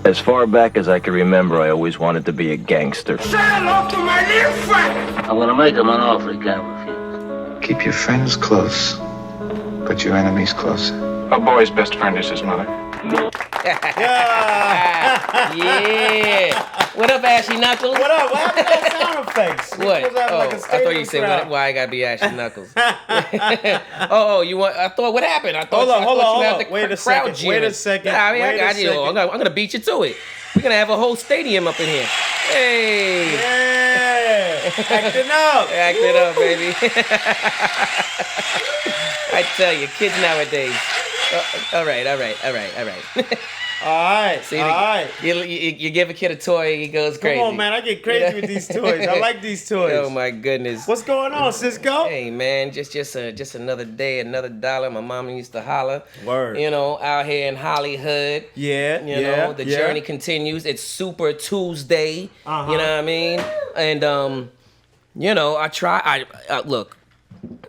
As far back as I can remember, I always wanted to be a gangster. Say hello to my little friend. I'm gonna make him an offer he can't refuse. Keep your friends close, but your enemies closer. A boy's best friend is his mother. Yeah. What up, Ashy Knuckles? What up? What happened to those sound effects? What? I thought you said why I gotta be Ashy Knuckles. You want? I thought what happened? Hold on. Wait a second. Nah, I got you. I'm gonna beat you to it. We're gonna have a whole stadium up in here. Hey. Yeah. Acting up. Acting up, baby. I tell you, kids nowadays. All right. All right. See, all right. You give a kid a toy, he goes crazy. Come on, man. I get crazy with these toys. I like these toys. Oh my goodness. What's going on, Cisco? Hey man, just another day, another dollar. My mama used to holler. Word. You know, out here in Hollywood. Yeah. You know, the journey continues. It's Super Tuesday. Uh-huh. You know what I mean? And you know, I look.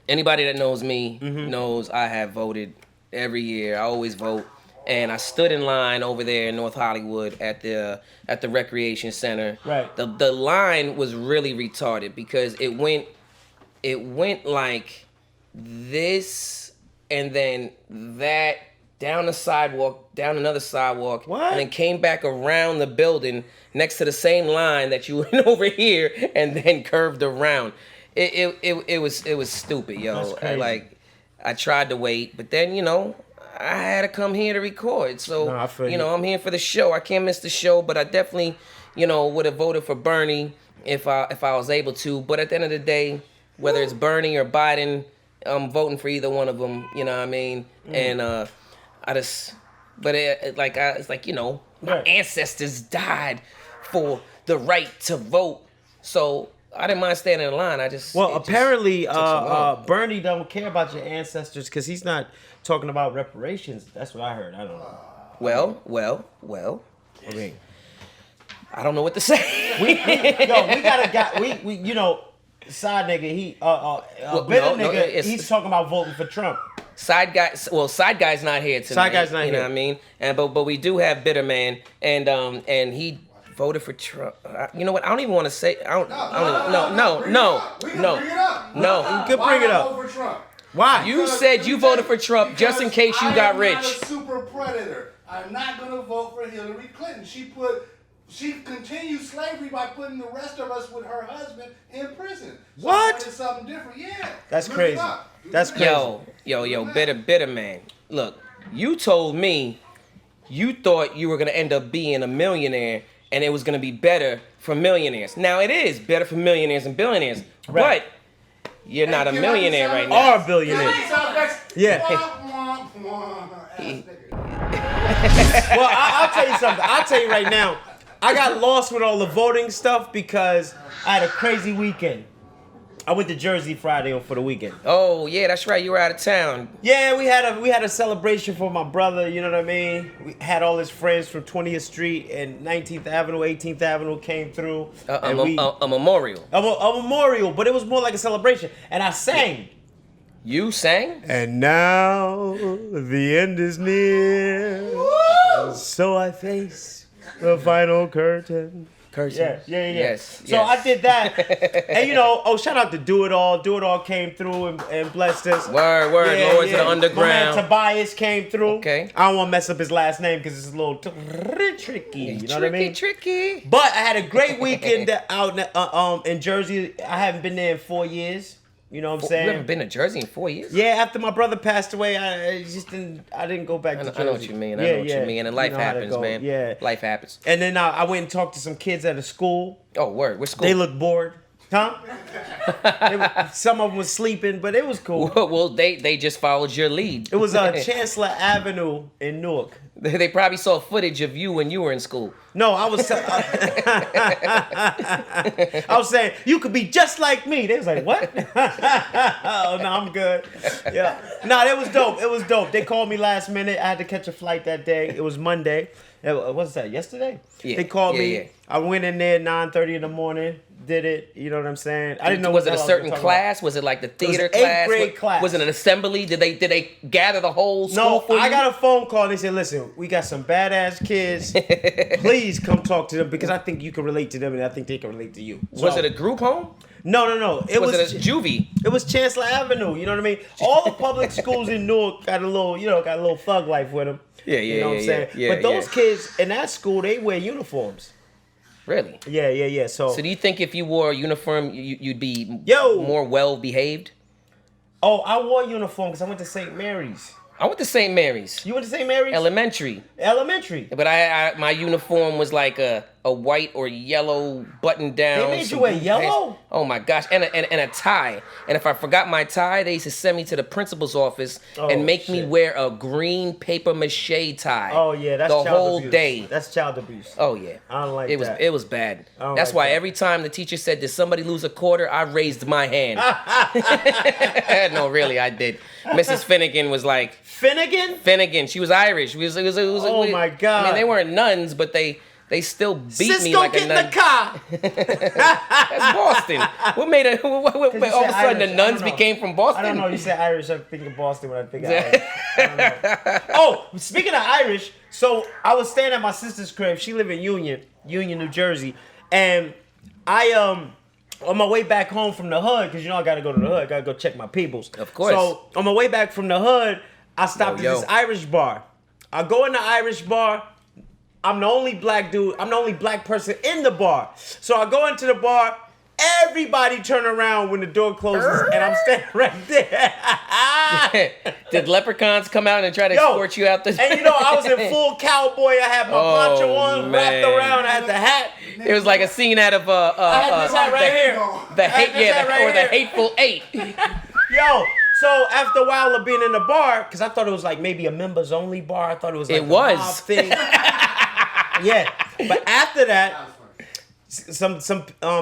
Anybody that knows me knows I have voted every year. I always vote. And I stood in line over there in North Hollywood at the recreation center. Right. The line was really retarded because it went like this and then that down the sidewalk, down another sidewalk, what? And then came back around the building next to the same line that you went over here and then curved around. It was stupid, yo. That's crazy. I tried to wait, but then, you know, I had to come here to record. So, I feel you know, I'm here for the show. I can't miss the show, but I definitely, you know, would have voted for Bernie if I was able to. But at the end of the day, whether it's Bernie or Biden, I'm voting for either one of them, you know what I mean? And it's like, you know, my ancestors died for the right to vote. So I didn't mind standing in line. Apparently, Bernie don't care about your ancestors because he's not talking about reparations. That's what I heard. I don't know. Well. I mean, I don't know what to say. we got a guy. We you know, side nigga. He's talking about voting for Trump. Side guy's not here tonight. Side guy's not here. You know what I mean? And but we do have Bitter Man, and he voted for Trump. You know what? I don't even want to say. No. You can bring it up. Vote for Trump. Why? You said you voted for Trump just in case you got rich. I'm not a super predator. I'm not going to vote for Hillary Clinton. She continued slavery by putting the rest of us with her husband in prison. So What? I wanted something different. Yeah. That's Look crazy. it up. That's crazy. Yo, Bitter Man. Look, you told me you thought you were gonna end up being a millionaire and it was gonna be better for millionaires. Now it is better for millionaires and billionaires, Right. but you're not a Can I millionaire just right say- now. Or a billionaire. Yeah. Wah, wah, wah, ass nigga. Well, I'll tell you something. I'll tell you right now. I got lost with all the voting stuff because I had a crazy weekend. I went to Jersey Friday for the weekend. Oh yeah, that's right. You were out of town. Yeah, we had a celebration for my brother. You know what I mean? We had all his friends from 20th Street and 19th Avenue, 18th Avenue came through. A memorial. A memorial, but it was more like a celebration. And I sang. You sang? And now the end is near. So I face the final curtain. Yeah. Yes. So I did that. And you know, shout out to Do It All. Do It All came through and blessed us. Word. Lords of the Underground. My man Tobias came through. Okay. I don't want to mess up his last name because it's a little tricky. You know what I mean? Tricky. But I had a great weekend out in Jersey. I haven't been there in 4 years. You know what I'm saying? You haven't been to Jersey in 4 years? Yeah, after my brother passed away, I didn't go back to Jersey. I know what you mean. I know what you mean. And life You know how to happens, go. man. Yeah. Life happens. And then I went and talked to some kids at a school. Oh, word. What school? They looked bored. Huh? Some of them was sleeping, but it was cool. Well, they just followed your lead. It was Chancellor Avenue in Newark. They probably saw footage of you when you were in school. No, I was I was saying, you could be just like me. They was like, what? Oh, no, I'm good. Yeah. No, it was dope. It was dope. They called me last minute. I had to catch a flight that day. It was Monday. What's that? Yesterday? Yeah. They called Yeah, me. yeah. I went in there 9:30 in the morning. Did it? You know what I'm saying? I didn't know. Was what it a the hell I certain talking class? Was it like the theater It was an 8th class? grade class. Was it an assembly? Did they gather the whole school No, for you? I got a phone call and they said, listen, we got some badass kids. Please come talk to them because I think you can relate to them and I think they can relate to you. Was So- it a group home? No. It was it a juvie? It was Chancellor Avenue. You know what I mean? All the public schools in Newark got a little thug life with them. Yeah, You know what I'm saying? yeah, but those yeah. kids in that school, they wear uniforms. Really? Yeah. So So do you think if you wore a uniform, you'd be Yo! more well behaved? oh, I wore uniform because I went to St. Mary's. I went to St. Mary's You went to St. Mary's? Elementary, Elementary. but I my uniform was like a white or yellow button down. They made you some wear boot yellow? pants. Oh my gosh, and a tie. And if I forgot my tie, they used to send me to the principal's office and make me shit. wear a green paper mache tie. Oh, yeah, that's the child whole abuse. day. That's child abuse. Oh yeah, I don't like it was that. it was bad. I don't That's like why that. every time the teacher said, "Did somebody lose a quarter?" I raised my hand. No, really, I did. Mrs. Finnegan was like, Finnegan? she was Irish. It was Oh, my God. I mean, they weren't nuns, but they still beat me Cisco, like a get in nun. the car. That's Boston. What made it? What, all of a said sudden Irish, the I nuns don't know. became from Boston? I don't know. You said Irish. I think of Boston when I think of Irish. I don't know. Oh, speaking of Irish, so I was staying at my sister's crib. She lived in Union, New Jersey, and I on my way back home from the hood, because you know I gotta go to the hood. I gotta go check my peoples. Of course. So on my way back from the hood, I stopped Yo. at this Irish bar. I go in the Irish bar. I'm the only black dude. I'm the only black person in the bar. So I go into the bar. Everybody turn around when the door closes, and I'm standing right there. Did leprechauns come out and try to escort you out the? And you know, I was in full cowboy. I had my poncho on, wrapped man. around. I had the hat. It was like a scene out of I had this hat right here. the I had hate, this hat right or the here. Hateful Eight. Yo, so after a while of being in the bar, because I thought it was like maybe a members only bar. I thought it was like It a was. mob thing. Yeah, but after that, some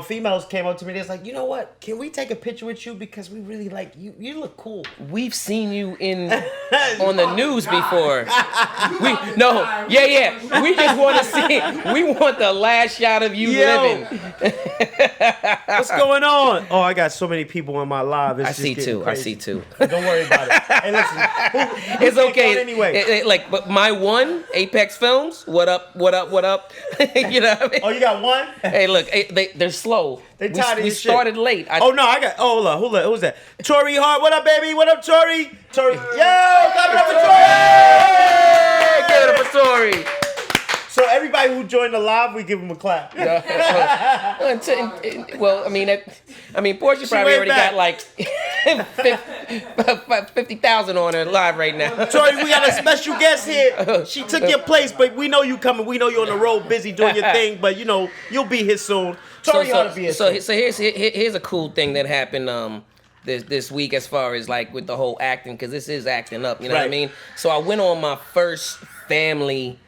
females came up to me. They was like, you know what? Can we take a picture with you because we really like you? You look cool. We've seen you on the news before. We just want to see. We want the last shot of you living. What's going on? Oh, I got so many people on my live. It's I just see getting two. I crazy. see two. Don't worry about it. Hey, listen, who It's can't okay. count anyway. But my one, Apex Films. What up? What up? What up? You know what I mean? Oh, you got one? Hey, look, they're slow. They tired of we your shit. started late. Hold on. Who's that? Tori Hart. What up, baby? What up, Tori? Tori. Yo, clap it up for Tori. Hey, give it up for Tori. So everybody who joined the live, we give them a clap. Well, I mean, Porscha probably way already back. got like 50,000 on her live right now. Tori, we got a special guest here. She took your place, but we know you coming. We know you're on the road, busy doing your thing, but you know you'll be here soon. Tori ought to be here soon. So here's a cool thing that happened this week as far as like with the whole acting, because this is acting up. You know what I Right. mean? So I went on my first family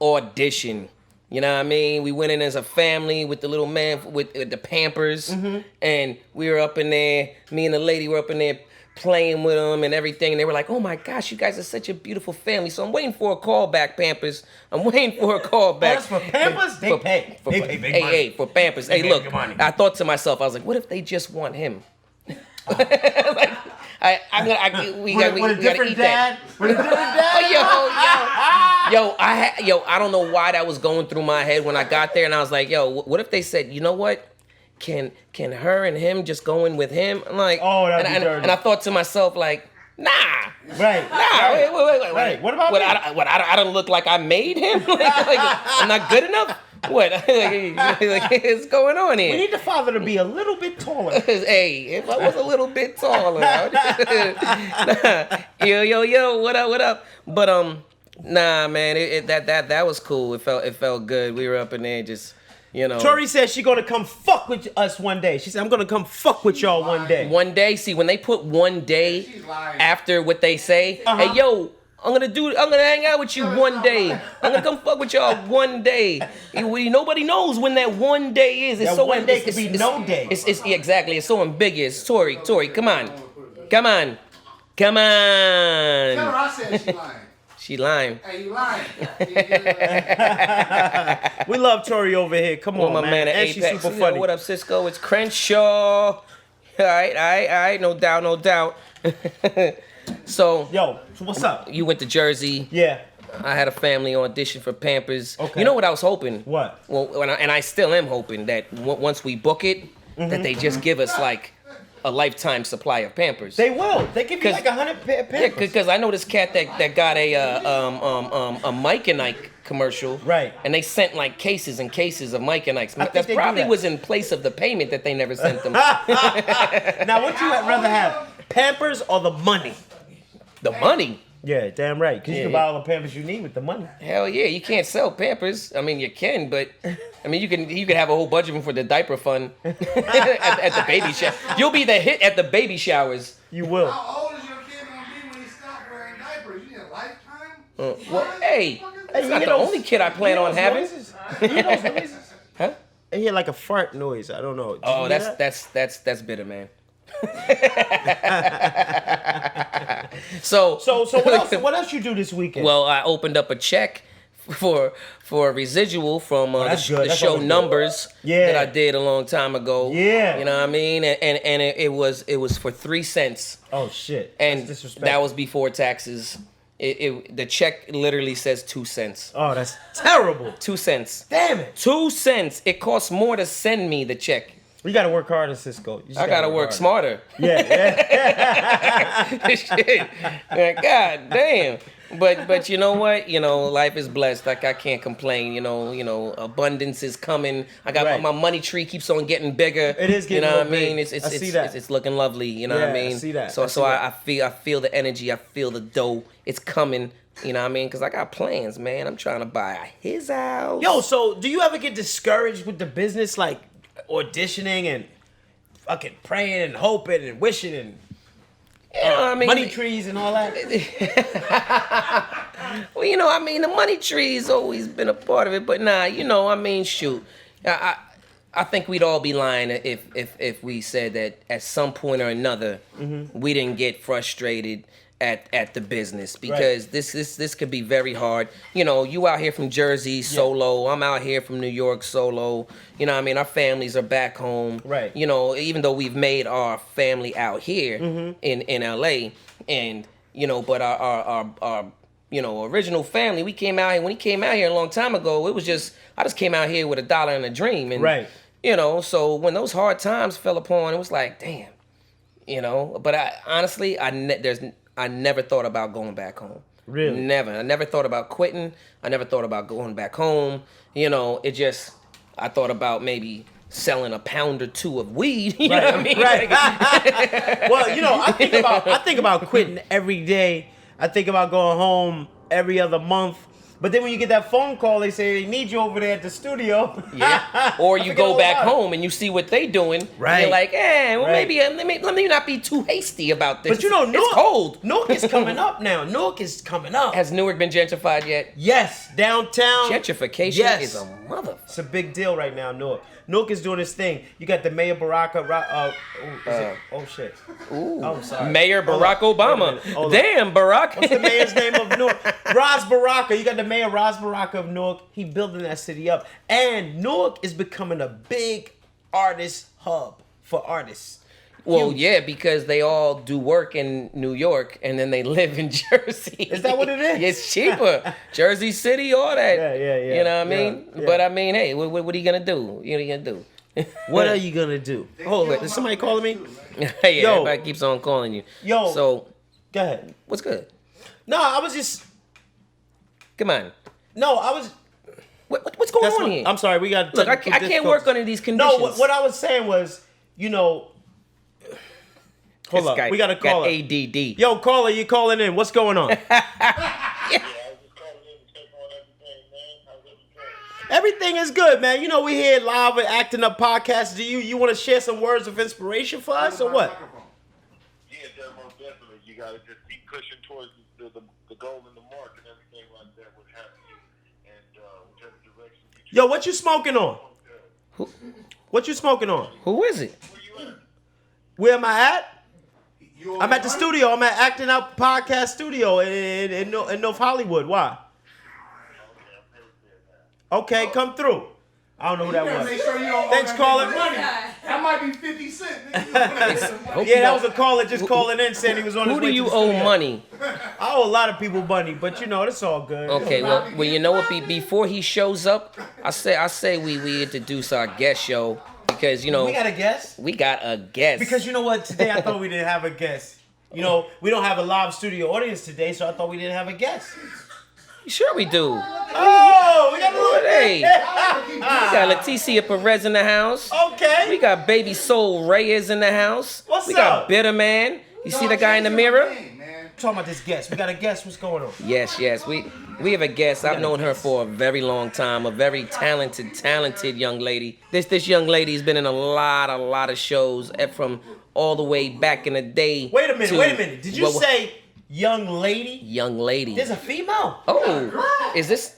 audition. You know what I mean? We went in as a family with the little man with the Pampers, and we were up in there. Me and the lady were up in there playing with them and everything. And they were like, "Oh my gosh, you guys are such a beautiful family." So I'm waiting for a call back, Pampers. I'm waiting for a call back. That's for Pampers? They pay. They pay big money. Hey, for Pampers. Hey, pay look, big money. I thought to myself, I was like, what if they just want him? Like, we With a gotta different eat that. dad? With a different dad? I don't know why that was going through my head when I got there, and I was like, yo, what if they said, you know what? Can her and him just go in with him? I'm like, Oh, that'd be and dirty. I thought to myself, like, nah. Right. Nah, wait. Right. What about me? I don't look like I made him? like, I'm not good enough? What? What's going on here? We need the father to be a little bit taller. Hey, if I was a little bit taller. Yo, what up? But nah, man, that was cool. It felt good. We were up in there just, you know. Tori said she gonna come fuck with us one day. She said, I'm gonna come fuck with y'all one day. One day, see, when they put one day after what they say, hey, yo, I'm gonna hang out with you one day. I'm gonna come fuck with y'all one day. Nobody knows when that one day is. It's That so one day could be no day. It's exactly. It's so ambiguous. Tori, come on. Tell her I said she lying. She lying. Hey, you lying. We love Tori over here. Come Well, on, my man at And she's Apex. super You know, funny. what up, Cisco? It's Crenshaw. All right. No doubt. So, Yo, so what's up? you went to Jersey. Yeah. I had a family audition for Pampers. Okay. You know what I was hoping? What? Well, and I still am hoping that once we book it, that they just give us like a lifetime supply of Pampers. They will. They give you like 100 Yeah, Pampers. because I know this cat that got a Mike and Ike commercial, Right. And they sent like cases and cases of Mike and Ike's. think That they do probably that. was in place of the payment that they never sent them. Now, what you rather have, Pampers or the money? The money. Yeah, damn right. Because you can Yeah. buy all the Pampers you need with the money. Hell yeah, you can't sell Pampers. I mean, you can, but I mean, you can have a whole bunch of them for the diaper fund at the baby shower. You'll be the hit at the baby showers. You will. How old is your kid gonna be when he stops wearing diapers? You need a lifetime? Well, hey, that's not the only kid I plan on having. You hear those noises? Huh? I hear like a fart noise. I don't know. Did Oh, you hear that's bitter, man. So what else you do this weekend? Well, I opened up a check for a residual from that's good. the That's show always good. Numbers Yeah. that I did a long time ago. Yeah. You know what I mean? And it was for 3 cents. Oh shit. And That's disrespectful. that was before taxes. The check literally says 2 cents. Oh, that's terrible. 2 cents. Damn it. 2 cents. It costs more to send me the check. You gotta work harder, Cisco. You just I gotta work harder. smarter. Yeah. Shit. God damn. But you know what? You know, life is blessed. Like I can't complain. You know, abundance is coming. I got Right. my money tree keeps on getting bigger. It is getting You know what I real big. mean? It's I see that. It's looking lovely. You know what I Yeah, I mean? see that. So I see that. I feel the energy. I feel the dough. It's coming. You know what I mean? Because I got plans, man. I'm trying to buy his house. Yo, so do you ever get discouraged with the business, like auditioning and fucking praying and hoping and wishing and You know what I mean? money trees and all that? Well, you know, I mean, the money tree's always been a part of it, but nah, you know, I mean, shoot, I think we'd all be lying if we said that at some point or another we didn't get frustrated at the business, because this could be very hard. You know, you out here from Jersey solo, I'm out here from New York solo. You know what I mean? Our families are back home. Right. You know, even though we've made our family out here in LA, and you know, but our you know, original family, we came out here, when he came out here a long time ago, it was just, I just came out here with $1 and a dream. And, Right. you know, so when those hard times fell upon, it was like, damn, you know, but I honestly, I never thought about going back home. Really? Never. I never thought about quitting. I never thought about going back home. You know, it just, I thought about maybe selling a pound or two of weed. You know what I mean? Right. Well, you know, I think about quitting every day. I think about going home every other month. But then when you get that phone call, they say they need you over there at the studio. Yeah. Or I you forget go all back about it. home and you see what they doing. Right. And you're like, well, Right. maybe let me not be too hasty about this. But you know, it's cold. Newark is coming up now. Newark is coming up. Has Newark been gentrified yet? Yes, downtown. Gentrification Yes. is a mother. It's a big deal right now, Newark. Newark is doing his thing. You got the Mayor Barack. Oh shit. Ooh. I'm sorry. Mayor Hold Barack up. Obama. Wait a minute. Hold up. Damn, Barack. What's the mayor's name of Newark? Ras Baraka. You got the mayor Ras Baraka of Newark. He building that city up. And Newark is becoming a big artist hub for artists. Well, Huge. yeah, because they all do work in New York and then they live in Jersey. Is that what it is? It's cheaper. Jersey City, all that. Yeah. You know what I mean? Yeah. But I mean, hey, what are you gonna do? What are you gonna do? What are you gonna do? Oh, wait, is somebody calling me? Hey, Yo. everybody keeps on calling you. Yo. So, Go ahead. what's good? No, I was just. Come on. No, I was. What's going That's on what, here? I'm sorry. We got. Look, I can't work under these conditions. No, what I was saying was, you know. Hold This up. guy We got a caller. ADD. Yo, caller, you calling in? What's going on? Everything is good, man. You know, we here live at Acting Up Podcast. Do you want to share some words of inspiration for us, or what? Yeah, most definitely. You got to just keep pushing towards the goal and the mark and everything like that would happen. And whichever direction you choose. Yo, what you smoking on? What you smoking on? Who is it? Where am I at? I'm at the studio. I'm at ActinUpPodcast studio in North Hollywood. Why? Okay, come through. I don't know who that was. Make sure you don't Thanks, caller. money. That might be 50 cents. Yeah, that was a caller just calling in saying he was on his Who way do you to the owe studio. money? I owe a lot of people money, but you know, it's all good. Okay, well, you know what? Before he shows up, I say we introduce our guest show because you know We got a guest? we got a guest. Because you know what? Today I thought we didn't have a guest. You know, we don't have a live studio audience today, so I thought we didn't have a guest. Sure we do. Oh, we got a little Hey, we got Leticia Perez in the house. Okay. We got Baby Soul Reyes in the house. What's we got up? Bitter Man. You see the guy in the mirror? Talking about this guest. We got a guest. What's going on? Yes. We have a guest. I've known her for a very long time. A very talented young lady. This young lady's been in a lot of shows from all the way back in the day. Wait a minute. Did you say young lady? Young lady? There's a female. Oh, is this?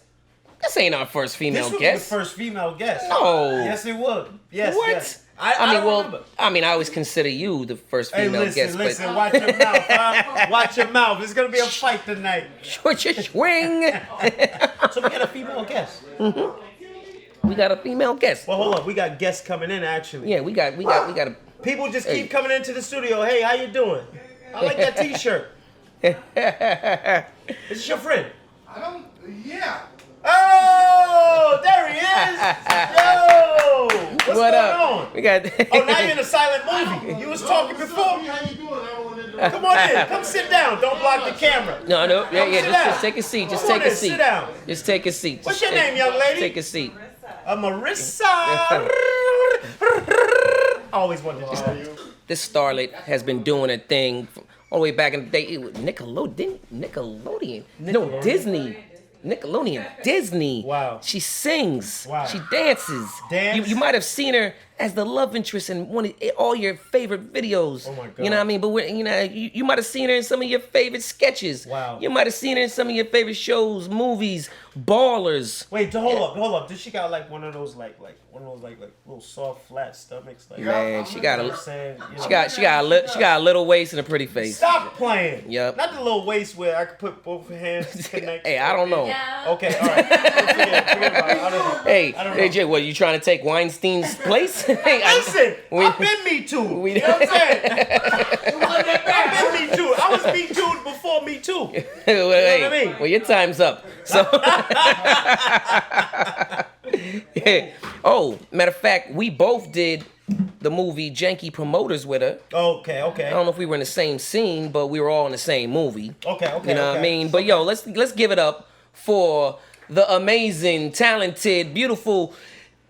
This ain't our first female This was guest. the first female guest. No. Yes, it would. Yes. What? Yes. I mean, remember. I always consider you the first Hey, female listen, guest. watch your mouth, huh? Watch your mouth. There's gonna be a fight tonight. But swing. So we got a female guest. We got a female guest. Well, hold on. We got guests coming in actually. Yeah, we got a. People just keep coming into the studio. Hey, how you doing? I like that T-shirt. Is this your friend? Yeah. Oh, there he is. Yo, what's What going up? on? We got. Oh, now you're in a silent movie. You was talking before. How you doing? I wanted to know. Come on in. Come sit down. Don't block the camera. No. Yeah. sit down. Just take a seat. Just Come on take a in, seat. sit down. Just take a seat. What's Just your name, young lady? Take a seat. Marissa. I always wanted to know you. This starlet has been doing a thing all the way back in the day. It was Nickelodeon. No, Disney. Nickelodeon. Disney. Wow. She sings. Wow. She dances. Dance? You might have seen her as the love interest in one of all your favorite videos. Oh my God. You know what I mean? But you might have seen her in some of your favorite sketches. Wow. You might have seen her in some of your favorite shows, movies, Ballers. Wait, hold up. Does she got like one of those like little soft flat stomachs? Like, Man, she got you know a what I'm saying? You know. she got a little waist and a pretty face. Stop playing. Yep. Not the little waist where I could put both hands connected. Hey, I don't know. Okay, all right. Forget about it. I don't know. Hey, I don't know. hey, Jay, what, you trying to take Weinstein's place? Hey, Listen, we- I've been Me Too. we- You know what I'm saying? I've been Me Too. I was Me Too before Me Too. Well, hey, I mean? well, your time's up. So, yeah. Oh, matter of fact, we both did the movie Janky Promoters with her. Okay. I don't know if we were in the same scene, but we were all in the same movie. Okay. You know what I mean? But yo, let's give it up for the amazing, talented, beautiful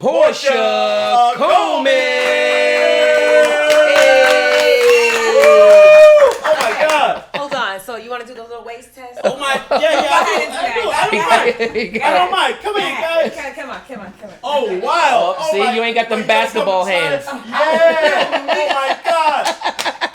Porscha Coleman. Oh my God. Hold on. So you want to do the little waist test? Oh my. Yeah. I don't mind. Come in, guys. Okay, come on. Oh wow. Oh, see, you ain't got them basketball hands. Yeah. Oh my God.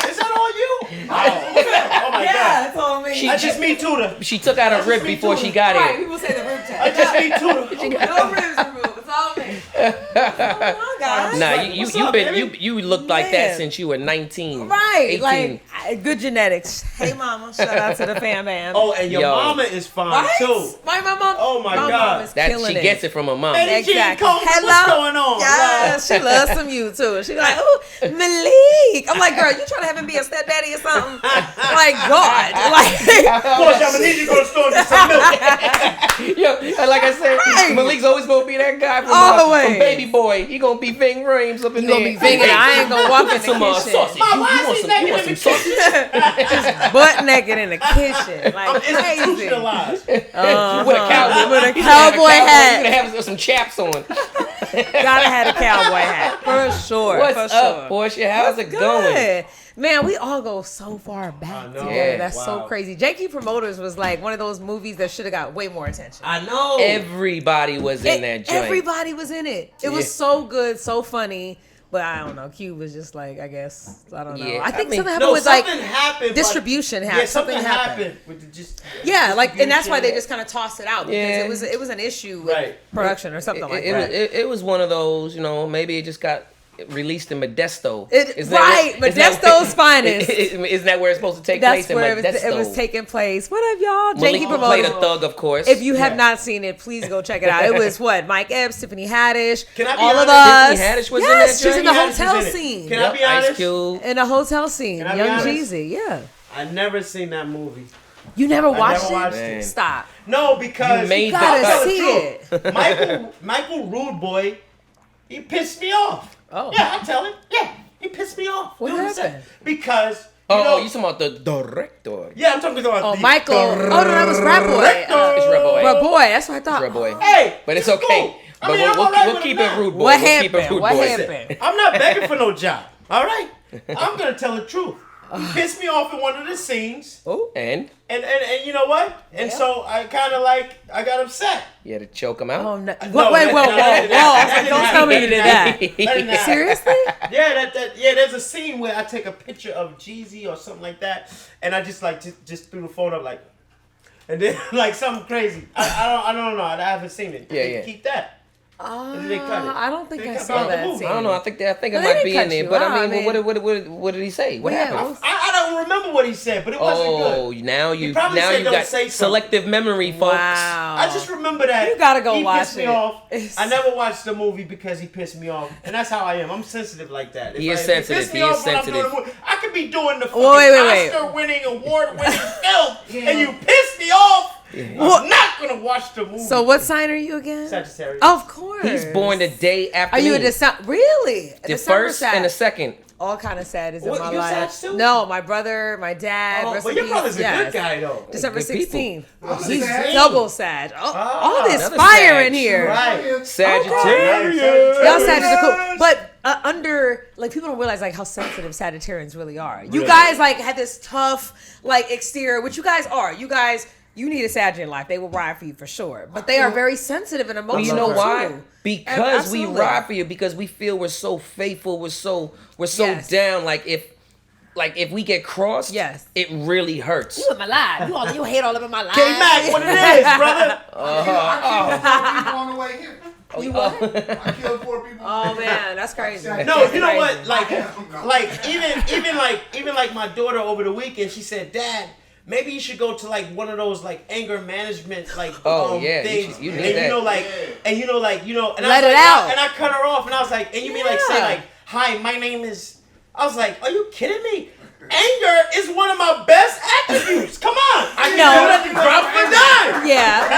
Is that all you? Oh my Yeah, God. that's all me. She I just Me Too'd her. She took out her rib before she got Right, here. people say the rib test. I just Me Too'd her. No ribs removed. It's all me. Oh, guys. Nah, What's you up, been baby? you looked like that Man. since you were 19. Right, 18. like good genetics. Hey, mama, shout out to the fam bam. Oh, and your Yo. mama is fine What? too. My mom. Oh, my God. Mom is That killing she it. gets it from her mom. Hey, Jean Exactly. Coleman, Hello. what's going on? Yeah, she loves some you too. She's like, oh, Malik. I'm like, girl, you trying to have him be a stepdaddy or something? Like, God. Like, Porsche, I'm gonna need you to go to the store and get some milk. Yo, and like I said, Right. Malik's always gonna be that guy from, Always. from Baby Boy. He gonna be Ving Rames up in you there. gonna be thinking I ain't gonna walk in the some kitchen. sausage. You want some sausage? Butt naked in the kitchen. Like, crazy. Institutionalized. With a cowboy, With a he's gonna have cowboy hat. He's gonna have some chaps on. Gotta have a cowboy hat. For sure. What's for up, sure. Porscha? How's it going? Good. Man, we all go so far back know. together. Yeah. That's so Wow. crazy. Janky Promoters was like one of those movies that should have got way more attention. I know. Everybody was in that joint. Everybody was in it. It was so good, so funny. But I don't know. Q was just like, I guess, I don't know. Yeah, I think I mean, something happened with like happened. distribution Yeah, happened. something Something happened. happened with the just. Yeah, like, and that's why they distribution. just kind of tossed it out because Yeah. it was an issue with Right. production or something like that. It was one of those, maybe it just got released in Modesto. Modesto's finest. Isn't that where it's supposed to take That's place? where in Modesto? it was taking place. What up, y'all? Malik Janky played a promoted. thug, of course. If you have not seen it, please go check it out. It was what? Mike Epps, Tiffany Haddish, Can I be all of honest? us. Tiffany Haddish was in Yes, that she's in the joint? hotel Haddish was in it. scene. Can I be honest? Ice Cube. In a hotel scene. Can I be Young honest? Jeezy, yeah. I never seen that movie. You never watched never watched it? it. Stop. No, because You made You gotta that see it. Michael Rude Boy, he pissed me off. Oh. Yeah, I tell him. Yeah, he pissed me off. What You know I'm happened? saying? Because Oh, you talking about the director? yeah, I'm talking about the Michael. Oh, no, that was Rap Boy. It's Red Boy. Rap Boy, that's what I thought. Red Boy. Hey, But it's cool. okay. I But mean, I'm we'll alright with keep him it now. rude boy. What We'll keep it happened? rude What boy. happened? I'm not begging for no job. All right, I'm gonna tell the truth. He pissed me off in one of the scenes, Oh. And and you know what? And so I kind of I got upset. you had to choke him out. Oh, no. No, Wait, whoa. that I was like, didn't don't happen. tell me you did that. That didn't happen. Seriously? Yeah, there's a scene where I take a picture of Jeezy or something like that, and I just just threw the phone up like, and then like something crazy. I don't know. I haven't seen it. Yeah. Keep that. And they cut it. I don't think They I cut saw it. that I scene. I don't know. I think it But might they be didn't in there. cut But you I out, mean, what did he say? What Yeah, happened? I don't remember what he said, but it wasn't Oh, good. now He you probably said don't got say something. selective memory, folks. Wow. I just remember that You gotta go he watch pissed me it. off. It's- I never watched the movie because he pissed me off, and that's how I am. I'm sensitive like that. He is If sensitive. piss me He is off when I'm doing sensitive. a movie, I could be doing the fucking Wait. Oscar-winning, award-winning film, and you piss me off. I'm not gonna watch the movie. So what sign are you again? Sagittarius. Of course. He's born the day after Are you me. a December? Really? The December first sad. and the second. All kind of sad is in What, my you life. Sag too? No, my brother, my dad. Oh, rest but in your peace. brother's a Yes. good guy though. December Good people. 16th. I'm He's Sag. double sad. All this another fire Sag. in here. Right. Sagittarius. Y'all Sagittarius are cool. But under, like, people don't realize, like, how sensitive Sagittarians really are. You guys, like, had this tough, like, exterior, which you guys are. You need a Sag in life. They will ride for you for sure. But they are very sensitive and emotional. Well, you know why? too. Because we Absolutely. ride for you. Because we feel we're so faithful. We're so Yes. down. Like if we get crossed, Yes. it really hurts. You in my life. You hate all over my life. K-Mac, what it is, brother? I killed 4 people on the way here. You what? I killed 4 people. Oh man, that's crazy. No, you know what? Crazy. Even like my daughter over the weekend, she said, "Dad, maybe you should go to like one of those like anger management like Yeah, things." you need and that. you know, and Let I was it like, out. and I cut her off, and I was like, "And you mean like say Yeah. like, hi, my name is?" I was like, "Are you kidding me?" Anger is one of my best attributes. Come on, I can No. do that to drop for dime. Yeah,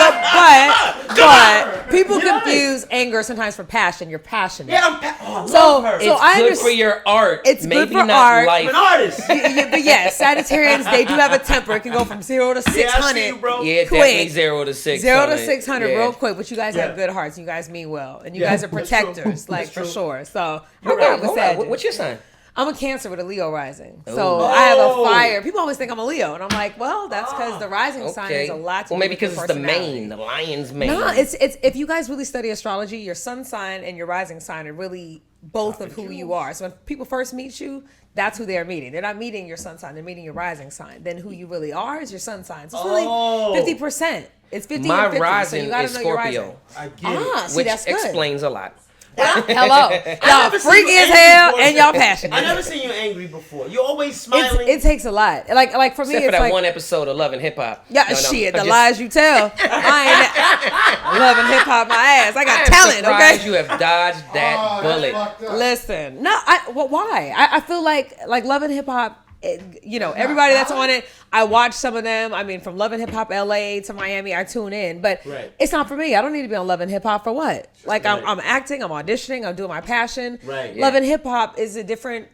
but people You know what I mean? confuse anger sometimes for passion. You're passionate. Yeah, I love So- her. It's so I good understand- for your art. It's good Maybe for not art. I'm an life. artist. But yes, Sagittarians, they do have a temper. It can go from 0 to 600. Yeah, I see you, bro. Yeah, Quick. definitely 0 to 600. 0 to 600 Yeah. real quick, but you guys Yeah. have good hearts. You guys mean well, and you Yeah, guys are that's true. protectors, like That's for true. sure. So Hold I'm on, a hold Sag. on. What's your sign? I'm a Cancer with a Leo rising, so Oh. I have a fire. People always think I'm a Leo, and I'm like, well, that's because the rising sign Okay. is a lot to Well, do maybe with your because it's the personality. mane, the lion's mane. No, it's if you guys really study astrology, your sun sign and your rising sign are really both of who you are. So when people first meet you, that's who they're meeting. They're not meeting your sun sign; they're meeting your rising sign. Then who you really are is your sun sign. So it's really 50%. It's 50 My and 50. rising so you gotta is know your rising. Scorpio, I get it. Ah, see, which that's good. explains a lot. Hello, y'all never seen freaky you as angry hell, before. and y'all passionate. I never seen you angry before. You're always smiling. It takes a lot. Like for me, Except for it's that like one episode of Love and Hip Hop. yeah, No, shit. I'm The just- lies you tell. I ain't loving hip hop my ass. I got I'm talent. surprised Okay. you have dodged that Oh, that's bullet. fucked up. Listen, no, why? I feel like Love and Hip Hop. Everybody that's on it, I watch some of them. I mean, from Love and Hip Hop LA to Miami, I tune in, but Right. it's not for me. I don't need to be on Love and Hip Hop for what? Like I'm acting, I'm auditioning, I'm doing my passion. Right. Love and Hip Hop is a different.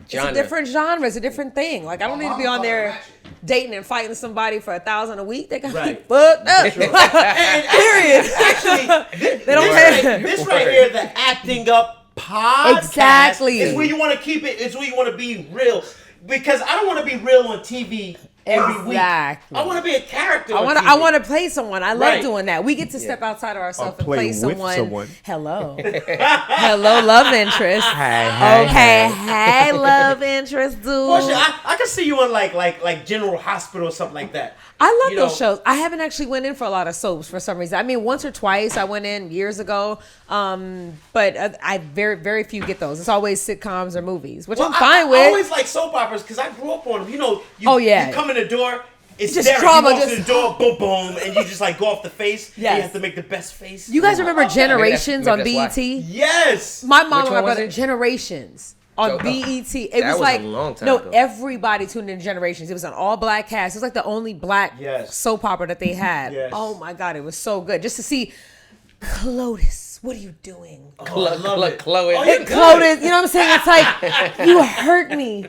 It's Genre. a different genre. It's a different thing. Like I don't need to be on there dating and fighting somebody for $1,000 a week. They got Right. me fucked up. Period. Actually, They don't pay. this right here, the Acting Up podcast, Exactly. is where you want to keep it. It's where you want to be real, because I don't want to be real on TV every week. Exactly. I want to be a character. I want to play someone. I love Right. doing that. We get to step outside of ourselves and play play with someone. someone. Hello. Hello, love interest. Hey, love interest, dude. Porscha, I can see you on like General Hospital or something like that. I love those shows. I haven't actually went in for a lot of soaps for some reason. I mean, once or twice I went in years ago, but I very few get those. It's always sitcoms or movies, which I'm fine with. I always like soap operas because I grew up on them. You know, you come in the door. It's just Derek. drama, You walk just to the door, boom, boom, and you just like go off the face. Yes. You have to make the best face. You guys remember Generations on maybe that's BET? Yes. My mom Which and my one was brother, it? Generations on BET. It That was like a long time no, ago. everybody tuned in Generations. It was an all black cast. It was like the only black soap opera that they had. Yes. Oh my god, it was so good. Just to see Clotis, what are you doing? Chloe. Clotis, you know what I'm saying? It's like you hurt me.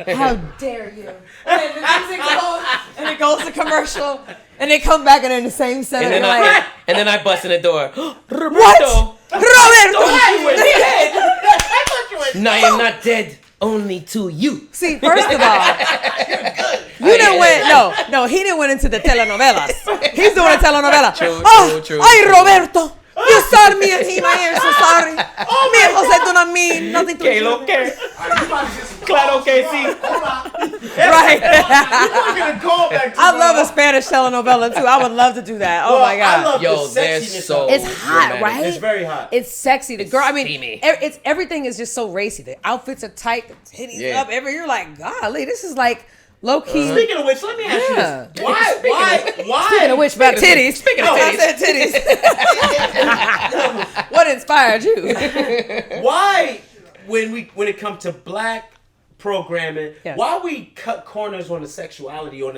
How dare you? And the music goes, and it goes to commercial, and they come back and they're in the same set. And then I bust in the door. What? Roberto! No, I am not dead. Only to you. See, first of all, you didn't win. No, he didn't win into the telenovelas. He's doing a telenovela. True. Ay, Roberto, you saw me and him. I am so sorry. Oh, me and Jose do not mean nothing to you. Claro que sí. Right. I love a a Spanish telenovela too. I would love to do that. Oh my god. I love Yo, the they're sexiness so of it. It's hot, dramatic. right? It's very hot. It's sexy. The girl, I mean, steamy. it's everything is just so racy. The outfits are tight, the titties Yeah. up. You're like, golly, this is like low key. Speaking of which, let me ask you Yeah. this: Why? Speaking of which, about titties. Speaking of I said titties. What inspired you? Why, when it comes to black programming, Yes. why we cut corners on the sexuality on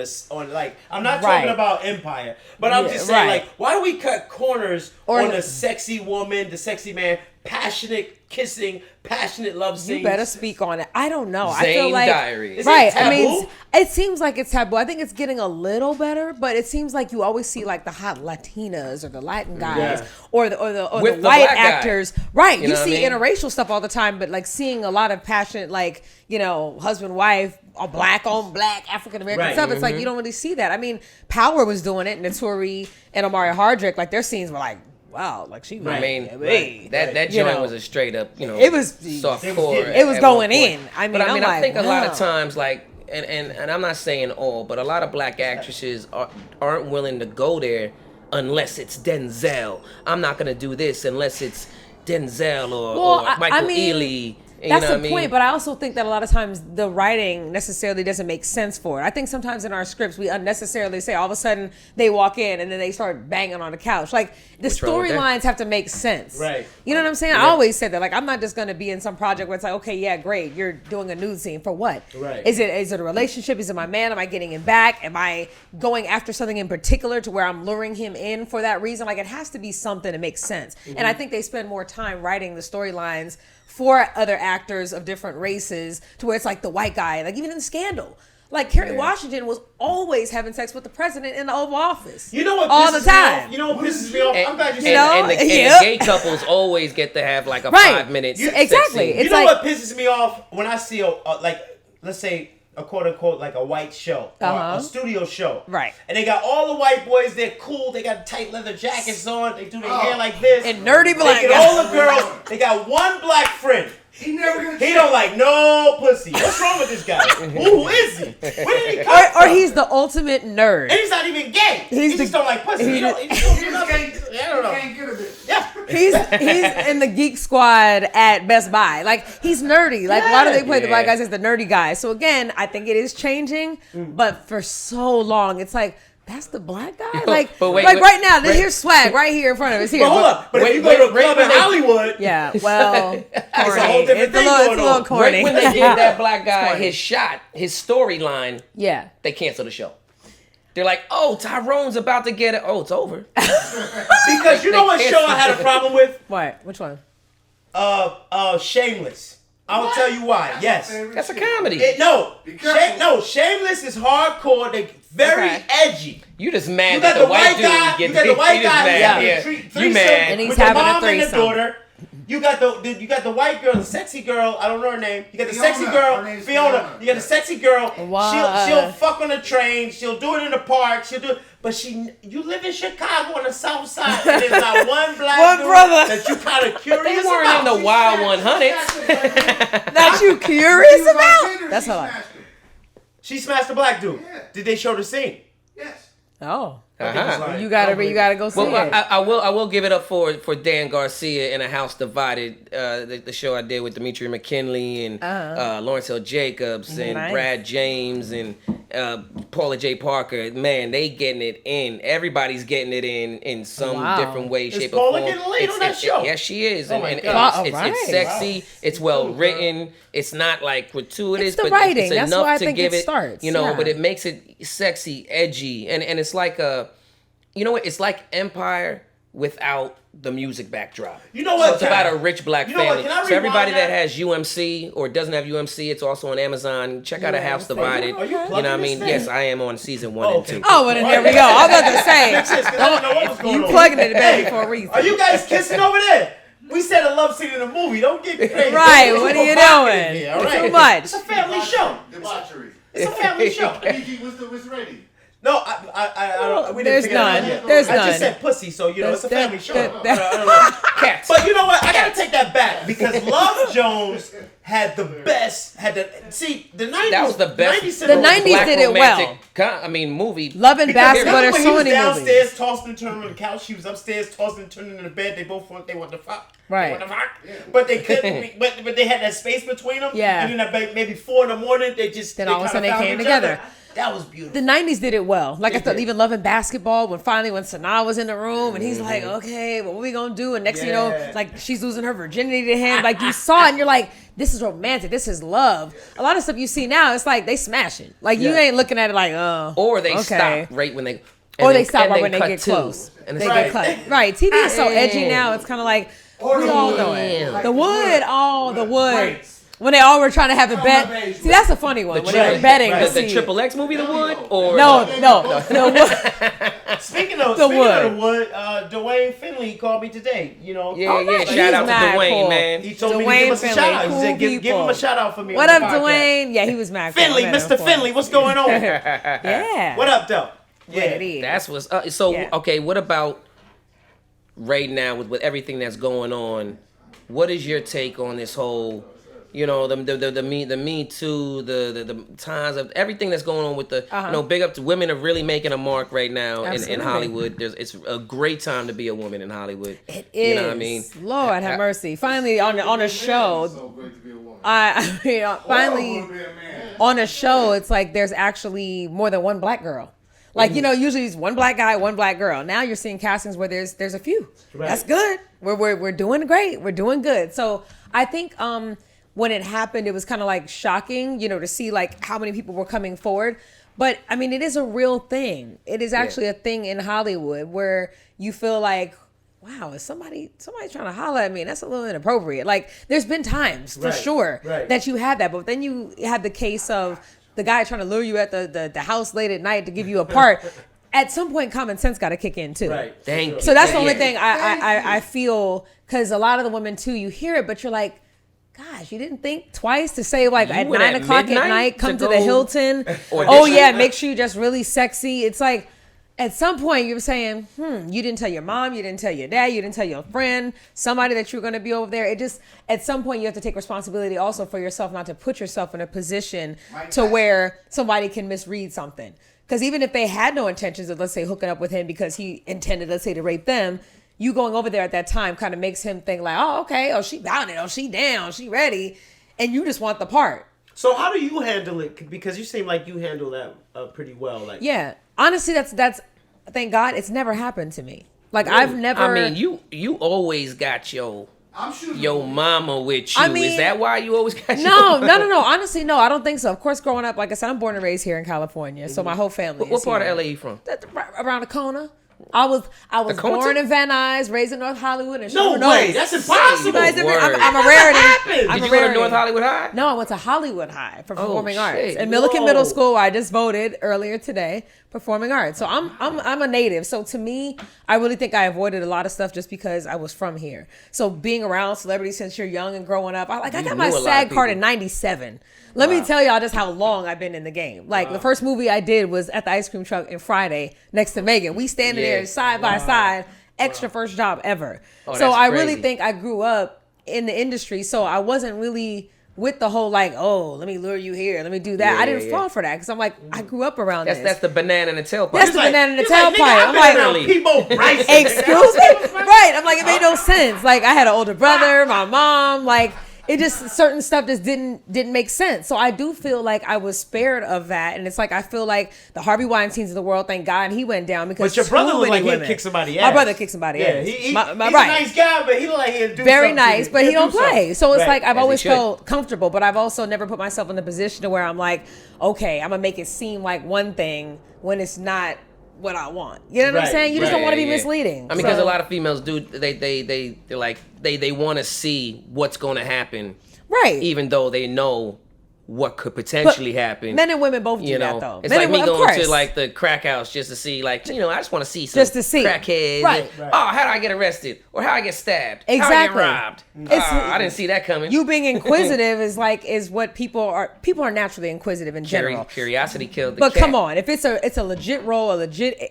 like I'm not Right. talking about Empire, but I'm Yeah, just saying right. like why do we cut corners Or on the- the sexy woman, the sexy man, passionate kissing, passionate love scenes? You better speak on it. I don't know. I Zane feel like Diaries. Is it right. I mean, taboo? it seems like it's taboo. I think it's getting a little better, but it seems like you always see like the hot Latinas or the Latin guys Yeah. or the With the white black guy. actors. Right. You know what see I mean? interracial stuff all the time, but like seeing a lot of passionate, like, you know, husband, wife, or black on black, African American Right. stuff. It's like you don't really see that. I mean, Power was doing it, and Notori and Omari Hardrick, like their scenes were like, wow, like she. I mean, hey. that You joint know, was a straight up, you know, it was- soft it was core. getting- it was at going one point. in. I mean, but I mean, I'm I like, think a lot of wow. times, like, and I'm not saying all, but a lot of black actresses aren't willing to go there unless it's Denzel. I'm not gonna do this unless it's Denzel or Michael Ealy. You That's know the what I mean? point, but I also think that a lot of times the writing necessarily doesn't make sense for it. I think sometimes in our scripts we unnecessarily say all of a sudden they walk in and then they start banging on the couch. Like the What's wrong with that? storylines have to make sense. Right. You know what I'm saying? I always said that. Like I'm not just gonna be in some project where it's like, okay, yeah, great, you're doing a nude scene for what? Right. Is it a relationship? Is it my man? Am I getting him back? Am I going after something in particular to where I'm luring him in for that reason? Like it has to be something that makes sense. And I think they spend more time writing the storylines for other actors of different races to where it's like the white guy, like even in Scandal. Like Kerry Washington was always having sex with the president in the Oval Office. You know what? All pisses the me time. off? You know what pisses me off? I'm glad you said you know? that. And the Yep. gay couples always get to have like a Right. 5-minute Exactly. sex scene. It's You know like- what pisses me off when I see like let's say a quote unquote like a white show or a studio show, Right. And they got all the white boys. They're cool. They got tight leather jackets on. They do their hair like this. And nerdy black They get all the girls. They got one black friend. He never gonna. He don't like no pussy. What's wrong with this guy? Who is he? Where did he come or from? he's the ultimate nerd. And he's not even gay. He's He the- just don't like pussy. he He don't do nothing. I don't know. Can't get a bit. Yeah. He's in the geek squad at Best Buy. Like he's nerdy. Like why do they play the black guys as the nerdy guys? So again, I think it is changing, but for so long it's like that's the black guy. Like but wait, right now, here's swag right here in front of us. Here, But hold up. But if you go to a club in Hollywood, yeah. Well, it's a whole different it's thing a going little on. corny. Right when they give that black guy corny. his shot, his storyline, yeah. they cancel the show. They're like, oh, Tyrone's about to get it. Oh, it's over. because you know what show I had a problem with? What? Which one? Shameless. I will tell you why. Yes. That's a comedy. Shameless is hardcore. They very Okay. edgy. You just mad You that got the the white white dude guy. get You got the white guy. mad. Yeah. Yeah. Threesome You mad. And he's with the having a mom and the threesome. daughter. You got the white girl, the sexy girl. I don't know her name. You got the Fiona. sexy girl, Her name's Fiona. Fiona. You got the sexy girl. Wow. She'll fuck on the train. She'll do it in the park. She'll do it. But you live in Chicago on the South Side, and there's not one black dude brother that you kind of curious They weren't about. in the Wild 100s. that you curious about. That's how. She smashed a black dude. Yeah. Did they show the scene? Yes. Oh, Uh-huh. you gotta go see Well, it. I will give it up for Dan Garcia in A House Divided, the show I did with Demetria McKinley and Lawrence L. Jacobs and Nice. Brad James and Paula J. Parker. Man, they getting it in. Everybody's getting it in some Wow. different way, Is shape, Paula or form. getting laid on that show? Yes, she is. Oh my and God. it's Alright. sexy. It's well written. It's not like gratuitous, It's the but writing. it's That's enough why I to think give it it. starts. You know, Yeah. but it makes it sexy, edgy, and it's like a. You know what? It's like Empire without the music backdrop. You know what? So it's about a rich black You know what? family. Can I So everybody rewind that that? has UMC or doesn't have UMC, it's also on Amazon. Check out A House UMC. Divided. Are you You know plugging what I this mean? thing? Yes, I am on season 1 Oh, and okay. 2. Oh, well, then there we go. I'm about to say, Makes sense, 'cause I didn't know what was going you on. plugging it baby for a reason. Are you guys kissing over there? We said a love scene in a movie. Don't get crazy. Right, Don't what get are you provocative doing? here, all right? Too much. It's a family show. Debauchery. It's a family show. Gigi, what's ready? No, I don't. We didn't There's figure that out none. yet. There's I just none. said pussy, so you know it's a family show. that- I don't know. Cats. But you know what? I gotta take that back because Love Jones had the best. See the 90s. That was the best. 90s The 90s black did it romantic well. movie. Love and Because Basketball. remember There's when so he was many downstairs, movies. tossing and turning on the couch. She was upstairs, tossing and turning in the bed. They both want to fuck. Right. They want to fuck. But they couldn't. But they had that space between them. Yeah. And then at maybe 4 in the morning, they just. Then all of a kinda sudden they found came each together. other. That was beautiful. The 90s did it well. Like I thought, did. even Love and Basketball, when Sanaa was in the room and he's like, okay, what we gonna do? And next thing you know, Yeah. like she's losing her virginity to him. Like you saw it and you're like, this is romantic. This is love. A lot of stuff you see now, it's like they smashing. Like you Yeah. ain't looking at it like, oh. Or they okay. stop right when they. Or they then- stop and right then when they cut get to. close. And They it's get like, cut. Right. TV is so edgy now. It's kind of like, Or we the all wood. know it. Like The wood. Oh, the wood. Right. When they all were trying to have a Come bet. on, baby. See, that's a funny one. When they were Right. betting Right. to the see. Triple X movie, The Wood, or No, the wood. Speaking of The the Wood. wood, Dwayne Finley called me today. You know, Yeah, Oh, yeah. nice. Shout out He's to mad Dwayne, cool. man. he told me to Dwayne give us a Finley, shout out. He cool said, give him people. a shout out for me. What on up, the podcast. Dwayne? Yeah, he was mad. cool. Finley, I met him Mr. before. Finley, what's going on? Yeah. What up, though? What it is. That's what's so Yeah. okay. What about right now with everything that's going on? What is your take on this whole, you know, the Me Too, the times of everything that's going on with the, you know, big up to women are really making a mark right now in Absolutely. Hollywood. It's a great time to be a woman in Hollywood. It is. You know what I mean? Lord have mercy. Finally on a show. So great to be a woman. I mean, finally Oh, be a man. on a show, it's like there's actually more than one black girl. Like, you know, usually it's one black guy, one black girl. Now you're seeing castings where there's a few. Right. That's good. We're doing great. We're doing good. So I think when it happened, it was kind of like shocking, you know, to see like how many people were coming forward. But I mean, it is a real thing. It is actually a thing in Hollywood where you feel like, wow, is somebody trying to holler at me? That's a little inappropriate. Like, there's been times for Right, sure right. that you had that, but then you had the case of the guy trying to lure you at the house late at night to give you a part. At some point, common sense got to kick in too. Right. Thank you. So that's the Yeah, only yeah. thing I feel, because a lot of the women too, you hear it, but you're like, gosh, you didn't think twice to say like at went 9 at o'clock at midnight night, come to to the go Hilton. audition? Oh yeah, make sure you're just really sexy. It's like, at some point you're saying, you didn't tell your mom, you didn't tell your dad, you didn't tell your friend, somebody that you're going to be over there. It just, at some point you have to take responsibility also for yourself, not to put yourself in a position to where somebody can misread something. Because even if they had no intentions of, let's say, hooking up with him because he intended, let's say, to rape them, you going over there at that time kind of makes him think like, oh, okay, oh, she bound it, oh, she down, she ready. And you just want the part. So how do you handle it? Because you seem like you handle that pretty well. Like, Yeah. Honestly, that's thank God it's never happened to me. Like I've never. I mean, you always got your I'm shooting. mama with you. I mean- Is that why you always got No, your no. Honestly, no. I don't think so. Of course, growing up, like I said, I'm born and raised here in California, so my whole family. What is part here. of LA you from? Around the corner. I was Compton? born in Van Nuys, raised in North Hollywood, and No way, that's impossible. You guys ever, Word. I'm a rarity. happened? I'm Did a you go to rarity. North Hollywood High? No, I went to Hollywood High for performing arts. shit. And Milliken Whoa. Middle School, where I just voted earlier today, performing arts. So I'm a native. So to me, I really think I avoided a lot of stuff just because I was from here. So being around celebrities since you're young and growing up, I got my knew a lot SAG of card people. in '97. Let me tell y'all just how long I've been in the game. Like the first movie I did was at the ice cream truck in Friday next to Megan. We standing Yeah. there side by side. Extra first job ever. Oh, So that's I really crazy. think I grew up in the industry. So I wasn't really with the whole like, oh, let me lure you here, let me do that. Yeah, I didn't yeah, fall for that because I'm like, I grew up around That's this. the banana in the tailpipe. That's the banana in the He's like, tailpipe. nigga, I've I'm been like, around Peebo Bryson. excuse me? Right. I'm like, it made no sense. Like I had an older brother, my mom, like it just certain stuff just didn't make sense. So I do feel like I was spared of that. And it's like I feel like the Harvey Weinsteins of the world, thank God he went down because But your brother too looked many like he'd women. kick somebody My ass. brother kicked somebody Yeah, ass. he's My a right. nice guy, but he look like he'll do Very something. nice, but he He'll don't do play. something. So it's Right. like I've As he always should. felt comfortable, but I've also never put myself in a position to where I'm like, okay, I'm gonna make it seem like one thing when it's not what I want. You know what I'm Right, saying? You just don't right. want to be Yeah. misleading. I mean, because So- a lot of females do. They want to see what's going to happen, right. even though they know what could potentially happen. Men and women both do You know, that though. it's Men like and me women, of going to course. like the crack house just to see, like, I just want to see some Just to see. crackheads. Right. And, oh, how do I get arrested? Or how I get stabbed? How I Exactly. get robbed? It's- I didn't see that coming. You being inquisitive is what people are naturally inquisitive in general. Curiosity killed the But cat. come on, if it's a legit role,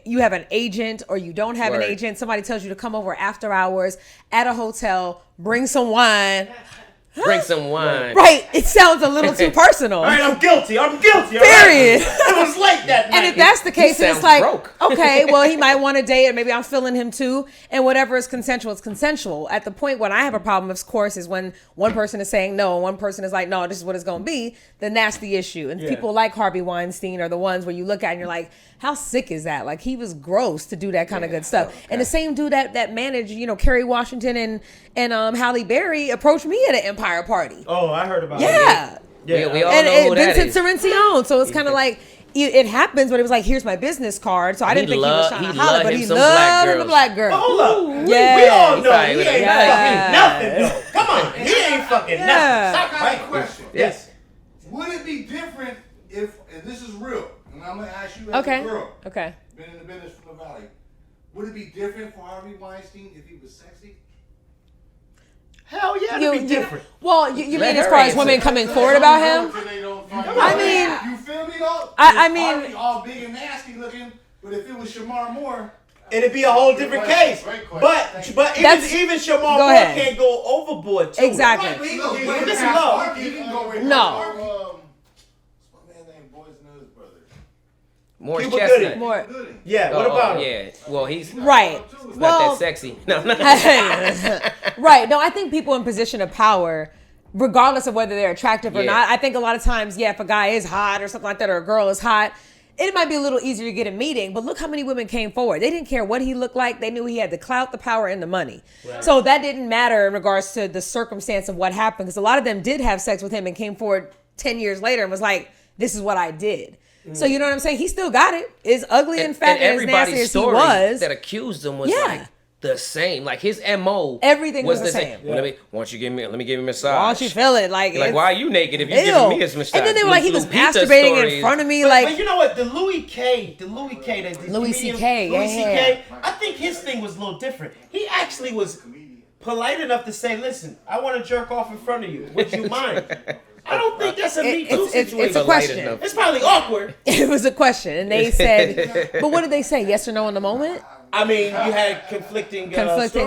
you have an agent or you don't have an Word. agent, somebody tells you to come over after hours at a hotel, bring some wine. Bring some wine. Right. It sounds a little too personal. All right, I'm guilty. All Period. right? It was late that night. And if that's the case, then it's sounds like, broke. okay, well, he might want to date, and maybe I'm feeling him too. And whatever is consensual is consensual. At the point when I have a problem, of course, is when one person is saying no, and one person is like, no, this is what it's going to be. Then that's the issue. And people like Harvey Weinstein are the ones where you look at and you're like, how sick is that? Like, he was gross to do that kind of good stuff. Okay. And the same dude that managed, Kerry Washington and Halle Berry approached me at an Empire party. Oh, I heard about Yeah. it. We all know who that Vincent is. Cirencione. So it's kind of like it happens, but it was like, here's my business card. So I didn't think he was trying to holler, but he loved the black girl. But hold up. Yeah. We all know Right, he ain't yeah. fucking nothing, though. Come on. He ain't fucking Yeah. nothing. I got a question. Yes. Would it be different if, and this is real, and I'm going to ask you as Okay. a girl, Okay. been in the business from the Valley, would it be different for Harvey Weinstein if he was sexy? Hell yeah, it'd be different. Well, you Let mean as her far as answer. women coming forward about him? I mean- you feel me though? I If mean- Harvey all big and nasty looking, but if it was Shamar Moore, It'd be a whole different case. Great question. But That's- even Shamar Go Moore ahead. can't go overboard too. Exactly. Right, but he Look, can look, go listen, half look. Harvey, he can go with No. Harvey. What's my man named Boys News brother? Morris Cuba Chestnut. Gooding. More. Yeah, what about him? Yeah. Well, he's Right. not Well, that sexy. No. right. No, I think people in position of power, regardless of whether they're attractive or Yeah. not, I think a lot of times, if a guy is hot or something like that, or a girl is hot, it might be a little easier to get a meeting. But look how many women came forward. They didn't care what he looked like. They knew he had the clout, the power, and the money. Right. So that didn't matter in regards to the circumstance of what happened, because a lot of them did have sex with him and came forward 10 years later and was like, this is what I did. So you know what I'm saying? He still got it. As ugly and fat and as nasty everybody's as he story was. that accused him was Yeah. like the same. Like his MO. Everything was the same. Well, let me give you a massage. Why don't you feel it? Like, Like, it's- why are you naked if you're Ew. giving me a massage? And then they were like, he was Lupita's masturbating story in front of me. But Like, you know what? The Louis C.K., Louis C.K., yeah. I think his thing was a little different. He actually was polite enough to say, listen, I want to jerk off in front of you. Would you mind? I don't think that's a Me Too situation. it's a question. enough. It's probably awkward. it was a question. And they said, but what did they say? Yes or no in the moment? I mean, you had conflicting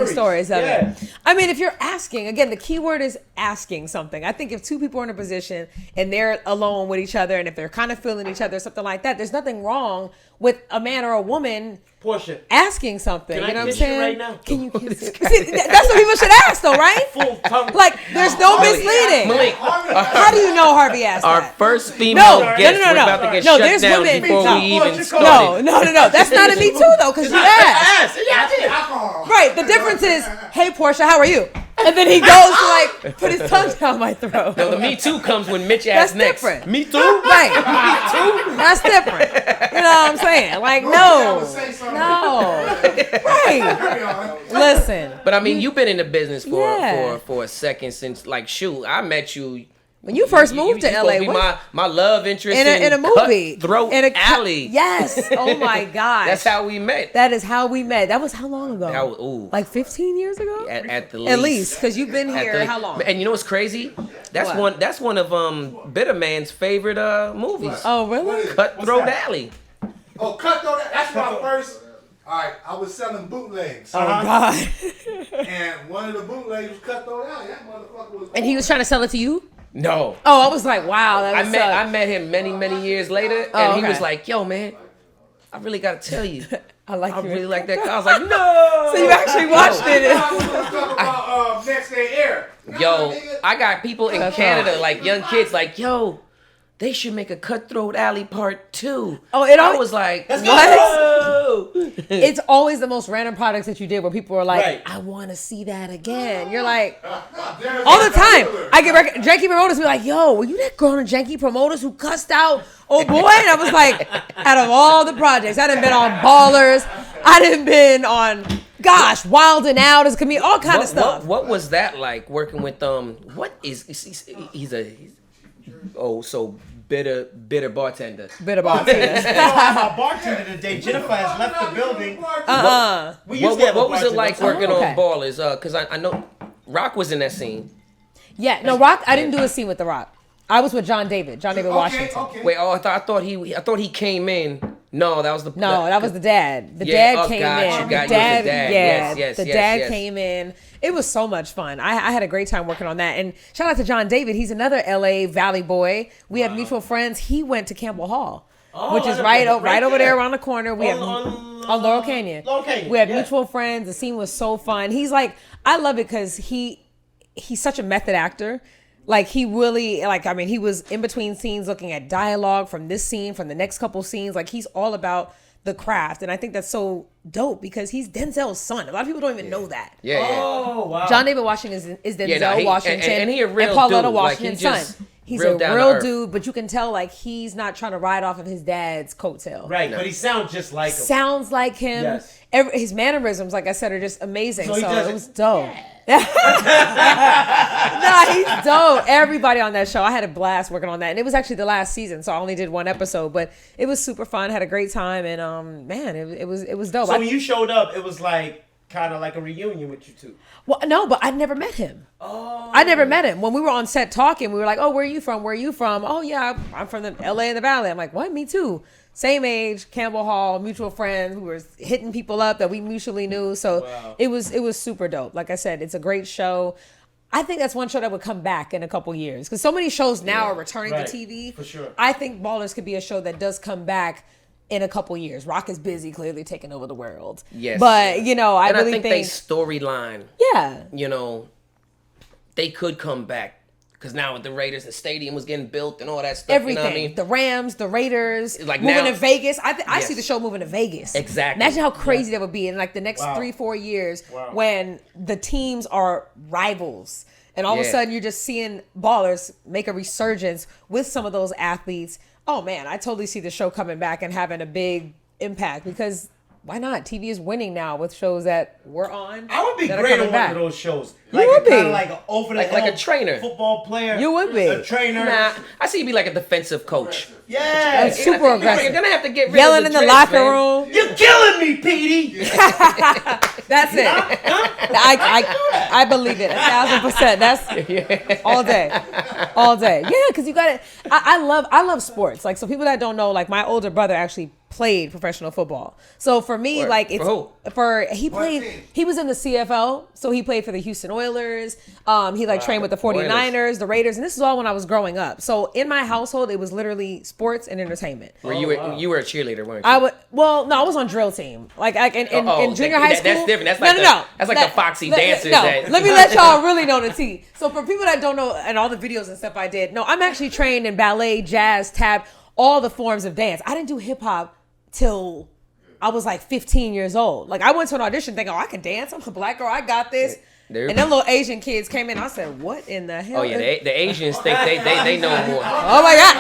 stories of yeah. it. I mean, if you're asking, again, the key word is asking something. I think if two people are in a position and they're alone with each other, and if they're kind of feeling each other, something like that, there's nothing wrong with a man or a woman Porscha, asking something. Can you know I what I'm kiss you saying? right now? Can you kiss it? See, that's what people should ask, though, right? full tongue. Like, there's no misleading. Malik, How do you know Harvey asked our that? first female No, guest, no. we're about to get No, shut there's down women- before no. we even No, started. no. That's not a Me Too, though, because you asked. Yeah, I did. Alcohol. Right. The difference is, hey, Porscha, how are you? And then he goes to like put his tongue down my throat. No, the Me Too comes when Mitch asks That's next. different. Me Too? Right. Me Too? That's different. You know what I'm saying? Like, no. Right. Listen. But I mean, you've been in the business Yeah. for a second since, like, shoot, I met you. When you first moved to you LA, supposed to be my love interest in a movie. Cutthroat In a Alley. Yes. Oh my gosh. That's how we met. That is how we met. That was how long ago? That was, ooh. Like 15 years ago? At the least. At least, because you've been At here the- how long? And you know what's crazy? That's What? one of Bitter Man's favorite movies. Oh, really? Cutthroat Alley. Oh, Cutthroat. That's my first. All right, I was selling bootlegs. Oh, God. And one of the bootlegs was Cutthroat Alley. That motherfucker was. And he was trying to sell it to you? No. Oh, I was like, wow. That was I met him many years later, and Oh, he okay. was like, "Yo, man, I really gotta tell you, I like I you. really like that car." I was like, "No." So you actually watched it? I was gonna talk about next day air. Yo, nigga. I got people in That's Canada, right. like young kids, like, "Yo, they should make a Cutthroat Alley Part 2. Oh, it I always- was like, Let's "What?" go. It's always the most random products that you did where people are like, Right. I want to see that again. You're like, There's all the a time. trailer. I get Janky Promoters be like, yo, were you that girl in Janky Promoters who cussed out oh boy? And I was like, out of all the projects, I done been on Ballers. I done been on, gosh, Wild and Out as a comedian, all kind of stuff. What was that like working with what is he's so bitter bartender. Bit about You know, I'm a bartender today. Jennifer has left the building. We used to have a What was it bartender. like working okay. on Ballers? Because I know Rock was in that scene. Yeah, no, Rock, I didn't do a scene with The Rock. I was with John David Okay, Washington. okay. Wait, I thought he came in. No, that was the No, that was the dad. The Yeah, dad oh, came got you, in. got The you. The dad, dad. yeah. Yes, the yes, dad yes. came in. It was so much fun. I had a great time working on that. And shout out to John David. He's another LA Valley boy. We have mutual friends. He went to Campbell Hall, which is right over there around the corner. We have on Laurel Canyon. Laurel Canyon, We have yeah. mutual friends. The scene was so fun. He's like, I love it because he's such a method actor. Like he really, he was in between scenes looking at dialogue from this scene, from the next couple scenes. Like he's all about the craft. And I think that's so dope because he's Denzel's son. A lot of people don't even know that. Yeah. Oh, wow. John David Washington is Denzel Yeah, no, Washington and he a real Pauletta dude. Like, Washington's he just son. He's real a down to real earth. dude, but you can tell like he's not trying to ride off of his dad's coattail. Right, but he sounds just like him. Sounds like him. Yes. His mannerisms, like I said, are just amazing. So So, he does it it- was dope. Nah, he's dope. Everybody on that show, I had a blast working on that, and it was actually the last season, so I only did one episode, but it was super fun. Had a great time, and man, it was dope. So when you showed up, it was like kind of like a reunion with you two. Well, no, but I'd never met him. Oh. I never met him. When we were on set talking, we were like, oh, where are you from? Where are you from? Oh, yeah, I'm from the LA in the Valley. I'm like, what? Me too. Same age, Campbell Hall, mutual friends who were hitting people up that we mutually knew. So it was super dope. Like I said, it's a great show. I think that's one show that would come back in a couple years because so many shows now are returning Right. to TV. For sure. I think Ballers could be a show that does come back in a couple years. Rock is busy, clearly taking over the world. Yes. But, I And really I think they storyline, yeah. they could come back. Because now with the Raiders, the stadium was getting built and all that stuff. Everything. You know what I mean? The Rams, the Raiders, Like moving now- to Vegas. I Yes. see the show moving to Vegas. Exactly. Imagine how crazy that would be in like the next Wow. 3-4 years Wow. when the teams are rivals. And all of a Yeah. sudden you're just seeing Ballers make a resurgence with some of those athletes. Oh man, I totally see the show coming back and having a big impact because why not? TV is winning now with shows that we're on. I would be that are great on coming one back. of those shows. You Like would kind be. of like an over the Like a trainer. football player. You would be. A trainer. Nah, I see you be like a defensive coach. Yeah. That's super aggressive. You're gonna have to get rid Yelling of in the dreads, locker man. room. You're killing me, Petey. That's it. I believe it 1,000%. That's all day. Yeah, because you got it. I love sports. Like so, people that don't know, like my older brother actually played professional football. So for me, Word. like it's For who? he played. team? He was in the CFL, so he played for the Houston Oilers. He trained with the 49ers, the Raiders, and this is all when I was growing up. So in my household, it was literally sports and entertainment. You were a cheerleader, weren't you? I was on drill team. Like in junior high school. That's different. That's like that's like the Foxy dancers. Let me let y'all really know the tea. So for people that don't know, and all the videos and stuff I did, no, I'm actually trained in ballet, jazz, tap, all the forms of dance. I didn't do hip hop till I was like 15 years old. Like I went to an audition thinking, oh, I can dance. I'm a black girl. I got this. And them little Asian kids came in. I said, "What in the hell?" Oh yeah, the Asians think they know more. Oh my god!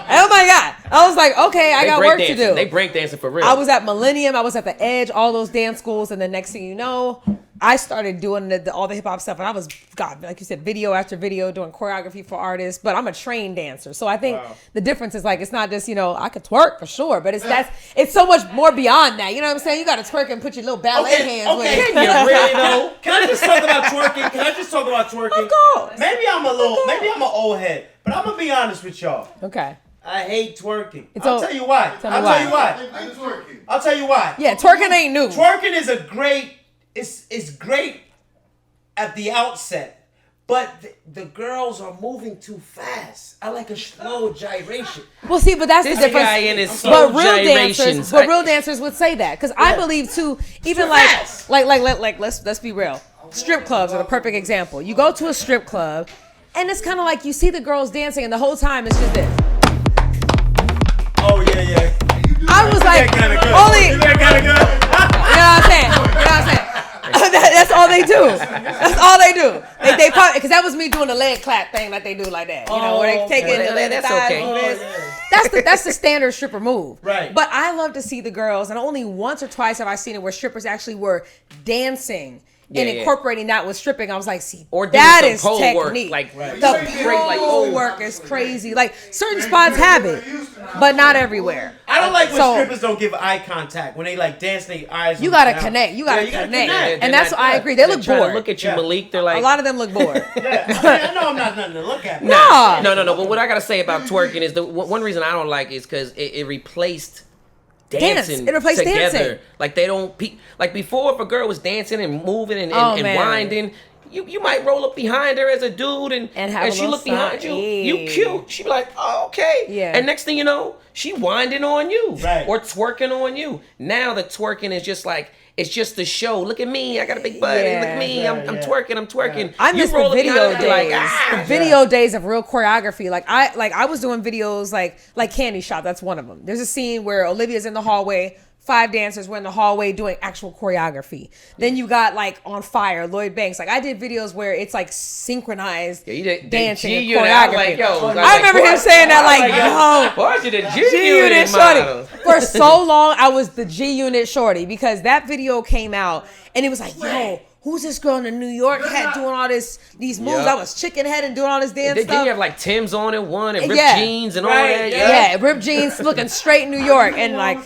Oh my god! I was like, okay, I got work to do. They break dancing for real. I was at Millennium. I was at the Edge. All those dance schools, and the next thing you know, I started doing all the hip hop stuff, and I was, God, like you said, video after video, doing choreography for artists. But I'm a trained dancer, so I think the difference is like it's not just I could twerk for sure, but it's so much more beyond that. You know what I'm saying? You got to twerk and put your little ballet hands with it. Can you really though? Can I just talk about twerking? Of course. Maybe I'm an old head, but I'm gonna be honest with y'all. Okay. I hate twerking. I'll tell you why. I'll tell you why. Yeah, twerking ain't new. Twerking is it's great at the outset, but the girls are moving too fast. I like a slow gyration. Well, see, but that's This the difference. guy in his slow gyrations. Real dancers would say that because I believe too. Even like let's be real. Strip clubs are the perfect example. You go to a strip club, and it's kind of like you see the girls dancing, and the whole time it's just this. Oh yeah. I was like, only. You know what I'm saying? That's all they do. That's all they do. They probably, because that was me doing the leg clap thing that they do like that. Where they take it and the that's thighs okay. like this. That's the standard stripper move. Right. But I love to see the girls, and only once or twice have I seen it where strippers actually were dancing. And incorporating that with stripping, I was like, see, or that is pole technique. Work, the pole work is crazy. Like certain spots have it, but not everywhere. I don't like when strippers don't give eye contact when they like dance. Their eyes. You gotta connect. You gotta connect. And that's I agree. They look bored. Look at you, Malik. They're like a lot of them look bored. I know I'm not nothing to look at. No. But what I gotta say about twerking is the one reason I don't like is because it replaced. Dancing It replaced together. dancing. Like they don't like before. If a girl was dancing and moving and winding, you might roll up behind her as a dude and she look behind you. You cute. She be like, oh, okay. Yeah. And next thing you know, she winding on you right. or twerking on you. Now the twerking is just like. It's just a show. Look at me. I got a big butt. Look at me. I'm twerking. Yeah. I miss the video days. The video days of real choreography. Like I was doing videos like Candy Shop. That's one of them. There's a scene where Olivia's in the hallway. 5 dancers were in the hallway doing actual choreography. Then you got like On Fire, Lloyd Banks. Like I did videos where it's like synchronized dancing and choreography. I remember him saying that G-Unit shorty. For so long, I was the G-Unit shorty because that video came out and it was like, yo, who's this girl in the New York hat doing all these moves? Yep. I was chicken head and doing all this dance stuff. Then you have like Tim's on in one and ripped jeans and all that. Yeah, ripped jeans looking straight in New York and like.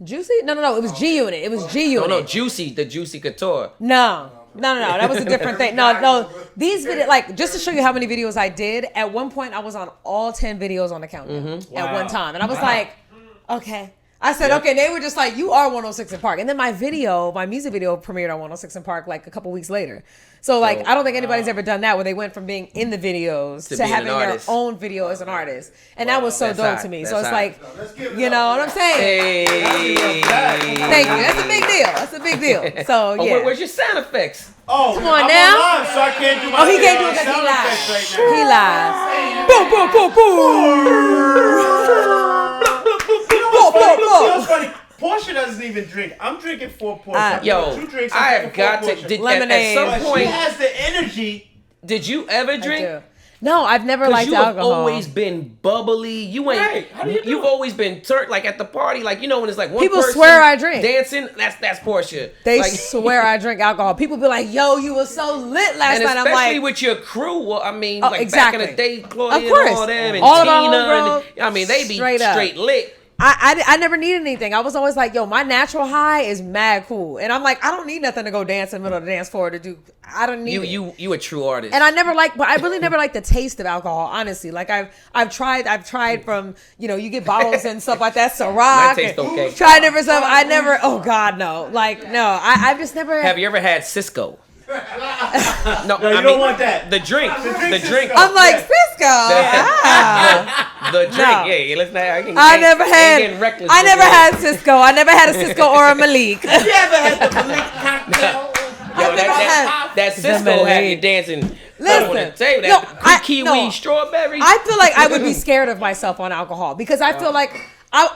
Juicy? No. It was G-Unit. It was G-Unit. No, Juicy. The Juicy Couture. No. That was a different thing. No. These videos, like, just to show you how many videos I did, at one point I was on all 10 videos on the countdown at one time. And I was like, okay. I said, okay. They were just like, you are 106 in Park. And then my music video premiered on 106 in Park like a couple weeks later. So like, I don't think anybody's ever done that where they went from being in the videos to having their own video as an artist. And that was so dope to me. So it's like, you know what I'm saying? Hey. Thank you. That's a big deal. So yeah. Where's your sound effects? Oh, come on now. Live, so I can't do my he can't do it because he lies. Boom, boom, boom, boom. Porscha doesn't even drink. I'm drinking 4 Porscha. I have got to. Lemonade. At some point, she has the energy. Did you ever drink? No, I've never liked alcohol. You've always been bubbly. You ain't. Right. How do you do you've always been turned like at the party, like when it's like one people person swear I drink dancing. That's Porscha. They swear I drink alcohol. People be like, "Yo, you were so lit last night." I'm like, especially with your crew. Well, I mean, back in the day, Claudia and all them, and all Tina, and they be straight lit. I never needed anything. I was always like, yo, my natural high is mad cool. And I'm like, I don't need nothing to go dance in the middle of the dance floor to do. I don't need it. You a true artist. And I really never liked the taste of alcohol, honestly. Like I've tried from, you get bottles and stuff like that, Ciroc. That tastes okay. Tried different stuff. I never, oh God, no. Like, no, I've just never. Have you ever had Cisco? No, you don't want that. The drink. I'm like, Cisco. The drink. No. Yeah, let's not. I never had Cisco. I never had a Cisco or a Malik. You ever had the Malik cocktail? Yo, that Cisco had you dancing. Listen, kiwi strawberry. I feel like I would be scared of myself on alcohol because I feel like I'm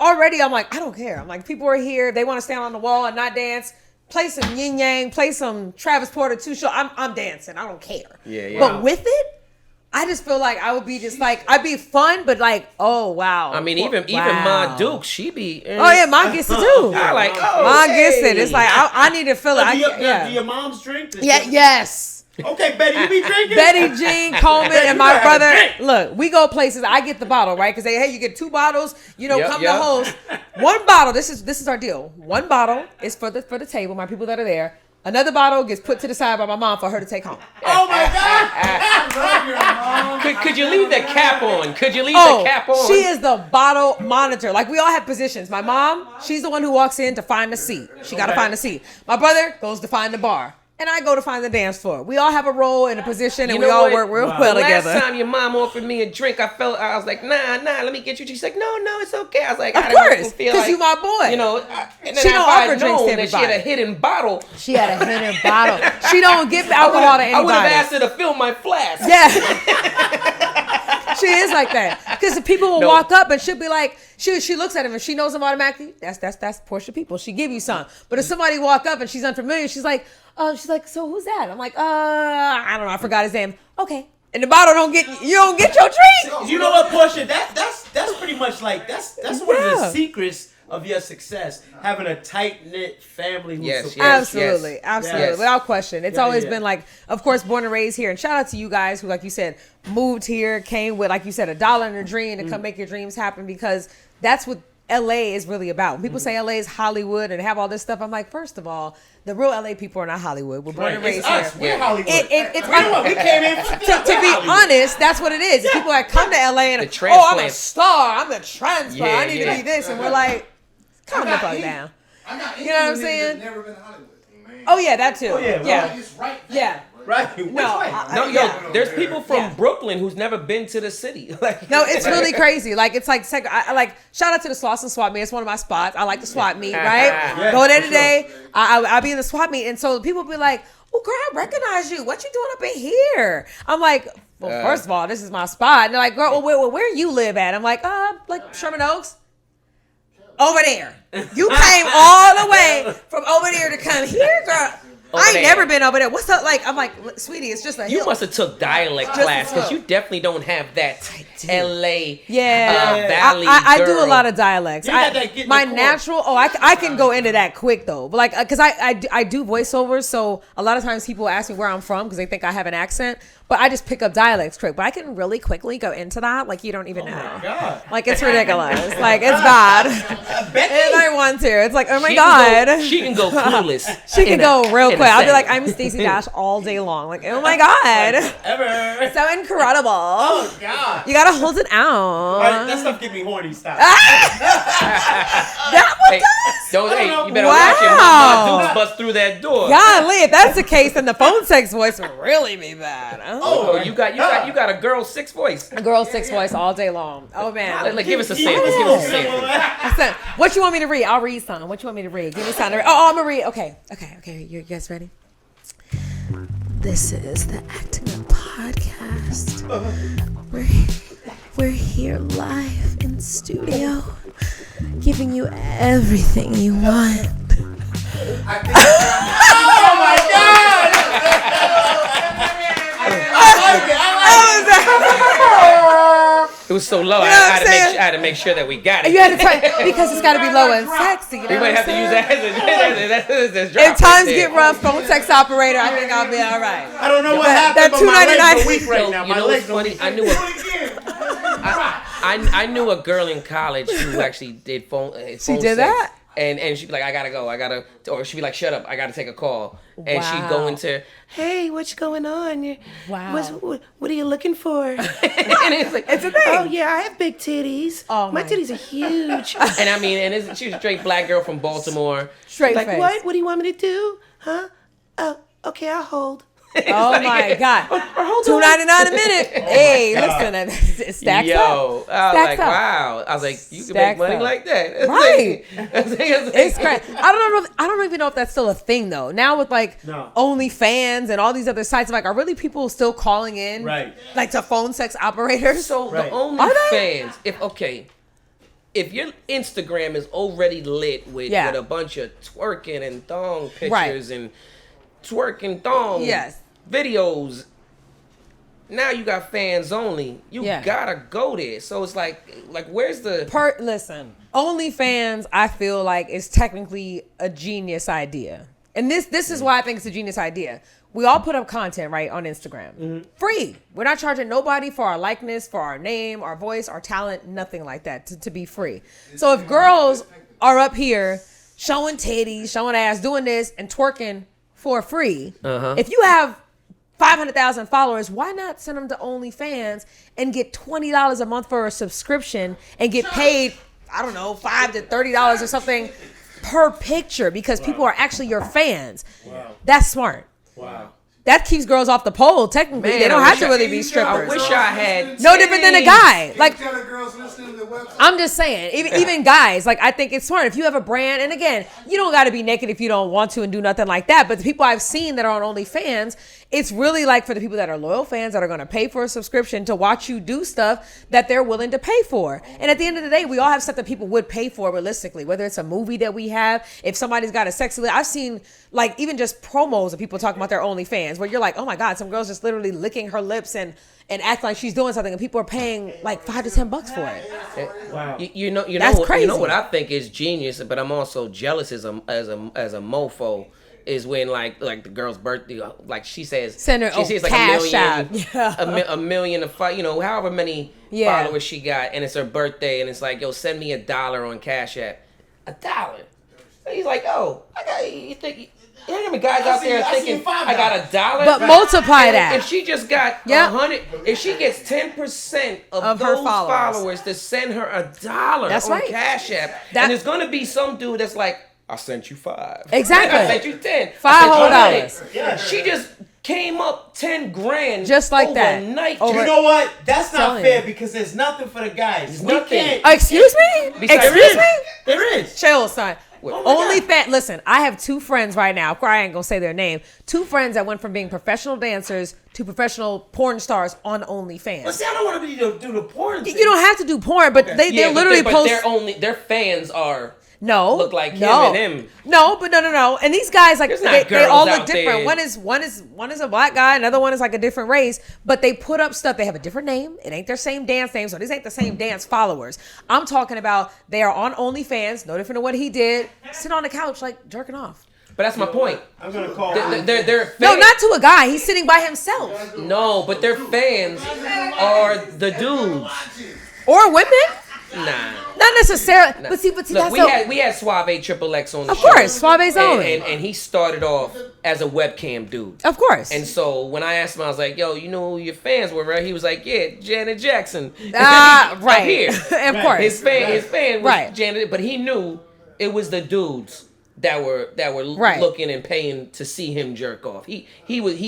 like, I don't care. I'm like, people are here. They want to stand on the wall and not dance. play some yin yang, play some Travis Porter 2 Short. I'm dancing. I don't care. Yeah. But with it, I just feel like I would be just like, I'd be fun, but like, oh wow. I mean, even Ma Duke, she be. Oh yeah, Ma gets it too. I like, oh, Ma gets it. It's like I need to feel it. Do your moms drink? Yes. Okay, Betty, you be drinking? Betty, Jean, Coleman, and my brother. Look, we go places. I get the bottle, right? Because hey, you get 2 bottles. Come to host. 1 bottle. This is our deal. 1 bottle is for the table, my people that are there. Another bottle gets put to the side by my mom for her to take home. Oh my God! I love your mom. Could you leave the cap on? Could you leave the cap on? She is the bottle monitor. Like, we all have positions. My mom, she's the one who walks in to find the seat. She got to find the seat. My brother goes to find the bar. And I go to find the dance floor. We all have a role and a position, and we all work real well together. Last time your mom offered me a drink, I was like, nah, let me get you. She's like, no, it's okay. I was like, of course, because you my boy. And then she don't offer drinks to everybody. She had a hidden bottle. She had a hidden bottle. She don't give alcohol to anybody. I would have asked her to fill my flask. Yeah. She is like that. Because the people will walk up and she'll be like, she looks at him and she knows him automatically. That's Porscha people. She give you some. But if somebody walk up and she's unfamiliar, she's like, so who's that? I'm like, I don't know. I forgot his name. Okay. And the bottle you don't get your drink. You know what, Porscha? That's pretty much like that's one of the secrets of your success, having a tight-knit family who supports you. Absolutely. Without question. It's always been like, of course, born and raised here. And shout out to you guys who, like you said, moved here, came with, like you said, $1 and a dream to come make your dreams happen, because that's what LA is really about. When people say LA is Hollywood and have all this stuff, I'm like, first of all, the real LA people are not Hollywood. We're born and raised here. We're Hollywood. We came in to be honest, that's what it is. Yeah. People that come to LA and I'm a star, I'm a transplant, I need to be this, and we're like, calm the fuck down. You know what I'm saying? Never been to Hollywood. Oh yeah, that too. Oh, yeah. It's right there. Yeah. Right. There's people from Brooklyn who's never been to the city. No, it's really crazy. Like, it's like, I like, shout out to the Slauson Swap Meet. It's one of my spots. I like the swap meet, right? Go there today. I'll be in the swap meet. And so people be like, oh, girl, I recognize you. What you doing up in here? I'm like, well, first of all, this is my spot. And they're like, girl, well, where you live at? I'm like, Sherman Oaks. Over there. You came all the way from over there to come here, girl. I ain't never been over there. What's up? Like, I'm like, sweetie, it's just a hill. You must have took dialect class, because you definitely don't have that LA Valley I do a lot of dialects. My natural, I can go into that quick though. But like, because I do voiceovers, so a lot of times people ask me where I'm from because they think I have an accent. But I just pick up dialects quick. But I can really quickly go into that. Like, you don't even know. Oh my God. Like, it's ridiculous. Like, it's bad. If I want to. It's like, oh my God. She can go clueless. She can go real quick. I'll be like, I'm Stacey Dash all day long. Like, oh my God. Ever. So incredible. Oh God. You gotta hold it out. That stuff get me horny. Stop. That one does? You better watch your mama Dukes bust through that door. Golly, if that's the case, then the phone sex voice would really be bad. Oh, you got a girl 6 voice. A girl 6 voice all day long. Oh man. Like, give us a sample. What you want me to read? I'll read something. What you want me to read? Give me something to read. Oh, I'm gonna read. Okay. You guys ready? This is the Acting Up Podcast. We're here live in studio, giving you everything you want. Oh my God! It was so low. I had to make sure that we got it. You had to try because it's got to be low and sexy. We might have to use that as a drop. If times get rough, phone sex operator, I think I'll be all right. I don't know what happened, but my legs are weak right now. You know what's funny? I knew a girl in college who actually did phone sex. She did that? And she'd be like, I gotta go. Or she'd be like, shut up, I gotta take a call. And she'd go into, hey, what's going on? Wow. What are you looking for? And it's like, it's a thing. Oh yeah, I have big titties. Oh, my titties are huge. And I mean, she was a straight black girl from Baltimore. Straight like, face. What do you want me to do? Huh? Oh, okay, I'll hold. Oh my God. $2.99 a minute. Hey, listen, it stacks up. I was like, wow. I was like, you can make money like that. Right. It's crazy. I don't even know if that's still a thing though. Now with like OnlyFans and all these other sites, like, are really people still calling in? Right. Like to phone sex operators? So the OnlyFans, if if your Instagram is already lit with a bunch of twerking and thong pictures and twerking thong videos, now you got fans only. You gotta go there. So it's like where's the listen, OnlyFans, I feel like is technically a genius idea. And this is why I think it's a genius idea. We all put up content, right, on Instagram. Free. We're not charging nobody for our likeness, for our name, our voice, our talent, nothing like that, to be free. So if girls are up here showing titties, showing ass, doing this, and twerking for free, if you have 500,000 followers, why not send them to OnlyFans and get $20 a month for a subscription and get paid, I don't know, $5 to $30 or something per picture, because people are actually your fans. That's smart. That keeps girls off the pole. Technically, they don't have to really be strippers. I wish I had no different than a guy. Like, I'm just saying, even guys, like, I think it's smart. If you have a brand, and again, you don't got to be naked if you don't want to and do nothing like that. But the people I've seen that are on OnlyFans, it's really like for the people that are loyal fans that are going to pay for a subscription to watch you do stuff that they're willing to pay for. And at the end of the day, we all have stuff that people would pay for realistically, whether it's a movie that we have, if somebody's got a sexy, I've seen like even just promos of people talking about their OnlyFans where you're like, oh my God, some girl's just literally licking her lips and act like she's doing something, and people are paying like $5 to $10 for it. Wow. You know That's crazy. You know what I think is genius, but I'm also jealous as a mofo. Is when like the girl's birthday, like she says, send her, she sees like a million of however many followers she got, and it's her birthday, and it's like, yo, send me $1 on CashApp. $1. He's like, oh, I got you think. You know how many guys out there thinking I got $1? But multiply that. If she just got 100, if she gets 10% of those her followers to send her $1 that's on right. Cash App, and there's gonna be some dude that's like, I sent you $5. Exactly. I sent you 10. $5. Yeah. She just came up 10 grand just like that. Overnight. You know what? That's not fair because there's nothing for the guys. We can't. Excuse me? Excuse me? There is. Chill, son. OnlyFans. Listen, I have two friends right now. Of course, I ain't gonna say their name. Two friends that went from being professional dancers to professional porn stars on OnlyFans. But see, I don't want to do the porn thing. You don't have to do porn, but they literally post. Their fans are. No, look like him and him. No, but no. And these guys, like, they all look different. There. One is a black guy, another one is like a different race. But they put up stuff. They have a different name. It ain't their same dance name, so these ain't the same dance followers. I'm talking about they are on OnlyFans, no different than what he did. Sit on the couch like jerking off. But that's my point. I'm gonna call. They're no, not to a guy. He's sitting by himself. No, but their fans are the dudes or women. Nah, not necessarily. Nah. But see, look, that's we had Suave XXX on the show. Of course, Suave's only. And he started off as a webcam dude. Of course. And so when I asked him, I was like, "Yo, you know who your fans were, right?" He was like, "Yeah, Janet Jackson." Right here, of course. His fan was Janet, but he knew it was the dudes that were looking and paying to see him jerk off. He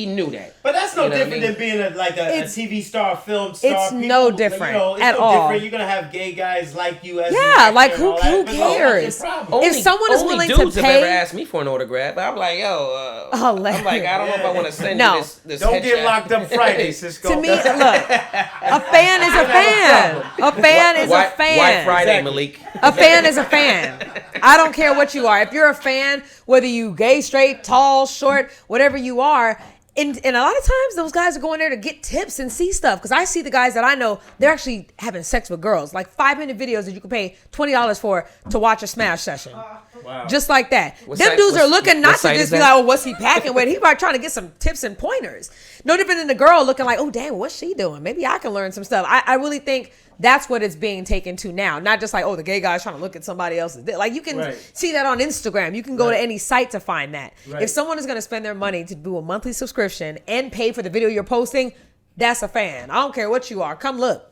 knew that. But that's no different than being a TV star, film star. It's no different it's at no all. Different. You're gonna have gay guys like you as like who cares? If someone is willing to pay, dudes have ever asked me for an autograph, I'm like, yo, I'm like, I don't know if I want to send you this. Don't get locked up Friday, Cisco. To me, look, a fan is a fan. A fan is a fan. Why Friday, Malik? A fan is a fan. I don't care what you are. If you're a fan, whether you gay, straight, tall, short, whatever you are, and a lot of times those guys are going there to get tips and see stuff. Because I see the guys that I know, they're actually having sex with girls. Like 5-minute videos that you can pay $20 for to watch a smash session. Wow. Just like that. Them dudes are looking not to just be like, oh, what's he packing with? He's probably trying to get some tips and pointers. No different than the girl looking like, oh, damn, what's she doing? Maybe I can learn some stuff. I really think that's what it's being taken to now. Not just like, oh, the gay guy's trying to look at somebody else's. Like, you can see that on Instagram. You can go to any site to find that. Right. If someone is going to spend their money to do a monthly subscription and pay for the video you're posting, that's a fan. I don't care what you are. Come look.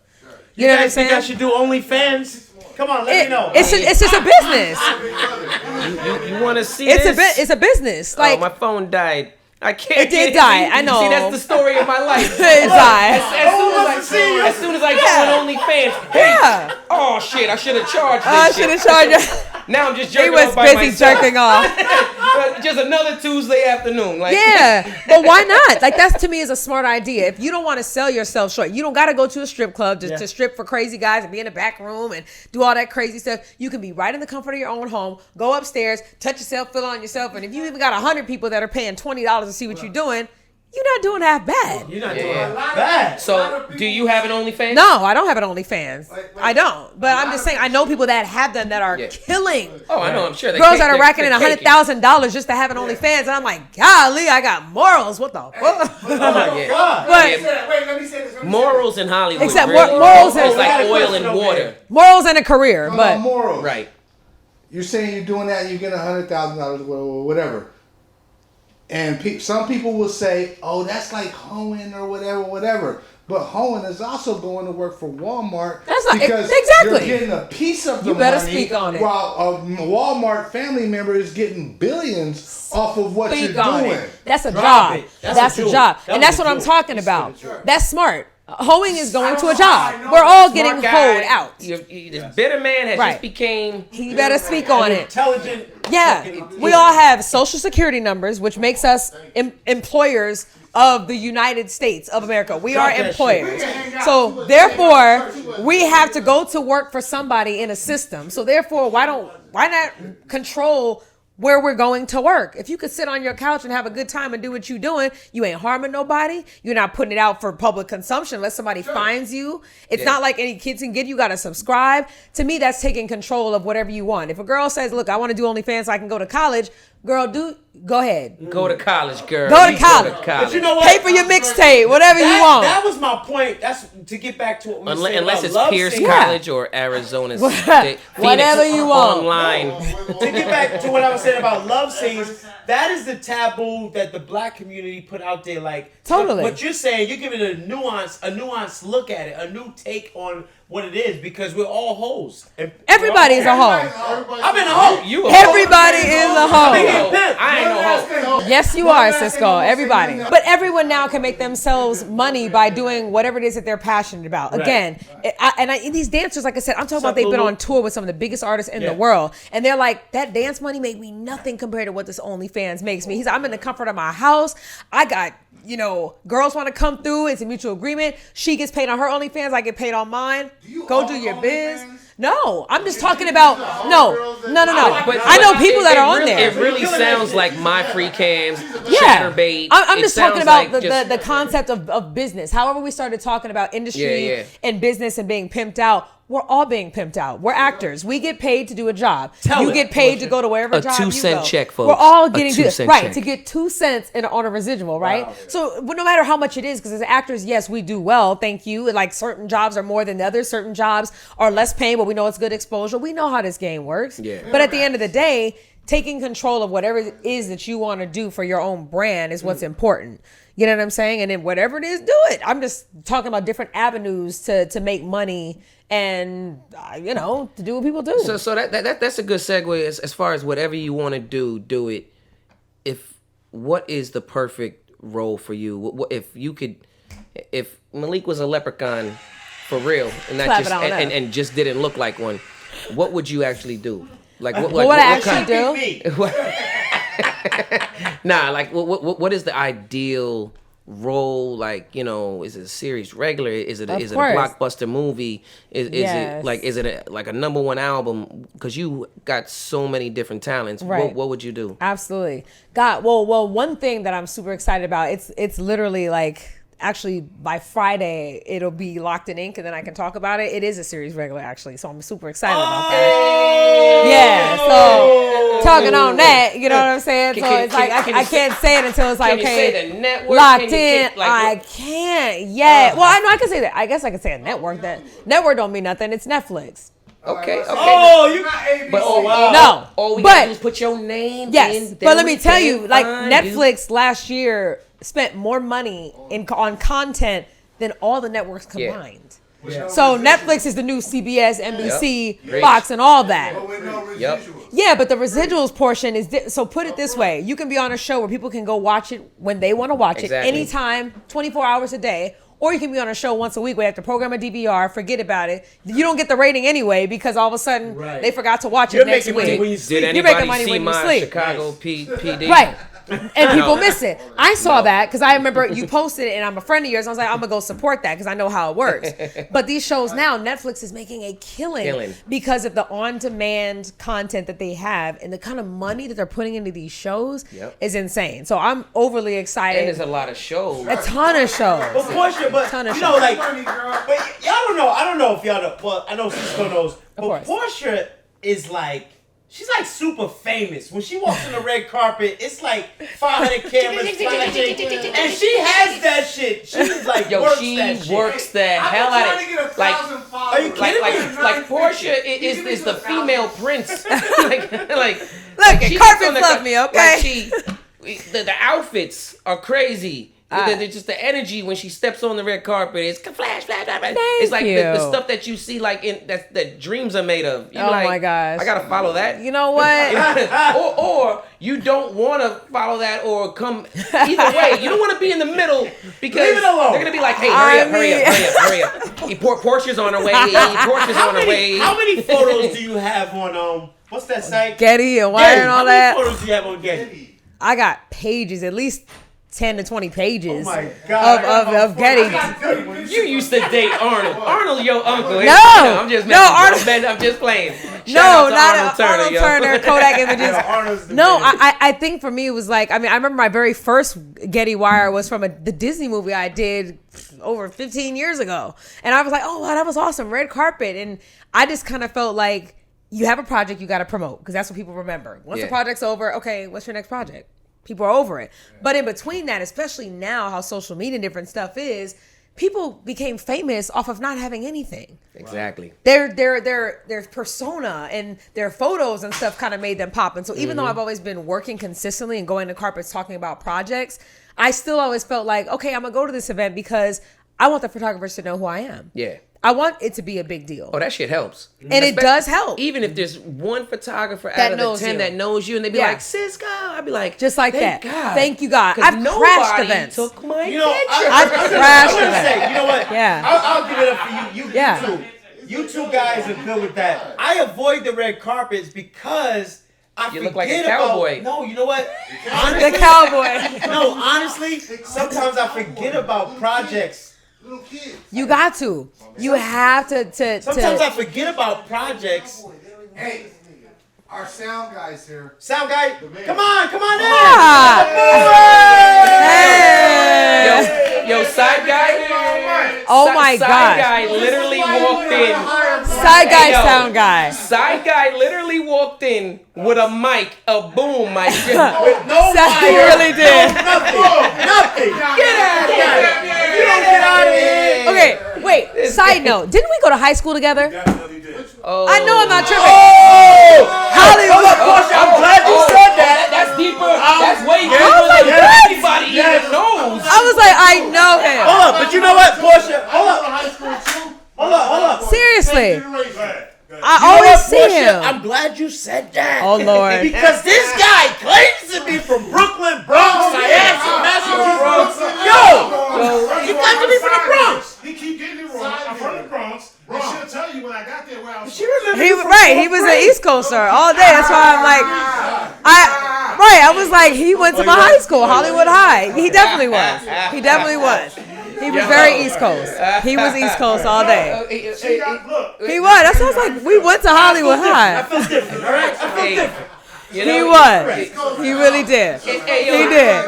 You know what I'm saying? Think I should do OnlyFans? Come on, let me know. It's just a business. You want to see this? It's a business. Like, my phone died. I can't. It did die. I know. See, that's the story of my life. It died. As soon as I go on OnlyFans, oh shit, I should have charged this. I should have charged you. Now I'm just jerking off by myself. He was busy jerking off. just another Tuesday afternoon. Like, yeah, but why not? Like, that's to me is a smart idea. If you don't want to sell yourself short, you don't got to go to a strip club to strip for crazy guys and be in the back room and do all that crazy stuff. You can be right in the comfort of your own home, go upstairs, touch yourself, feel on yourself, and if you even got 100 people that are paying $20 to see what you're doing, you're not doing half bad. You're not doing bad. So, do you have an OnlyFans? No, I don't have an OnlyFans. I don't. But I'm just saying, I know people that have them that are killing. Oh, I know. I'm sure. Girls that are racking in $100,000 just to have an OnlyFans, and I'm like, golly, I got morals. What the fuck? Oh my God. Wait, let me say this. Morals in Hollywood. Except really, morals is and like oil and water. Morals and a career, but morals. Right. You're saying you're doing that and you get $100,000 or whatever. And some people will say, oh, that's like hoeing or whatever. But hoeing is also going to work for Walmart. That's not because exactly. you're getting a piece of the You better money speak on it. while a Walmart family member is getting billions off of what you're doing. That's a job. That's a job. That and was that's a what I'm joke. talking about. That's smart. Hoeing is going to a job. We're all getting hoed out. This bitter man has just became. He better speak on it. Intelligent. Yeah, we all have social security numbers, which makes us employers of the United States of America. We are employers. So therefore, we have to go to work for somebody in a system. So therefore, why not control where we're going to work? If you could sit on your couch and have a good time and do what you're doing, you ain't harming nobody. You're not putting it out for public consumption unless somebody finds you. It's not like any kids can get you got to subscribe. To me, that's taking control of whatever you want. If a girl says, look, I want to do OnlyFans so I can go to college, girl, go ahead. Go to college, girl. Go to college. But you know what? Pay for your mixtape, whatever you want. That was my point. That's to get back to what we said Unless about it's love Pierce scenes. College or Arizona State. Whatever you want. Online. To get back to what I was saying about love scenes, that is the taboo that the black community put out there. Like, totally. What you're saying, you're giving it a nuanced look at it, a new take on what it is, because we're all hoes. Everybody is a hoe. I've been a hoe. You a Everybody is a hoe. I ain't no hoe. Yes, you are, Cisco. Everybody. But everyone now can make themselves money by doing whatever it is that they're passionate about. Right. Again, these dancers, like I said, I'm talking about they've been on tour with some of the biggest artists in the world. And they're like, that dance money made me nothing compared to what this OnlyFans makes me. I'm in the comfort of my house. I got, girls want to come through. It's a mutual agreement. She gets paid on her OnlyFans. I get paid on mine. Go do your biz. No, I'm just talking about no. But I know people that are on there. It really sounds like my free cams, Yeah, chatterbait. I'm just talking about like the concept of business. However, we started talking about industry and business and being pimped out. We're all being pimped out. We're actors. We get paid to do a job. You get paid to go to wherever job you go. A 2-cent check, folks. We're all getting check. to get 2 cents on a residual, right? Wow. So no matter how much it is, because as actors, yes, we do well. Thank you. Like certain jobs are more than others. Certain jobs are less paying, but we know it's good exposure. We know how this game works. Yeah. But at the end of the day, taking control of whatever it is that you want to do for your own brand is what's important. You know what I'm saying? And then whatever it is, do it. I'm just talking about different avenues to make money and, to do what people do. So that's a good segue as far as whatever you want to do it. What is the perfect role for you? If Malik was a leprechaun for real and not just and just didn't look like one, what would you actually do? Like what would I actually do? What is the ideal role? Like, is it a series regular? Is it a blockbuster movie? Is it like a number one album? Because you got so many different talents. Right. What would you do? Absolutely. Well, one thing that I'm super excited about, it's literally like, actually by Friday it'll be locked in ink and then I can talk about it. It is a series regular actually, so I'm super excited about that. Yeah, so talking on that, you know what I'm saying? So it's like I can't say it until it's like, okay, you say the network? Locked in. I can't yet. Well, I know I can say that. I guess I can say a network. That network don't mean nothing. It's Netflix. Okay. Oh, you got ABC. But wow. No. All we gotta do is put your name in. But let me tell you, like Netflix last year spent more money on content than all the networks combined. Yeah. So Netflix is the new CBS, NBC, Fox, and all that. But with no residuals. Yeah, but the residuals portion is so put it this way: you can be on a show where people can go watch it when they want to watch it, anytime, 24 hours a day. or you can be on a show once a week where you have to program a DVR, forget about it. You don't get the rating anyway because all of a sudden they forgot to watch it next week. Did anybody see my Chicago PD? Right. And people miss it. I saw that because I remember you posted it, and I'm a friend of yours. I was like, I'm gonna go support that because I know how it works. But these shows now, Netflix is making a killing because of the on-demand content that they have, and the kind of money that they're putting into these shows is insane. So I'm overly excited. And there's a lot of shows. A ton of shows. But Porscha, but you know, like, but y'all don't know. I don't know if y'all know. Well, I know Cisco knows. But Porscha is like. She's like super famous. When she walks on the red carpet, it's like 500 cameras flashing, and she has that shit. She's like, works the hell out of it. Like, are you kidding me? Like Porscha is the female prince. Look, carpet fluff me, okay? Like the outfits are crazy. Just the energy when she steps on the red carpet, it's flash. It's like the stuff that you see like that dreams are made of. You're my gosh! I gotta follow that. You know what? or you don't want to follow that or come either way. You don't want to be in the middle because leave it alone. They're gonna be like, hey, hurry up. Porscha's on her way. Porscha's on her way. How many photos do you have on what's that site? Getty and Wire and all that. How many photos do you have on Getty? I got pages, at least 10 to 20 pages of Getty. You used to date Arnold. Arnold, your uncle. No, I'm just I'm just playing. No, not Arnold Turner, Kodak Images. No, I think for me it was like, I remember my very first Getty Wire was from the Disney movie I did over 15 years ago. And I was like, oh, wow, that was awesome. Red carpet. And I just kind of felt like you have a project you got to promote because that's what people remember. Once the project's over, okay, what's your next project? People are over it. But in between that, especially now how social media and different stuff is, people became famous off of not having anything. Exactly. Their persona and their photos and stuff kind of made them pop. And so even though I've always been working consistently and going to carpets talking about projects, I still always felt like, okay, I'm going to go to this event because I want the photographers to know who I am. Yeah. I want it to be a big deal. Oh, that shit helps. And it does help. Even if there's one photographer out of the 10 that knows you and they be like, Cisco, I'd be like, just like thank that. God. Thank you, God. I've crashed events. Took my picture. I've crashed events. You know what? Yeah. I'll give it up for you. You two guys are good with that. I avoid the red carpets because you look like a cowboy. No, you know what? Honestly, the cowboy. No, honestly, sometimes I forget about projects. You got to. You have to. Sometimes I forget about projects. Hey, our sound guy's here. Sound guy, come on in. Hey. Yo, side guy. Oh my God. Side guy literally walked in. Side guy, sound guy. Side guy literally walked in with a mic, a boom mic. With no mic. He really did. Nothing. Get out of here. You don't get out of here. Okay, wait. Side note. Didn't we go to high school together? Oh. I know I'm not tripping. Hollywood. I'm glad you said that. That's deeper. That's way deeper than anybody even knows. I was like, I know him. Hold up, but you know what, Porscha? Hold up. Seriously. I always see him. I'm glad you said that. Oh, Lord. Because this guy claims to be from Brooklyn, Bronx, Massachusetts. Yo, he claims to be from the Bronx. He keep getting it wrong. I'm from the Bronx. I should tell you when I got there where I was. He was an East Coaster all day. That's why I'm like, I was like, he went to my high school, Hollywood High. He definitely was. He was very East Coast. He was East Coast all day. He was. That's what I was like. We went to Hollywood High. I feel different, all right? I feel different. You know, he was. He really did. He did.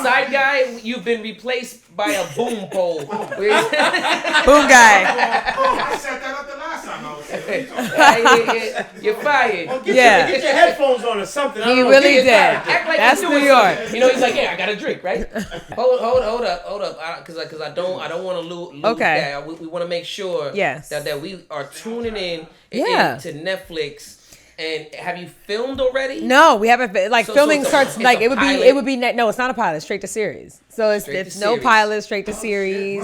Side guy, you've been replaced by a boom pole. Boom guy. I set that up the last time I was here. You're fired. Get your headphones on or something. He really did. Act like That's New York. You know, he's like, yeah, I got a drink, right? Hold up, because I don't want to lose that. We want to make sure that we are tuning in to Netflix. And have you filmed already? No, we haven't. Filming starts like it would be. No, it's not a pilot. Straight to series. So it's no pilot. Straight to series.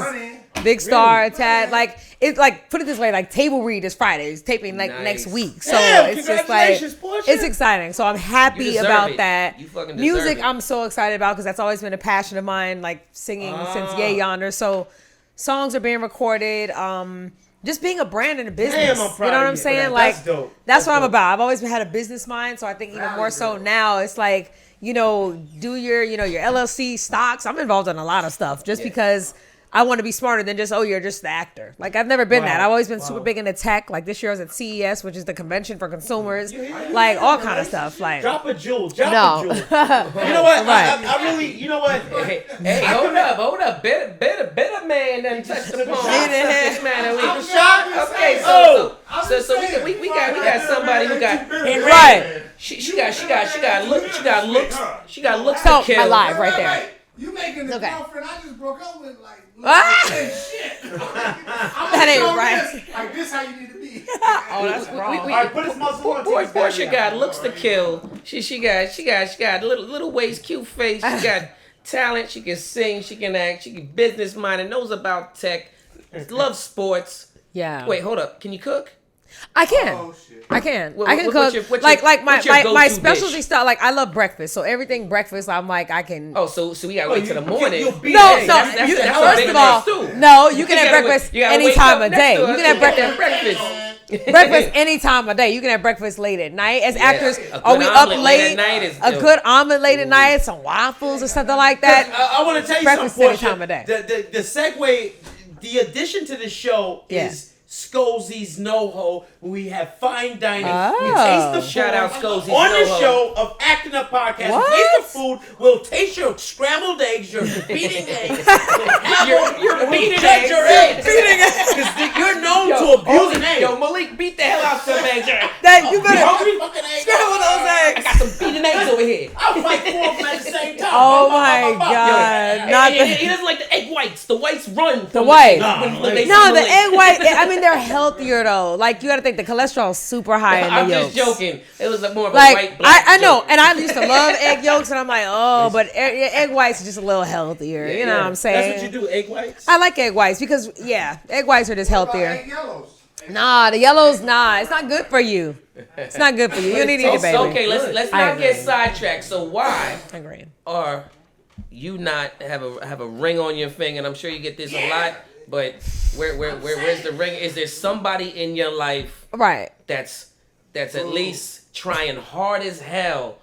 Big star attached. Like it's like put it this way. Like table read is Friday. It's taping next week. So it's just like it's exciting. So I'm happy about that. Music I'm so excited about because that's always been a passion of mine. Like singing since Yay Yonder. So songs are being recorded. Just being a brand and a business. Damn, I'm proud you know what of I'm you for saying? that. Like That's dope. That's what I'm about. I've always had a business mind, so I think even more so now. It's like, you know, do your LLC stocks. I'm involved in a lot of stuff just because I want to be smarter than just, you're just the actor. Like, I've never been that. I've always been super big into tech. Like, this year I was at CES, which is the convention for consumers. Like, all kind of stuff. Like, drop a jewel. A jewel. You know what? Right. I really, you know what? Hey, hold up. Better man than touch the phone. This man and I'm shocked. Okay, so we got somebody who got right. She got looks So, to kill. my live right there. You making the Okay. girlfriend I just broke up with like Ah! shit. That ain't right. Like this how you need to be. Oh, that's wrong. All right, put his muscle on. Porscha got looks to kill. She got little waist, cute face. She got talent. She can sing. She can act. She can business minded. Knows about tech. Loves sports. Yeah. Wait, hold up. Can you cook? I can. Oh shit. I can. What- I can what- cook. what's your- what's like your- my what's your my go-to specialty dish? stuff. Like, I love breakfast. So everything breakfast, I'm like, I can. Oh, so we gotta wait till the morning. No, Hey, no. that's You, a first big of all, mess, too. no. You can have gotta breakfast wait- you gotta any wake time up of next day. to You us can have and get breakfast. that Breakfast any time of day. You can have breakfast late at night. As actors, A are good we up omelet late late? at night is A dope. good omelet late at night, some waffles or something like that. I want to tell you Breakfast something, any Porscha. time of day. The segue, the addition to the show is Scozy's NoHo, where we have fine dining. We taste the food. Shout out Scozy's on the NoHo. show of Acting Up Podcast. What? We taste the food. We'll taste your scrambled eggs, your beating eggs. You're beating judge your eggs. eggs. Because you're known to abuse an egg. Yo, Malik, beat the hell out some eggs. That you better Hungry fucking eggs. scramble those I eggs. got some beating eggs over here. I'll fight four of them at the same time. Oh my God! Not He the doesn't like the egg whites. The whites run. the white. When they No, see the Malik. egg white. I mean, they're healthier though. Like, you got to think the cholesterol's super high in the I'm yolks. just joking. It was more of a Like, white black I know, joke. and I used to love egg yolks, and I'm like, but egg whites are just a little healthier. You know what I'm saying? That's what you do, egg whites? I like egg whites because egg whites are just healthier. Egg yellows. Nah, the yellows, it's not good for you. It's not good for you. You need to eat it, baby. Okay, let's I not get agree. sidetracked. So why I agree. are you not have a ring on your finger? And I'm sure you get this a lot. But where's the ring? Is there somebody in your life Right. that's at least trying hard as hell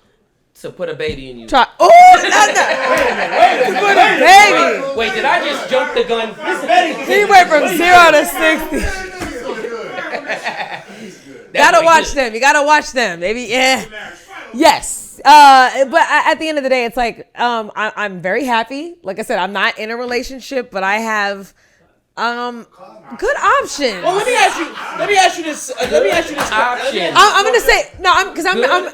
to put a baby in you? Try. Oh, not that. Put a baby. Wait, did I just jump the gun? He went from 0 to 60. Gotta watch them. You gotta watch them. Maybe, yes. But at the end of the day, it's like I'm very happy. Like I said, I'm not in a relationship, but I have good options. Well, let me ask you this. Option. I'm gonna say no. I'm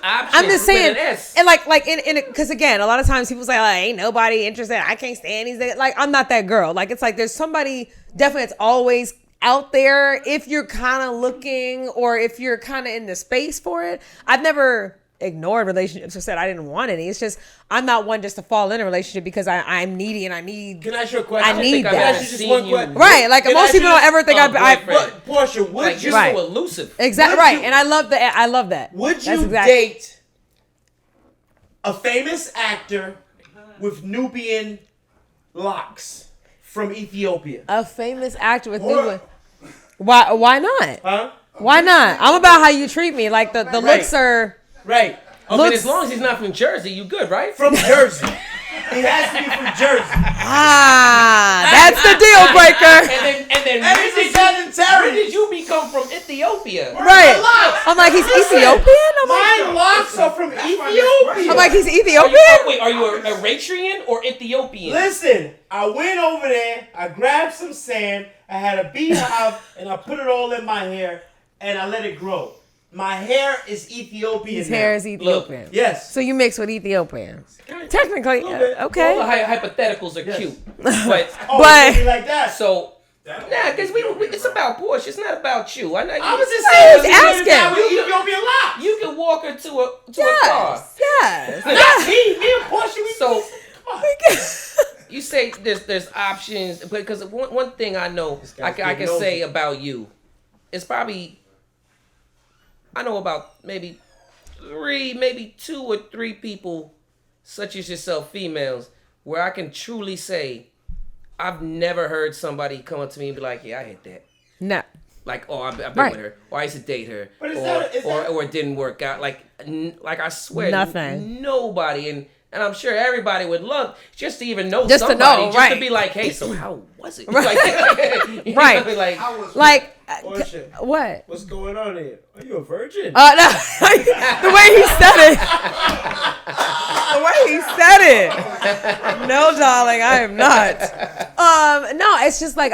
options just saying, with an S. and like in because again, a lot of times people say like, ain't nobody interested. I can't stand these. Like, I'm not that girl. Like, it's like there's somebody definitely that's always out there if you're kind of looking or if you're kind of in the space for it. I've never ignored relationships or said I didn't want any. It's just I'm not one just to fall in a relationship because I'm needy and I need. Can I ask you a question? I need Can I that. ask you just one question? Right, like Can I most ask you people don't this? ever think boyfriend. Porscha, would Like, you you're so elusive. Exactly Would right, you- and I love that. I love that. Would That's you exactly- date a famous actor with Nubian locks from Ethiopia? a famous actor with new? Why not? Huh? Why not? I'm about how you treat me. Like the looks are. Right. Okay, Looks- as long as he's not from Jersey, you good, right? From Jersey. He has to be from Jersey. That's the deal breaker. And then And when he's a when did you become from Ethiopia? Right. I'm like, he's Ethiopian? My locks are from Ethiopia. I'm like, he's Are you, Ethiopian? wait, are you an Eritrean or Ethiopian? Listen, I went over there, I grabbed some sand, I had a beehive, and I put it all in my hair, and I let it grow. My hair is Ethiopian. His now. hair is Ethiopian. Yes. So you mix with Ethiopians. Technically, Little bit. okay. All the hypotheticals are cute, but Oh, But- something like that. so nah, because we it's about Porsche. It's not about you. I know. I was just I saying, was you did that asking. with Ethiopian locks. You can walk her to a car. Yes. Not me and Porsche. We So Yes. you say there's options, because one thing I know I can getting say about you is probably I know about maybe 2 or 3 people such as yourself, females, where I can truly say I've never heard somebody come up to me and be like, "Yeah, I hit that." No. Like, oh, I've been Right. with her, or I used to date her, But or it didn't work out. Like I swear, Nothing. Nobody, and I'm sure everybody would love just to even know Just to somebody, know, just right. to be like, hey, so how was it? Right. Like, you Right. know, like, Like, Porscha, what? what's going on here? Are you a virgin? No. The way he said it. The way he said it. No, darling, I am not. No, it's just like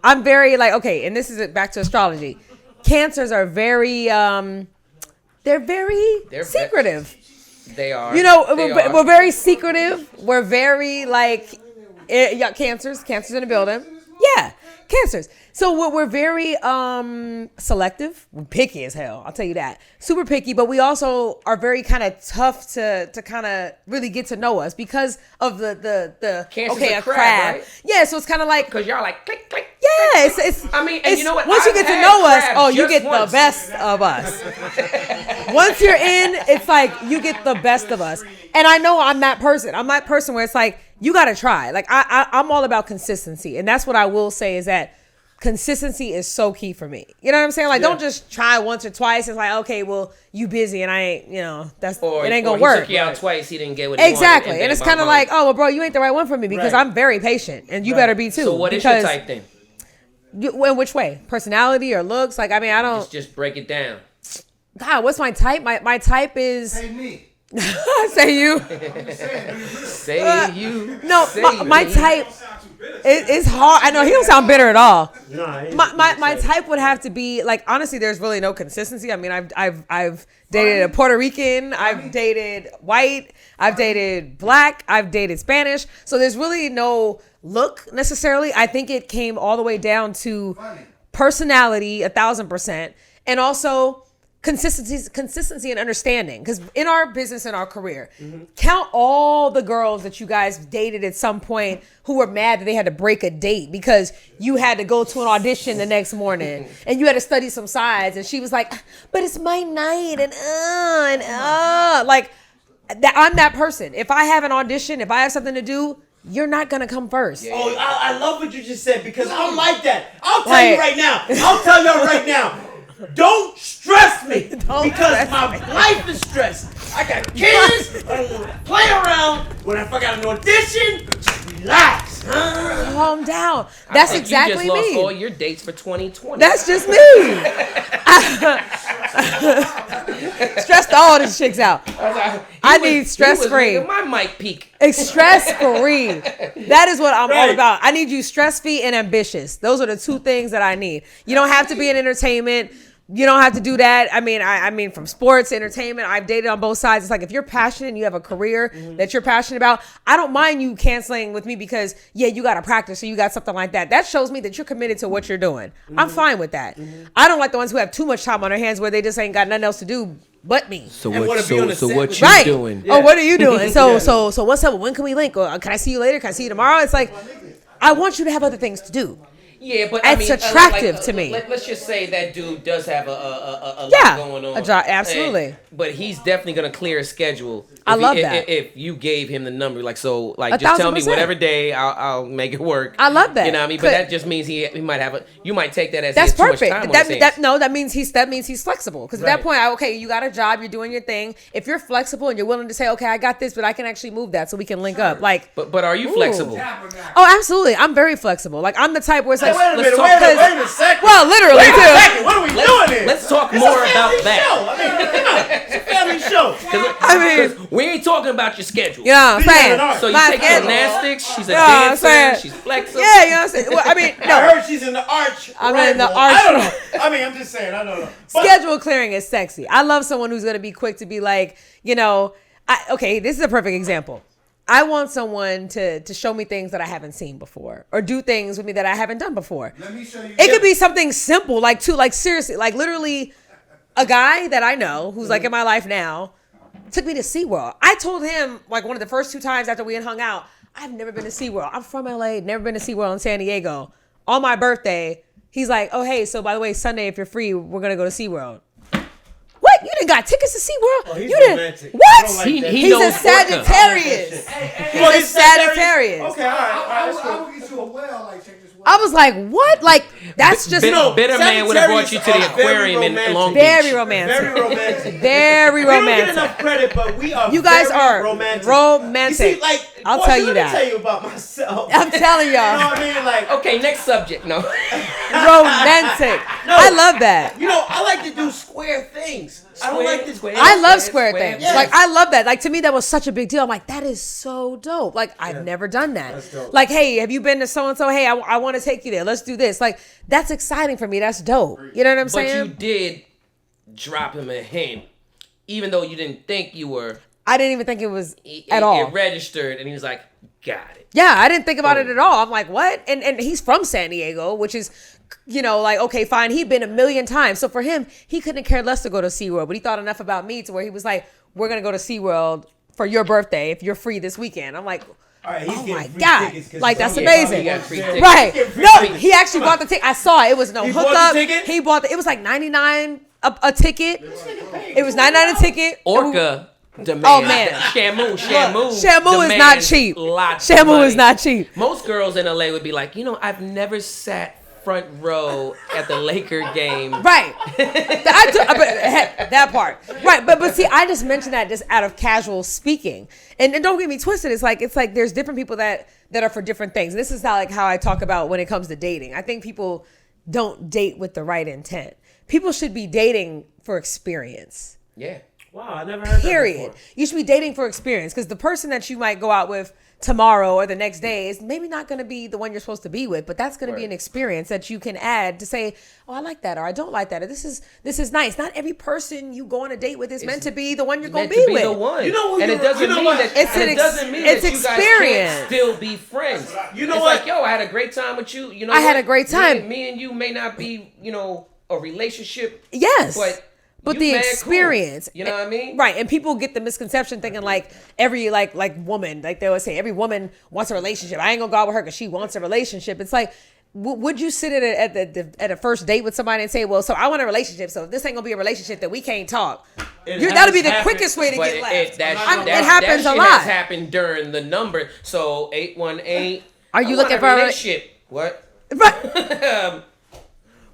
I'm very like, okay, and this is back to astrology. Cancers are very they're very secretive. They are. You know, They we're are. very secretive. We're very like, yeah, cancers in the building. Yeah, cancers. So we're very selective. We're picky as hell. I'll tell you that. Super picky, but we also are very kind of tough to kind of really get to know us because of the Cancer's okay, a a crab, crab. right? Yeah, so it's kind of like, Because y'all like click click. yeah, it's I mean, and it's, you know what? once you I've get to had know us, crabs oh, you just get once. the best of us. Once you're in, it's like you get the best of us. And I know I'm that person. I'm that person where it's like, you got to try. Like I'm all about consistency. And that's what I will say is that consistency is so key for me. You know what I'm saying? Like, don't just try once or twice. It's like, okay, well, you busy and I ain't, it ain't gonna He work. took you out twice. He didn't get what he Exactly. wanted. And it's kind of like, oh, well, bro, you ain't the right one for me because Right. I'm very patient and you better be too. So what is your type then? In which way? Personality or looks? Like, I mean, I don't. Just break it down. God, what's my type? My type is. Hey, me. Say you. Say you. No, say my me. type. It's hard. I know he don't sound bitter at all. Nah, My type would have to be like, honestly, there's really no consistency. I mean, I've dated a Puerto Rican, I've dated white, I've dated black, I've dated Spanish. So there's really no look necessarily. I think it came all the way down to personality, 1,000%, and also consistency and understanding. Because in our business and our career, count all the girls that you guys dated at some point who were mad that they had to break a date because you had to go to an audition the next morning and you had to study some sides, and she was like, but it's my night, and like that. I'm that person. If I have an audition, if I have something to do, you're not gonna come first. Oh, I love what you just said because I'm like that. I'll tell Like- you right now. I'll tell y'all right now. Don't stress me Don't because stress my me. life is stressed. I got kids. I don't want to play around. When I got an audition, just relax. Calm down. That's Like, exactly you just me. lost all your dates for 2020. That's just me. Stressed all these chicks out. I need stress free. My mic peak. It's stress free. That is what I'm all Right. about. I need you stress free and ambitious. Those are the two things that I need. You don't have to be in entertainment. You don't have to do that. I mean, from sports, entertainment, I've dated on both sides. It's like if you're passionate and you have a career that you're passionate about, I don't mind you canceling with me because, yeah, you got to practice or you got something like that. That shows me that you're committed to what you're doing. I'm fine with that. I don't like the ones who have too much time on their hands where they just ain't got nothing else to do but me. So And wanna be on the set with Right. doing? Oh, what are you doing? So, Yeah. so what's up? When can we link? Or can I see you later? Can I see you tomorrow? It's like, I want you to have other things to do. Yeah, but It's attractive to me. Let's just say that dude does have a Yeah, lot going on. a job, absolutely. But he's definitely gonna clear his schedule. I If love he, that. If you gave him the number, like so, like 1,000%. just tell me whatever day, I'll make it work. I love that. You know what I mean? But that just means he might have you might take that as That's he has perfect. too much time on his hands. That means he's flexible. Because at that point, okay, you got a job, you're doing your thing. If you're flexible and you're willing to say, okay, I got this, but I can actually move that so we can link up. Like, But are you flexible? oh, absolutely, I'm very flexible. Like I'm the type where it's like, Wait a minute. talk- Wait a second. well, literally Wait a too. second. What are we doing here? Let's talk It's more a about family that. show. I mean, come on. It's a family show. I mean, Because we ain't talking about your schedule. you know what I'm saying? So you My take schedule. gymnastics. She's a You know what I'm dancer. saying? She's flexible. Yeah, you know what I'm saying? Well, I mean, I no. heard she's in the arch. I'm right in the now. arch. I don't know. I mean, I'm just saying. I don't know. But Schedule clearing is sexy. I love someone who's going to be quick to be like, okay, this is a perfect example. I want someone to show me things that I haven't seen before or do things with me that I haven't done before. Let me show you. It could be something simple, like seriously, like literally a guy that I know who's like in my life now took me to SeaWorld. I told him like one of the first 2 times after we had hung out, I've never been to SeaWorld. I'm from LA, never been to SeaWorld in San Diego. On my birthday, he's like, oh, hey, so by the way, Sunday, if you're free, we're going to go to SeaWorld. What? You didn't got tickets to SeaWorld? Oh, he's you didn't. romantic. I What? don't like that. He He's a knows Sagittarius. He's a Sagittarius. Okay, all right. That's I cool. will get you a well. Like check this well. I was like, what? Like, that's just Bitter man would have brought you to the Sagittarius are aquarium in very Long Beach. very romantic. Very romantic. Very We don't get romantic. enough credit, but we are. You guys very are romantic. romantic. You see, like, I'll Porscha, tell you let that. me tell you about myself. I'm telling You know y'all, what I mean? Like, Okay, next subject. No. romantic. No. I love that. you know, I like to do square things. I don't like this. Square. I love square things. Yes. Like, I love that. Like, to me, that was such a big deal. I'm like, that is so dope. Like, I've never done that. That's dope. Like, hey, have you been to so-and-so? Hey, I want to take you there. Let's do this. Like, that's exciting for me. That's dope. You know what I'm But saying? you did drop him a hint, even though you didn't think you were. I didn't even think it was It at all. It registered, and he was like, "Got it." Yeah, I didn't think about it at all. I'm like, what? And he's from San Diego, which is, you know, like, okay, fine. He'd been a million times. So for him, he couldn't care less to go to SeaWorld. But he thought enough about me to where he was like, we're going to go to SeaWorld for your birthday if you're free this weekend. I'm like, all right, he's oh getting my free God. tickets 'cause Like, he's that's on amazing. He got free tickets. Right. Get free No, tickets. he actually bought the ticket. I saw it. It was no He bought the hookup. ticket? He bought it was like $99 a ticket. It was $99 a ticket. Orca demand. Oh, man. Shamu Shamu is not demands cheap. lots of Shamu money. is not cheap. Most girls in LA would be like, you know, I've never sat front row at the Laker game. Right. That part. Right. But see, I just mentioned that just out of casual speaking. And don't get me twisted. It's like there's different people that are for different things. And this is how I talk about when it comes to dating. I think people don't date with the right intent. People should be dating for experience. Yeah. Wow, I never heard that Period. before. You should be dating for experience because the person that you might go out with tomorrow or the next day is maybe not going to be the one you're supposed to be with, but that's going to be an experience that you can add to say, oh, I like that or I don't like that or this is nice. Not every person you go on a date with is meant to be the one you're going to be with. The one. You know who and you- it doesn't you know mean what? that It's and an it doesn't mean it's that you guys experience. can't still be friends. You know it's what? like, yo, I had a great time with you. You know, I had what? a great time. Me and you may not be, you know, a relationship. Yes. But you the mad cool. experience, You know what I mean? Right? And people get the misconception thinking like every like woman, like they always say, every woman wants a relationship. I ain't gonna go out with her because she wants a relationship. It's like, would you sit at a first date with somebody and say, well, so I want a relationship, so if this ain't gonna be a relationship, that we can't talk. That'll be the quickest way to get left. It happens a that shit lot. has happened during the number. So 818. Are you I looking want for a relationship? What? Right.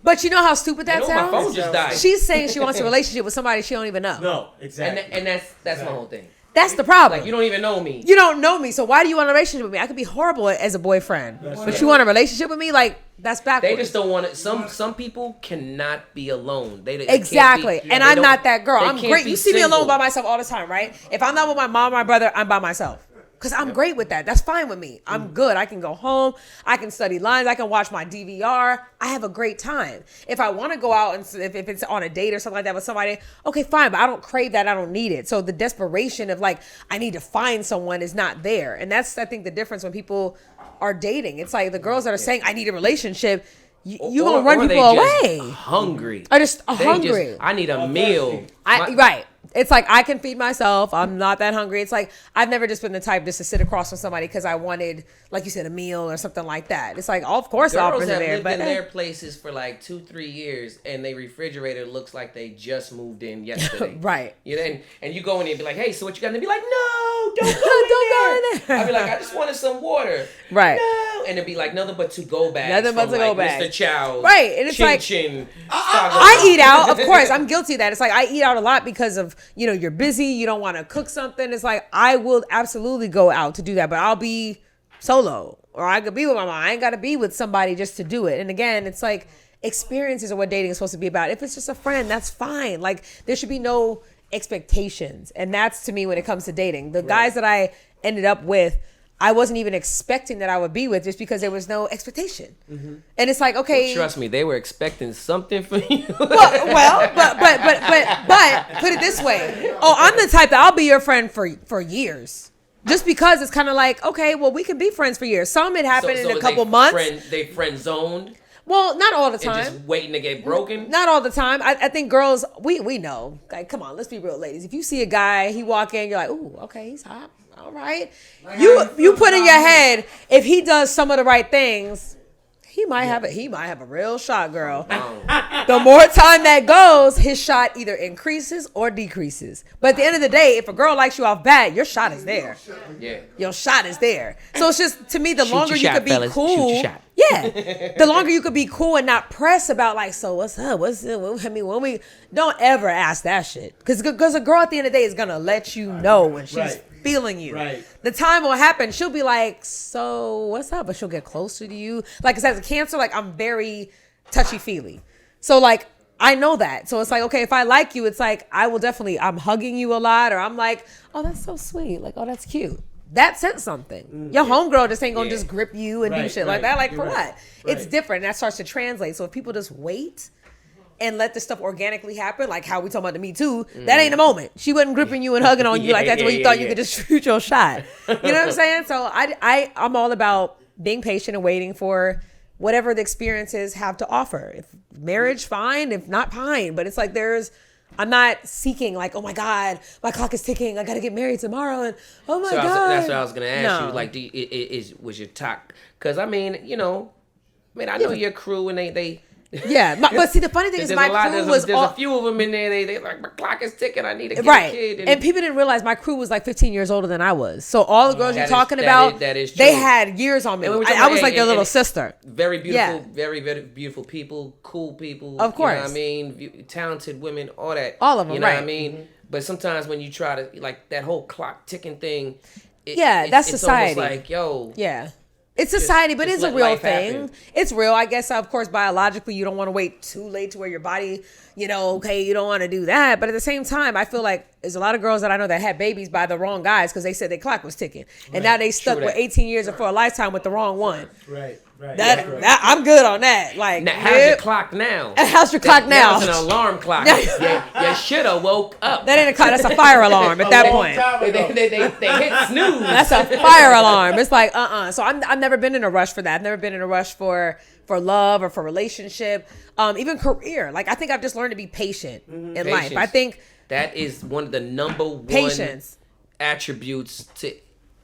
But you know how stupid that I know my phone sounds? just died. She's saying she wants a relationship with somebody she don't even know. No, exactly. And that's my whole thing. That's the problem. Like, you don't even know me. You don't know me, so why do you want a relationship with me? I could be horrible as a boyfriend, but you want a relationship with me? Like, that's backwards. They just don't want it. Some people cannot be alone. They Exactly. Can't be, And they I'm don't- not that girl. they I'm can't great. be You see me alone single. by myself all the time, right? If I'm not with my mom or my brother, I'm by myself. Because I'm great with that. That's fine with me. I'm good. I can go home. I can study lines. I can watch my DVR. I have a great time. If I want to go out and if it's on a date or something like that with somebody, okay, fine. But I don't crave that. I don't need it. So the desperation of like, I need to find someone is not there. And that's, I think, the difference when people are dating. It's like the girls that are saying, I need a relationship. You gonna run people away. Hungry. Or just They hungry. I need a meal. Right. It's like I can feed myself. I'm not that hungry. It's like I've never just been the type just to sit across from somebody because I wanted, like you said, a meal or something like that. It's like, of course, the offers Girls are have there, lived but in their places for like 2-3 years, and their refrigerator looks like they just moved in yesterday. Right. You know, and you go in there and be like, "Hey, so what you got?" And they be like, "No, don't go Don't go in there. I'd be like, "I just wanted some water." Right. No, and it'd be like nothing but to-go bags. Nothing but from, to-go like, bags. Mr. Chow's. Right, and it's Chin like- Chin. I eat out, of course. I'm guilty of that. It's like I eat out a lot because of, you're busy, you don't want to cook something. It's like I will absolutely go out to do that, but I'll be solo or I could be with my mom. I ain't got to be with somebody just to do it. And again, it's like experiences are what dating is supposed to be about. If it's just a friend, that's fine. Like there should be no expectations. And that's to me when it comes to dating. The guys that I ended up with, I wasn't even expecting that I would be with just because there was no expectation. Mm-hmm. And it's like, okay. Trust me, they were expecting something from you. But put it this way. Oh, I'm the type that I'll be your friend for years. Just because it's kind of like, okay, well, we can be friends for years. Some it happened in a couple months. They friend zoned. Well, not all the And time. just waiting to get broken. Not all the time. I think girls, we know. Like, come on, let's be real, ladies. If you see a guy, he walk in, you're like, ooh, okay, he's hot. All right. You put in your head, if he does some of the right things, he might have a real shot, girl. The more time that goes, his shot either increases or decreases. But at the end of the day, if a girl likes you off bat, your shot is there. Yeah. Your shot is there. So it's just, to me, the Shoot longer your you shot, could be fellas. cool. Shoot your shot. Yeah. The longer you could be cool and not press about like, so what's up? When we don't ever ask that shit. Because a girl at the end of the day is going to let you know when she's feeling you. Right. The time will happen. She'll be like, so what's up? But she'll get closer to you. Like, because as a Cancer, like, I'm very touchy-feely. So, like, I know that. So it's like, okay, if I like you, it's like, I'm hugging you a lot, or I'm like, oh, that's so sweet. Like, oh, that's cute. That said something. Your homegirl just ain't gonna just grip you and do shit like that. Like, for what? It's different. That starts to translate. So if people just wait and let this stuff organically happen, like how we talking about the Me Too, that ain't a moment. She wasn't gripping you and hugging on you like that the way you thought you could just shoot your shot. You know what I'm saying? So I'm all about being patient and waiting for whatever the experiences have to offer. If marriage, fine. If not, fine. But it's like I'm not seeking like, oh my God, my clock is ticking. I got to get married tomorrow. And oh my God. That's what I was going to ask you. Like, was your talk? Because, I mean, I know your crew and they yeah, but see, the funny thing is my crew was there's a few of them in there. They like, my clock is ticking. I need to get a kid. And people didn't realize my crew was like 15 years older than I was. So all the girls you're talking about, they had years on me. I was like their little sister. Very beautiful, very, very beautiful people, cool people. Of course. You know what I mean? Talented women, all that. All of them, you know right. what I mean? Mm-hmm. But sometimes when you try to, like, that whole clock ticking thing. That's society. It's almost like, yo. Yeah. It's society, but it's a real thing. Happen. It's real. I guess, of course, biologically, you don't want to wait too late to where your body, you don't want to do that. But at the same time, I feel like there's a lot of girls that I know that had babies by the wrong guys because they said their clock was ticking. And now they stuck with 18 years or for a lifetime with the wrong one. Right. That I'm good on that. Like, now, how's your clock now? How's your clock now? It's an alarm clock. You should have woke up. That ain't a clock. That's a fire alarm at that point. They hit snooze. That's a fire alarm. It's like, So I've never been in a rush for that. I've never been in a rush for love or for relationship, even career. Like, I think I've just learned to be patient in life. I think that is one of the number one patience attributes to.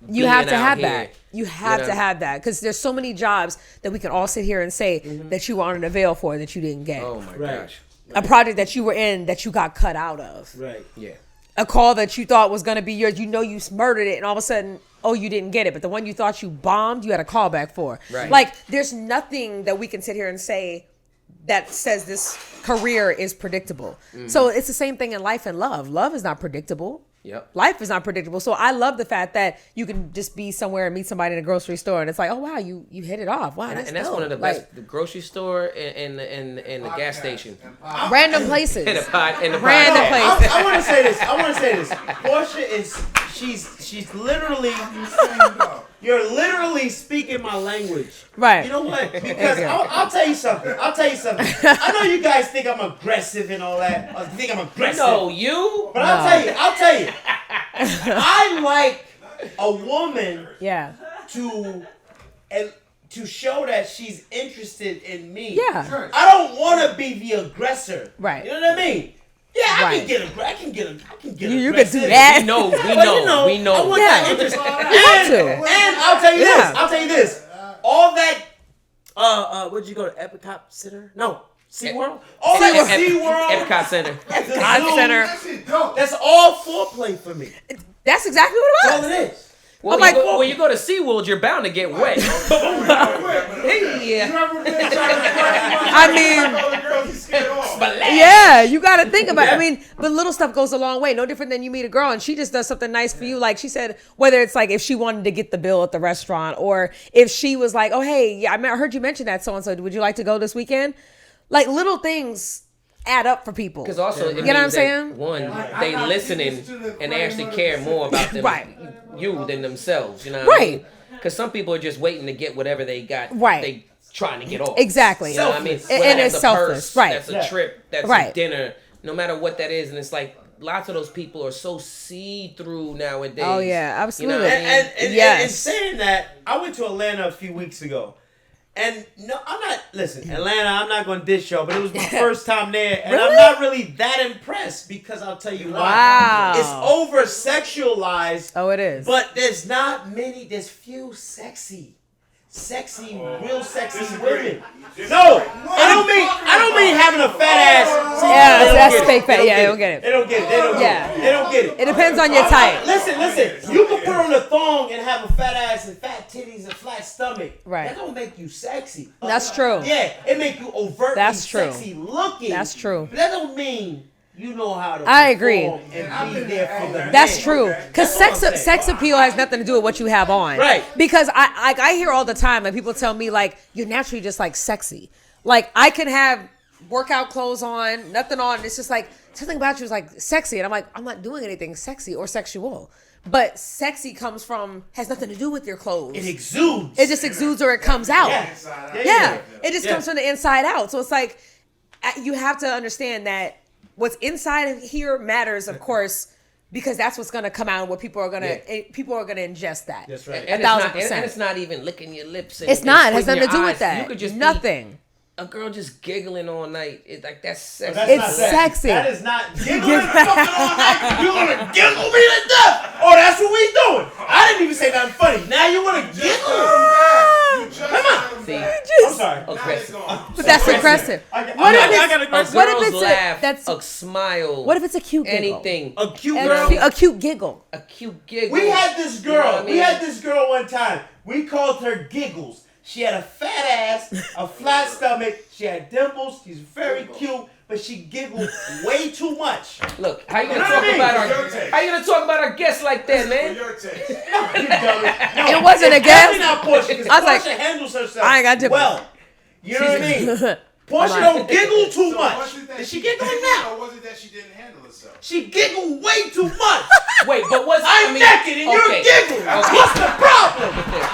You have to have that. You have to have that because there's so many jobs that we can all sit here and say that you wanted to avail for that you didn't get. Oh my gosh. A project that you were in that you got cut out of. Right. Yeah. A call that you thought was going to be yours. You murdered it and all of a sudden, you didn't get it. But the one you thought you bombed, you had a call back for. Right. Like, there's nothing that we can sit here and say that says this career is predictable. So it's the same thing in life and love. Love is not predictable. Yep. Life is not predictable. So I love the fact that you can just be somewhere and meet somebody in a grocery store and it's like, oh wow, you hit it off. Wow, that's that's dope. one of the best. The grocery store and the gas station. Random places. And the Random places. I want to say this. Porscha is she's literally. You're literally speaking my language. Right. You know what? Because I'll tell you something. I know you guys think I'm aggressive and all that. I think I'm aggressive. No, you. But I'll tell you. I like a woman to show that she's interested in me. Yeah. I don't want to be the aggressor. Right. You know what I mean? Yeah, I can get You aggressive. can do that. We know. I want that interest. And I'll tell you this. All that would you go to Epcot Center? No. SeaWorld? All that SeaWorld. Epcot Center. Epcot Center. That's all foreplay for me. That's exactly what it was. That's all it is. Well, when you go to SeaWorld, you're bound to get wet. Yeah, you got to think about it. I mean, but little stuff goes a long way. No different than you meet a girl and she just does something nice for you. Like she said, whether it's like if she wanted to get the bill at the restaurant or if she was like, oh, hey, yeah, I heard you mention that so-and-so. Would you like to go this weekend? Like little things add up for people. Because also, you know what I'm saying? One, they listening and they actually care more about them, you than themselves. You know what I mean? Because some people are just waiting to get whatever they got. Right. They trying to get off. Exactly. You know what I mean? And it's selfless. Purse, right. That's a trip. That's a dinner. No matter what that is, and it's like lots of those people are so see-through nowadays. Oh yeah, absolutely. You know what I mean? And saying that, I went to Atlanta a few weeks ago. And no, I'm not, listen, Atlanta, I'm not going to dish y'all, but it was my first time there. And Really? I'm not really that impressed because I'll tell you why. Wow. It's over-sexualized. Oh, it is. But there's few sexy. sexy, real sexy women. No, I don't mean having a fat ass. Yeah, that's fake fat. Yeah, they don't get it. They don't get it. They don't get it. They don't get it. It depends on your type. Listen. You can put on a thong and have a fat ass and fat titties and flat stomach. Right. That don't make you sexy. That's true. Yeah, it make you overtly That's true. sexy looking. That's true. But that don't mean you know how to. I agree. perform And be there for the That's man. true. Because sex appeal has nothing to do with what you have on. Right. Because I hear all the time, like, people tell me, like, you're naturally just, like, sexy. Like, I can have workout clothes on, nothing on. It's just like, something about you is, like, sexy. And I'm like, I'm not doing anything sexy or sexual. But sexy has nothing to do with your clothes. It exudes. It just exudes or it comes out. Yeah. It just comes from the inside out. So it's like, you have to understand that what's inside of here matters, of course, because that's what's gonna come out and what people are gonna ingest that. That's right. And 1,000%. and it's not even licking your lips. And It's not. It has squinting nothing to your do with eyes. that. You could just be nothing. a girl just giggling all night. It's like that's sexy. That's It's not sexy. That is not giggling fucking all night. You gonna giggle me to death? Oh, that's what we doing. I didn't even say nothing funny. Now you wanna giggle? Come on. See, I'm sorry. aggressive. But that's aggressive. I got aggressive. What if Girls it's laugh, that's a smile. what if it's a cute giggle? anything? A cute A girl. a cute giggle. A cute giggle. We had this girl. You know what I mean? We had this girl one time. We called her Giggles. She had a fat ass, a flat stomach. She had dimples. She's very cute, but she giggled way too much. Look, how you gonna You know talk what I mean? about Your our? taste. How you gonna talk about our guests like that, For man? your taste. You dummy. No, It wasn't a it's guess. definitely not Porscha, because I was like, Porscha handles herself I ain't got dimples. well. You know what I mean? Porscha don't giggle too much. Is she giggling now? Or was it that she didn't handle herself? She giggled way too much. Wait, but what's I'm naked and you're giggling. What's the problem?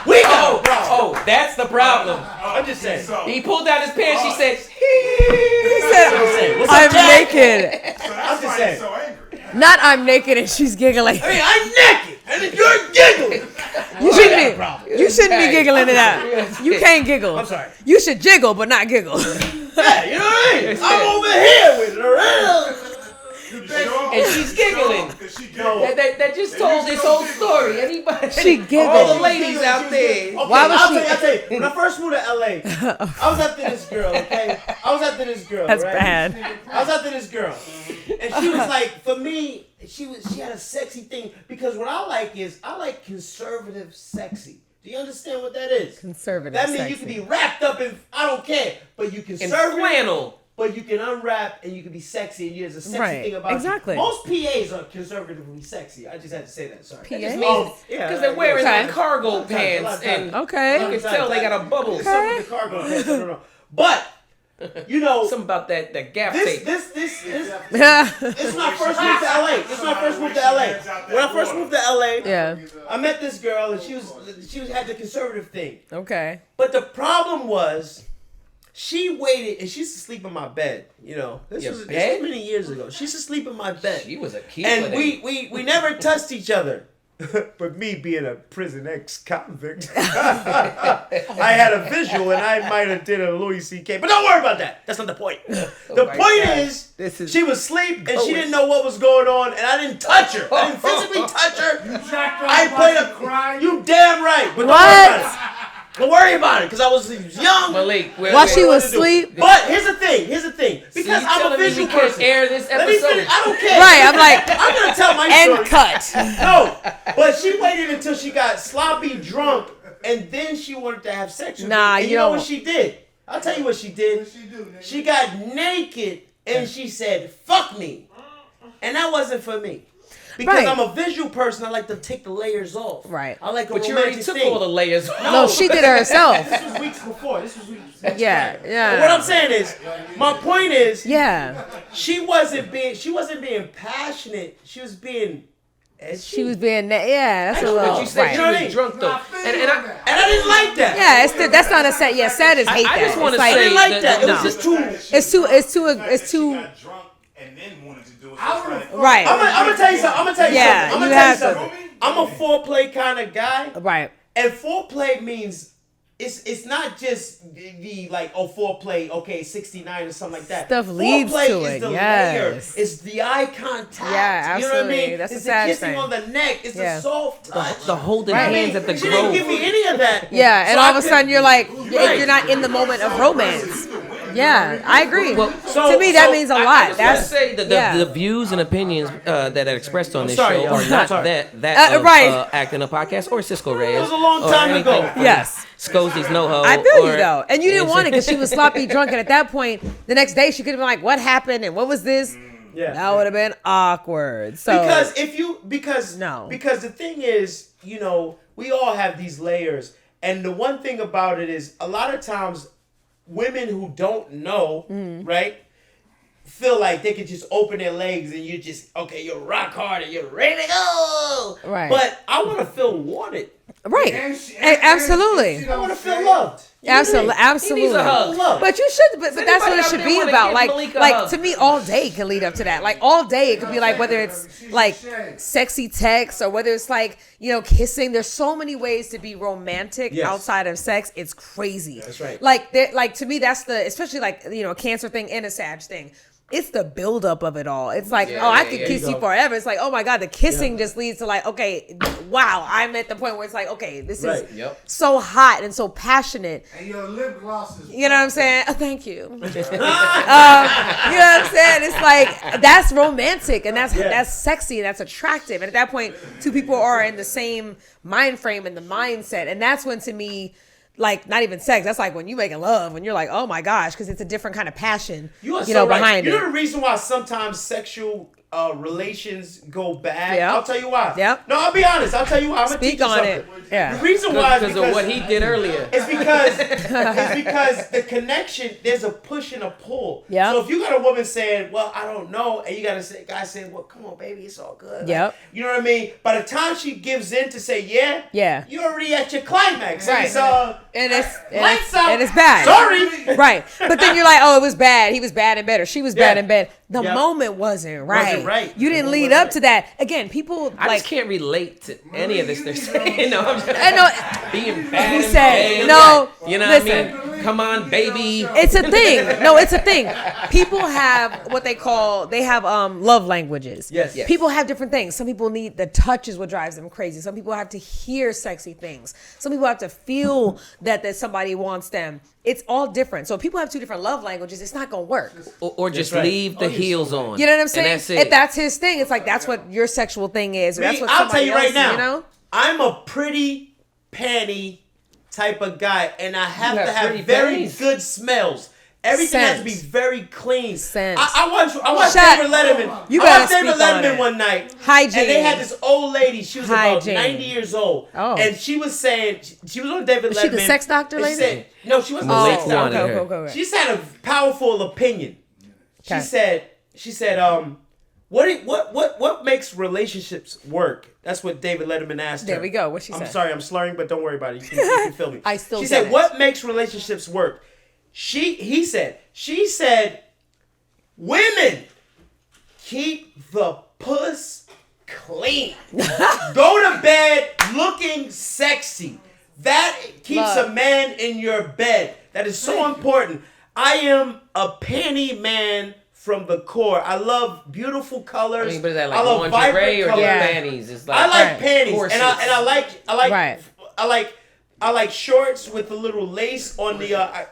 We got a problem. Oh, that's the problem. I'm just saying. He pulled down his pants. She said, He said, What's up, I'm Jack? naked. So I'm that's just why saying. you're so angry. Not I'm naked and she's giggling. I mean, I'm naked and then you're giggling. You shouldn't be giggling it out. You can't giggle. I'm sorry. You should jiggle, but not giggle. Yeah, you know what I mean? I'm over here with her. and she's giggling. Because she giggled. That just told this whole story. Anybody? She giggled. All the ladies out there. Okay, Why was I'll tell you. When I first moved to LA, I was after this girl, okay? I was after this girl, That's right? bad. I was after this girl. And she was like, for me, she had a sexy thing. Because what I like is, I like conservative sexy. Do you understand what that is? Conservative That means sexy. you can be wrapped up in, I don't care, but you And conservative. flannel. But you can unwrap and you can be sexy, and there's a sexy Right, thing about exactly. you. Most PAs are conservatively sexy. I just had to say that. Sorry. PA? Just Oh, means yeah, because they're wearing okay. like cargo A lot of times, pants a lot of and times. Okay. you can tell they got a bubble. Okay. Some with the cargo pants, I don't know. But you know, Something about that gap this tape. this is my first move to LA. This is my first move to LA. When I first moved to LA, Yeah. I met this girl and she had the conservative thing. Okay. But the problem was, she waited and she used to sleep in my bed. You know, this was many years ago. She used to sleep in my bed. She was a keeper. And then. we never touched each other. But me being a prison ex-convict, I had a visual and I might have did a Louis C.K. But don't worry about that. That's not the point. The my point God. is, she was asleep and she didn't know what was going on, and I didn't touch her. I didn't physically touch her. I played a. You damn right. But don't worry about it, because I was young. Malik, While she was asleep. But here's the thing. Because I'm a visual person. Air this Let me episode. finish. I don't care. Right, I'm like, I'm gonna tell my end story. cut. No, but she waited until she got sloppy drunk, and then she wanted to have sex with Nah, me. And you know don't- what she did? I'll tell you what she did. She got naked and she said, "Fuck me," and that wasn't for me. Because Right. I'm a visual person, I like to take the layers off. Right. I like a But you already romantic took thing. all the layers off. No, she did it herself. This was weeks before. This was weeks prior. Yeah. What I'm saying is, my point is, Yeah. she wasn't being passionate. She was being edgy. She was being, yeah, that's a little, But you said right. she You know what I was mean? drunk though. And I And I didn't like that. Yeah, that's not a set. Yeah, sad is hate I that. just wanna It's like, I didn't like that- that. It no. was just too. it's too. Got drunk and then wanted to do it. Right. I'm gonna tell you something. Yeah, I'm you gonna tell you have to. something. I'm a foreplay kind of guy, Right. and foreplay means it's not just the like foreplay, okay, 69 or something like that. Stuff leads foreplay to is it, the yes. layer. It's the eye contact. Yeah, You know what I absolutely. mean? That's it's the sad kissing thing. on the neck. It's the soft touch. The holding Right. hands at the She didn't give grove. me any of that. Yeah, and So all I of a could- sudden you're like, Right. you're not in the moment of romance. Yeah, I agree. Well, to me, that means a lot. I That's just say that the views and opinions that are expressed on this sorry, show y'all. are not Sorry. that of right. Acting a Podcast or Cisco Reyes. It was a long or time anything ago. from Yes. Scozy's NoHo. I feel you or- though, and you didn't want it because she was sloppy drunk, and at that point, the next day she could have been like, "What happened? And what was this?" Yeah. That would have been awkward. So because No. because the thing is, you know, we all have these layers, and the one thing about it is a lot of times women who don't know, right, feel like they could just open their legs and you're rock hard and you're ready to go. Right. But I want to feel wanted. right, absolutely. I want to feel loved. You know what I mean? Absolutely, absolutely. He needs a hug. Love. But you should, but that's what anybody it out should there be wanna about. give Like, Malik a hug? to me, all day can lead up to that. Like, all day it could be like whether it's like sexy text or whether it's like, you know, kissing. There's so many ways to be romantic Yes. outside of sex. It's crazy. That's right. Like to me, that's the, especially like, you know, a Cancer thing and a Sag thing. It's the buildup of it all. It's like, I could kiss you forever. It's like, oh my God, the kissing just leads to like, okay, wow, I'm at the point where it's like, okay, this Right. is Yep. so hot and so passionate. And your lip gloss is. You know what I'm saying? Oh, thank you. You know what I'm saying? It's like, that's romantic and that's sexy and that's attractive. And at that point, two people are in the same mind frame and the mindset. And that's when, to me, like, not even sex. That's like when you making love, when you're like, oh my gosh, because it's a different kind of passion, You are you so know, right. behind You it. know the reason why sometimes sexual relations go bad? Yep. I'll tell you why. Yep. No, I'll be honest. I'll tell you why. I'm gonna Speak teach you on something. it. Yeah. The reason why is Because of what he did earlier. It's because the connection, there's a push and a pull. Yep. So if you got a woman saying, well, I don't know, and you got a guy saying, well, come on, baby, it's all good. Yep. Like, you know what I mean? By the time she gives in to say Yeah. you're already at your climax. Right. It's, And lights out. it's bad. Sorry. Right. But then you're like, oh, it was bad. He was bad in bed, or she was bad in bed. The Yep. moment wasn't right. Wasn't right. You didn't The lead moment up wasn't to that. Again, people I like, just can't relate to any of this they're saying. No, I'm just I know. being bad. He in said, bed. no, You know listen. what I mean? Come on, baby. It's a thing. No, it's a thing. People have what they have love languages. Yes. Yes. People have different things. Some people need the touch is what drives them crazy. Some people have to hear sexy things. Some people have to feel that somebody wants them. It's all different. So if people have two different love languages, it's not gonna work. Or just right. leave the heels on. You know what I'm saying? And that's it. If that's his thing, it's like that's what your sexual thing is. Or that's what I'll tell somebody you right else, now. You know? I'm a pretty panty type of guy, and I have You to have have pretty very panties? good smells. Everything has to be Scent. very clean. Scent. I watched Shut- David Letterman. You I gotta watched David speak on Letterman it. one night. Hygiene. And they had this old lady. She was Hygiene. about 90 years old. Oh. And she was saying, she was on David Was Letterman. she the sex doctor and she lady? said, no, she wasn't Malik the sex doctor. wanted her. She just had a powerful opinion. Okay. She said, what makes relationships work? That's what David Letterman asked her. There we go. What she I'm said. sorry, I'm slurring, but don't worry about it. You can feel me. I still She get said, it. what makes relationships work? She said, women keep the puss clean. Go to bed looking sexy. That keeps Love. a man in your bed. That is so important. I am a panty man from the core. I love beautiful colors. I mean, but is that I love like lingerie vibrant or colors. just panties? It's like I like Right. panties, Corsets. and Right. I like shorts with a little lace on the a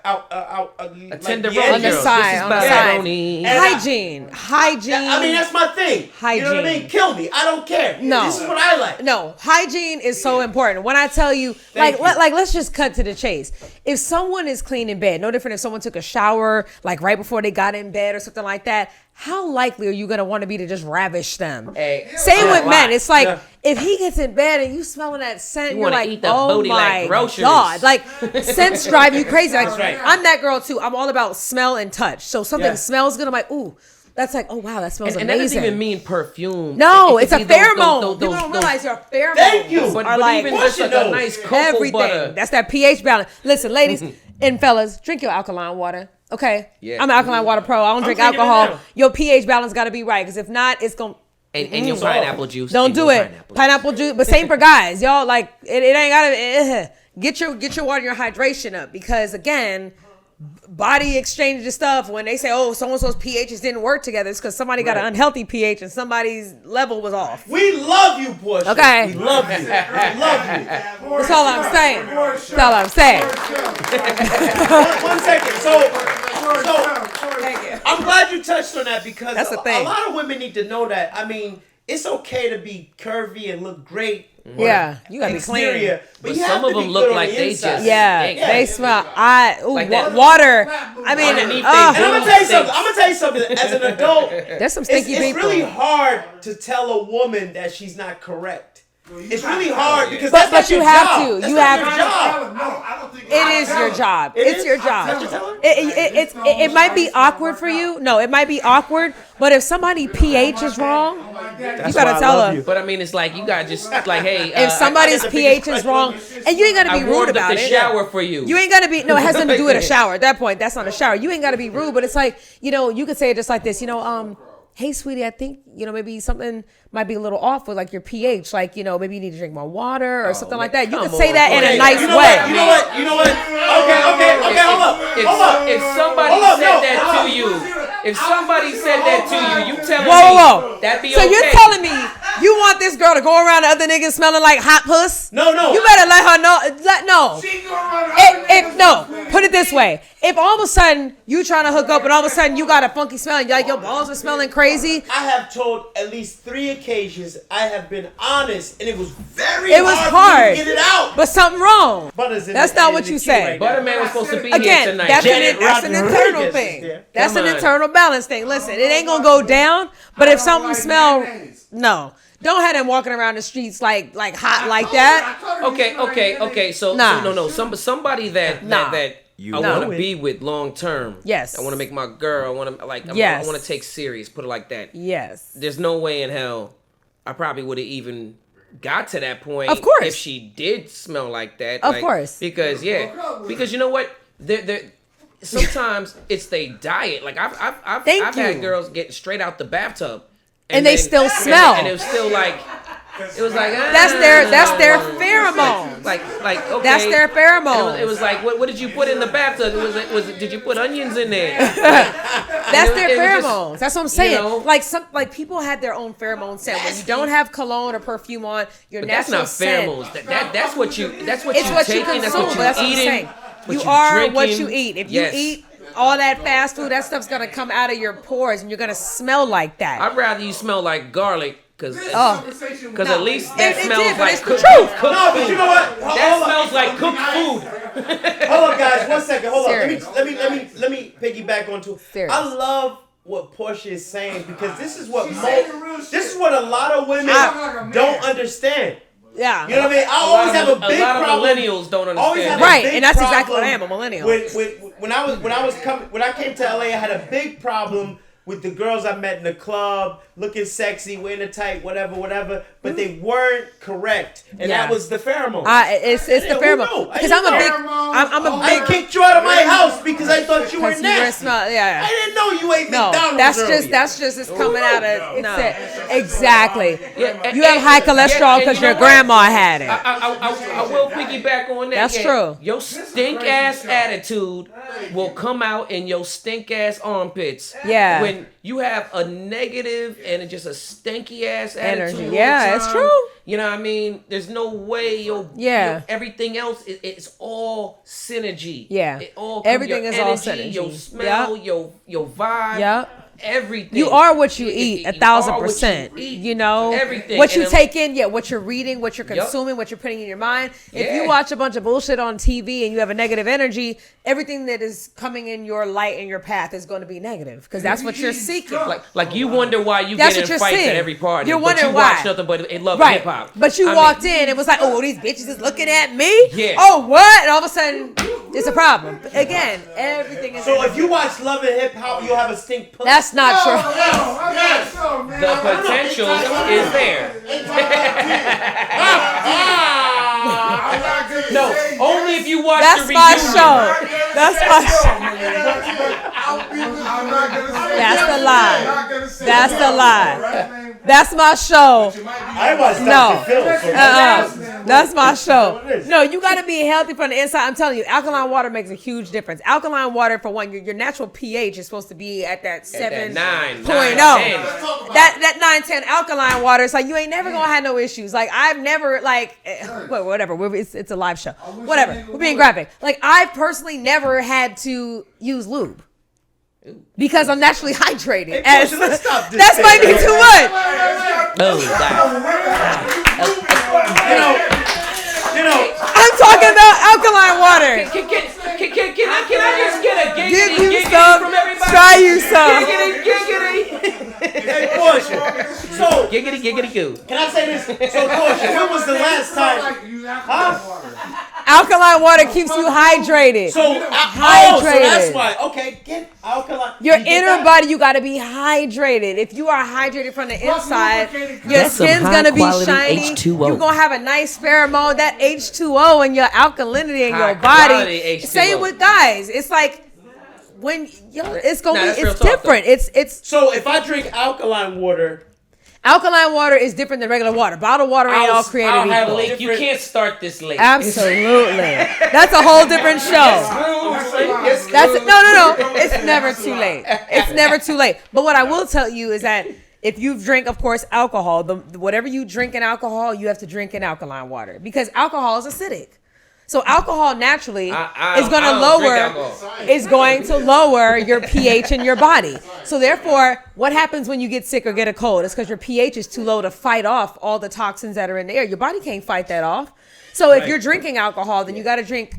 like tender the rose On the edges. girl. side, This is on the by side. Tony. And Hygiene. I mean, that's my thing. You know what I Hygiene. mean? Kill me. I don't care. No. This is what I like. No, hygiene is so important. When I tell you, Thank you. let's just cut to the chase. If someone is clean in bed, no different if someone took a shower, like right before they got in bed or something like that, how likely are you going to want to be to just ravish them? Hey, Same yeah, with why? men. It's like, Yeah. if he gets in bed and you smelling that scent, You you're wanna like, eat the oh booty my like groceries. God. Like, scents drive you crazy. Like, That's right. I'm that girl too. I'm all about smell and touch. So something Yeah. smells good. I'm like, ooh, that's like, oh wow, that smells And that doesn't amazing. even mean perfume. No, It it's a could be those- pheromone. those- People don't those- realize your pheromones. Thank you. But, are but like even just like Porscha a nice cocoa everything. butter. That's that pH balance. Listen, ladies and fellas, drink your alkaline water. Okay? Yeah. I'm an alkaline water pro. I don't drink drinking it alcohol. now. Your pH balance got to be right, because if not, it's going to... And your pineapple juice. Don't and do your it. Pineapple juice. But same for guys. Y'all, like, it ain't got to... Get your water, your hydration up, because again, body exchange of stuff. When they say, "Oh, so and so's pHs didn't work together," it's because somebody got an unhealthy pH and somebody's level was off. We love you, Porscha. Okay. We love you. We love you. That's all I'm saying. That's all I'm saying. One second. So I'm glad you touched on that, because That's the thing. a lot of women need to know that. I mean, it's okay to be curvy and look great. Yeah, you gotta be Exterior, clean. but But you some have to of them be look good on like the they inside. just- Yeah, Yeah. they smell. Like that. Water. I mean, Underneath And I'm gonna they tell you something. I'm gonna tell you something. As an adult, there's some it's stinky people. really hard to tell a woman that she's not correct. It's really hard because But that's not you your have job. to. That's You not have your to. job. It is your job. It It's is? your That's what job. you're telling me? It might be awkward for you. No, it might be awkward. But if somebody pH is wrong, you gotta tell her. But I mean, it's like you got just like, hey, If somebody's pH is wrong, and you ain't gonna be I rude warmed up about the it. shower for you. You ain't gonna be. No, it has nothing to do with a shower. At that point, that's not a shower. You ain't gotta be rude. But it's like, you could say it just like this. Hey, sweetie, I think, maybe something might be a little off with like your pH. Like, maybe you need to drink more water or something like that. You could say that in a nice way. You know what? Okay, hold up. If somebody said that to you, you telling me Whoa. that'd be So okay. you're telling me you want this girl to go around to other niggas smelling like hot puss? No. You better let her know. No. Put it this way. If all of a sudden you trying to hook up and all of a sudden you got a funky smell and like your balls are smelling crazy. I have told at least 3 occasions I have been honest, and it was hard for me to get it out. But something wrong. That's not what you queue say. right now. Butterman was supposed to be here Again, tonight. that's Janet an internal Rodriguez thing. is there. That's Come an on. internal balance thing. Listen, it ain't gonna go down. But if something smell, no, don't have them walking around the streets like hot like that. Okay. So Nah. no. Somebody that I want to be with long term. Yes. I want to make my girl. I want to Yes. I want to take serious. Put it like that. Yes. There's no way in hell I probably would have even got to that point. Of course. If she did smell like that. Of course. Because you know what? Sometimes it's they diet. Like I've had girls get straight out the bathtub. And they still smell. And it was still like. It was like That's their pheromones. Like okay. That's their pheromones. It was like what did you put in the bathtub? Did you put onions in there? That's their it was pheromones. That's what I'm saying. Like people had their own pheromone scent. When you don't have cologne or perfume on, your But that's natural not scent. pheromones. That's what you It's taking. what you That's consume. what That's you what I'm eating. saying. what You you are what drinking. you eat. If Yes. you eat all that fast food, that stuff's gonna come out of your pores, and you're gonna smell like that. I'd rather you smell like garlic. Because at least that It smells did, but like it's the cooked truth. food. No, but you know what? That smells like cooked food. Hold up, guys. 1 second. Hold up. Serious. Let me piggyback onto. Serious. I love what Porscha is saying, because this is what a lot of women don't understand. Yeah. You know what I mean? I always have a big lot of problem. millennials don't Always understand. have a Right, big and that's exactly problem what I am, a millennial. When I came to LA, I had a big problem with the girls I met in the club, looking sexy, wearing a tight, whatever, but they weren't correct, and Yeah. that was the pheromone. It's the pheromone. Because I'm a big. I kicked you out of my house because I thought you were Because you were nasty. Yeah. I didn't know you ate No, McDonald's that's just it's coming out of exactly. Yeah, You have high cholesterol and because you know your what? grandma had it. I will piggyback on that. That's true. Your stink ass attitude will come out in your stink ass armpits. Yeah. When you have a negative and just a stinky ass attitude. Energy. all Yeah, the it's time, true. You know what I mean? There's no way everything else it's all synergy. Yeah. It all Everything your is all energy, synergy. Your smell, your vibe. Yep. Everything. You are what you eat, You are 1,000%. what you eat. You know, Everything. what you And take in, what you're reading, what you're consuming, what you're putting in your mind. If you Yeah. watch a bunch of bullshit on TV and you have a negative energy, everything that is coming in your light and your path is going to be negative because that's what you're seeking. Like you wonder why you That's get what in you're fights seeing. at every party. You're but wondering you why. watch nothing but they love Right. hip hop. But you walked in, it was like, oh, these bitches is looking at me? Yeah. Oh, what? And all of a sudden, it's a problem. Again, everything is So if energy. you watch Love and Hip Hop, you'll have a stink pussy. That's not true. The potential is there. No, only if you watch That's the my reunion. show. That's my show. That's the lie. That's the lie. That's my show. I watched No. Dr. Phil. So That's my show. what it is. No, you got to be healthy from the inside. I'm telling you, alkaline water makes a huge difference. Alkaline water, for one, your natural pH is supposed to be at that 7.0. That 9-10 alkaline water, it's like you ain't never gonna have no issues. Like I've never whatever. It's a live show. Whatever. We're being graphic. Like I've personally never had to use lube. Because I'm naturally hydrated. Hey, Porscha, let's stop this. That might be too much. You know. I'm talking about alkaline water. Can I just get a Give giggity you some. from everybody? Try you some. Giggity. Hey, Porscha. So, Giggity goo. can I say this? So, Porscha, when was the last time? Alkaline water keeps you hydrated. So, so hydrated. that's why. Okay, get alkaline. Your inner body, you got to be hydrated. If you are hydrated from the inside, your skin's going to be shiny. You're going to have a nice pheromone. That H2O and your alkalinity in your body. Same with guys. It's like when it's going to be, it's different. It's So if I drink alkaline water, alkaline water is different than regular water. Bottled water ain't all created equal. You can't start this late. Absolutely. That's a whole different show. No. It's never too late. It's never too late. But what I will tell you is that if you drink, of course, alcohol, whatever you drink in alcohol, you have to drink in alkaline water because alcohol is acidic. So alcohol naturally is going to lower your pH in your body. So therefore, what happens when you get sick or get a cold? It's because your pH is too low to fight off all the toxins that are in the air. Your body can't fight that off. So if you're drinking alcohol, then you got to drink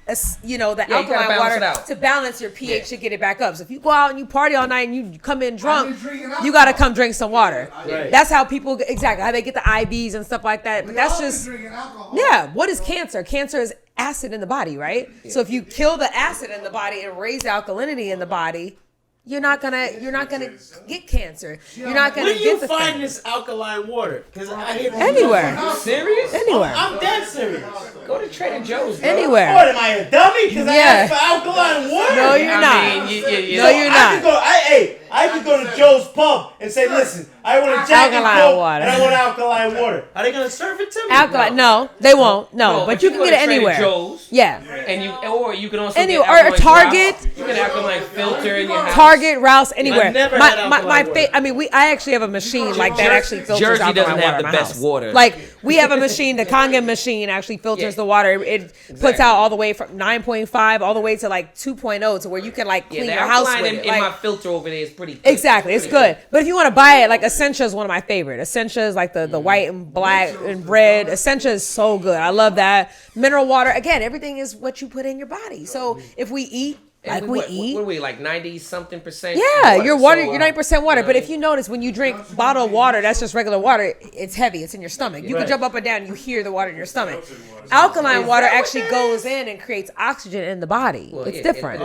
the alkaline water to balance your pH to get it back up. So if you go out and you party all night and you come in drunk, you got to come drink some water. Right. That's how people, how they get the IVs and stuff like that. But that's just, what is cancer? Cancer is acid in the body, right? Yeah. So if you kill the acid in the body and raise the alkalinity in the body, you're not gonna get cancer. You're not gonna get the thing. Where do you find this alkaline water? Because I hear anywhere. Are you serious? Anywhere. I'm dead serious. Go to Trader Joe's. Bro. Anywhere. What am I, a dummy? Because I asked for alkaline water. No, you're not. No, you're not. I could go to Joe's Pub and say, listen, I want a Jack and Coke and I want alkaline water. Are they gonna serve it to me? Alkaline? No, they won't. No, but you can get it anywhere. Joe's, and you can also anywhere get or Target. You can alkaline filter in your house. Target, Rouse, anywhere. I've never had alkaline water. I actually have a machine like that actually filters Jersey alkaline doesn't water have in the my best house. water. Like we have a machine, the Kangen machine actually filters the water. It puts out all the way from 9.5 all the way to like 2.0 to where you can like clean your house with it. In my filter over there is pretty good. Exactly, it's good. But if you want to buy it, like Essentia is one of my favorite. Essentia is like the white and black and red. Essentia is so good. I love that. Mineral water, again, everything is what you put in your body. So if we eat like we eat. What are we, like 90-something%? Yeah, your water, you're 90% water. But if you notice, when you drink bottled water, that's just regular water, it's heavy. It's in your stomach. You can jump up and down, you hear the water in your stomach. Alkaline water actually goes in and creates oxygen in the body. Well, it's different.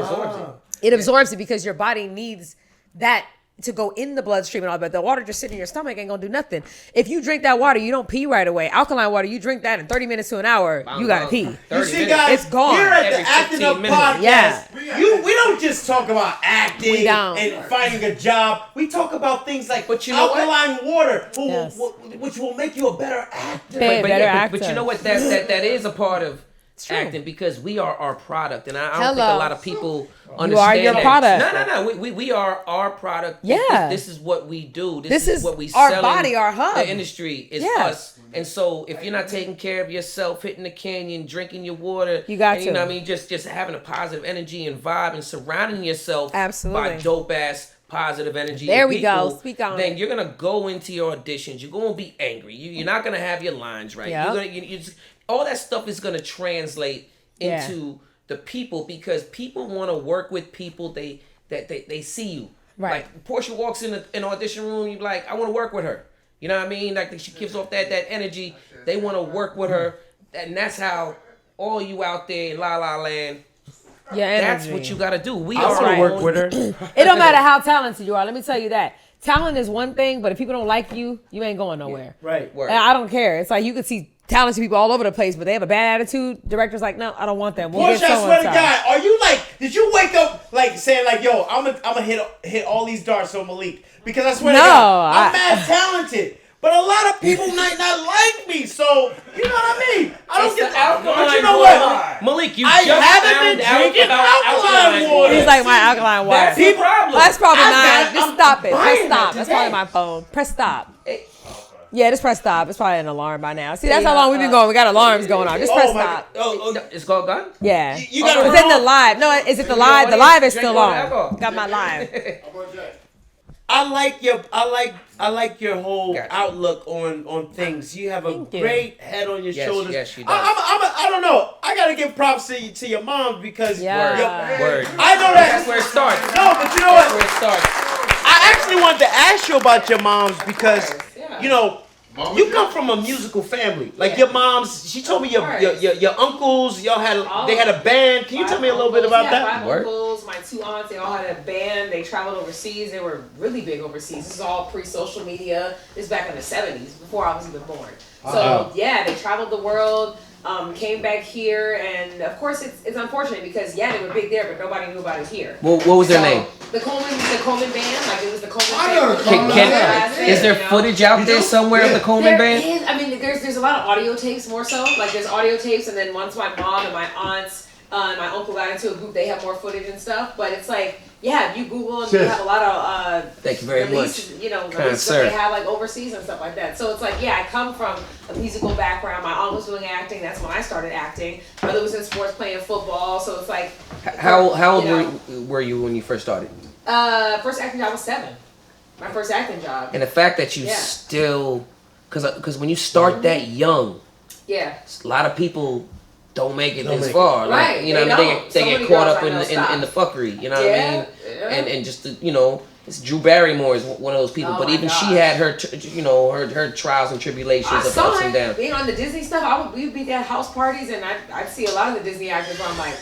It absorbs it because your body needs that to go in the bloodstream and all that. The water just sitting in your stomach ain't gonna do nothing. If you drink that water, you don't pee right away. Alkaline water, you drink that in 30 minutes to an hour, you gotta pee. You see, guys, it's gone. Here at the Acting Up Podcast, we don't just talk about acting and finding a job. We talk about things like alkaline water, which will make you a better actor. But you know what? That is a part of acting because we are our product, and I don't think a lot of people understand. You are your product. No. We are our product. Yeah. This is what we do. This is what we our sell. Body, our hub. The industry is us. And so if you're not taking care of yourself, hitting the canyon, drinking your water, you know what I mean, just having a positive energy and vibe and surrounding yourself by dope ass positive energy. There we go. Speak on then you're gonna go into your auditions. You're gonna be angry. You're not gonna have your lines right. Yeah. All that stuff is gonna translate into the people because people want to work with people they see you. Right. Like Porscha walks in an audition room, you're like, I want to work with her. You know what I mean? Like she gives off that energy. They want to work with her, and that's how all you out there in La La Land. Yeah, that's what you gotta do. We are to work with her. It don't matter how talented you are. Let me tell you that. Talent is one thing, but if people don't like you, you ain't going nowhere. Yeah, right. And I don't care. It's like you could see talented people all over the place, but they have a bad attitude. Director's like, no, I don't want them. Porscha, I swear to God, are you like? Did you wake up like saying like, yo, I'm gonna hit all these darts on Malik because I swear to God, I'm mad talented. But a lot of people might not like me, so you know what I mean. I don't get the alkaline. But you know what, Malik, you I just haven't found been out drinking about alkaline water. He's like my alkaline water. That's the problem. That's probably I not. got- Just I'm stop it. Press buying stop. it That's today. probably my phone. Press stop. Yeah, just press stop. It's probably an alarm by now. See, that's how long we've been going. We got alarms going on. Just press stop. It's called gun? Yeah. You gotta It's in the run. live. No, is it the live? The live is still on. Got my live. I like your whole outlook on things. You have a Thank you. great head on your Yes, shoulders. yes, you do. I don't know. I gotta give props to your mom because Yeah. Word. I know that. That's where it starts. No, but you know That's what? where it starts. I actually wanted to ask you about your moms because you know. You come from a musical family, like your mom's. She told me your uncles, y'all had a band. Can you tell me a little bit about that? My uncles, my 2 aunts, they all had a band. They traveled overseas. They were really big overseas. This is all pre-social media. This is back in the 70s, before I was even born. So yeah, they traveled the world. Came back here, and of course it's unfortunate because they were big there, but nobody knew about it here. What was their name? The Coleman band, like it was the Coleman I band. know the Coleman Is there footage out there somewhere of the Coleman There band? is. I mean, there's a lot of audio tapes more so. Like there's audio tapes, and then once my mom and my aunts and my uncle got into a group, they have more footage and stuff. But it's like, yeah, if you Google and you have a lot of Thank you very releases, much. you know, Kind releases sir. that they have like overseas and stuff like that. So it's like, yeah, I come from a musical background. My aunt was doing acting. That's when I started acting. My brother was in sports, playing football. So it's like, How old you know. were you when you first started? First acting job was 7. My first acting job. And the fact that you still, because when you start that young, Yeah. a lot of people don't make it this far. Like, Right, you know, they what I mean, don't. they So get many caught girls up I know in stop. the fuckery. You know what I Yeah, mean? yeah. And just you know, it's Drew Barrymore is one of those people. Oh but my even she gosh. had her her trials and tribulations I of saw ups and it. downs. Being on the Disney stuff, we'd be at house parties, and I'd see a lot of the Disney actors where I'm like,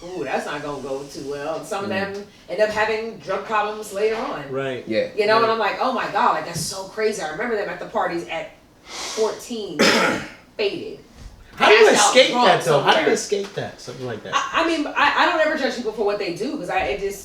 ooh, that's not gonna go too well. And some of them end up having drug problems later on. Right. Yeah. You know, and I'm like, oh my god, like that's so crazy. I remember them at the parties at 14, faded. How do you Passed out escape drunk that though? How do you somewhere. escape that? Something like that. I mean, I don't ever judge people for what they do because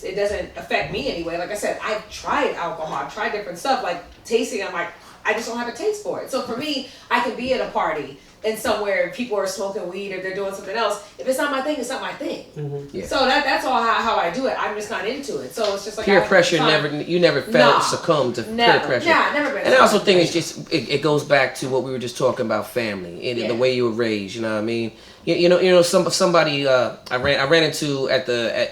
it doesn't affect me anyway. Like I said, I've tried alcohol, I've tried different stuff like tasting. I'm like, I just don't have a taste for it. So for me, I can be at a party and somewhere people are smoking weed or they're doing something else. If it's not my thing, it's not my thing. Yeah. So that's all how I do it. I'm just not into it. So it's just like Peer I pressure never felt Nah. succumbed to peer Never. pressure. Nah, never been. And I also think it's just it goes back to what we were just talking about, family and Yeah. the way you were raised. You know what I mean? You know somebody I ran into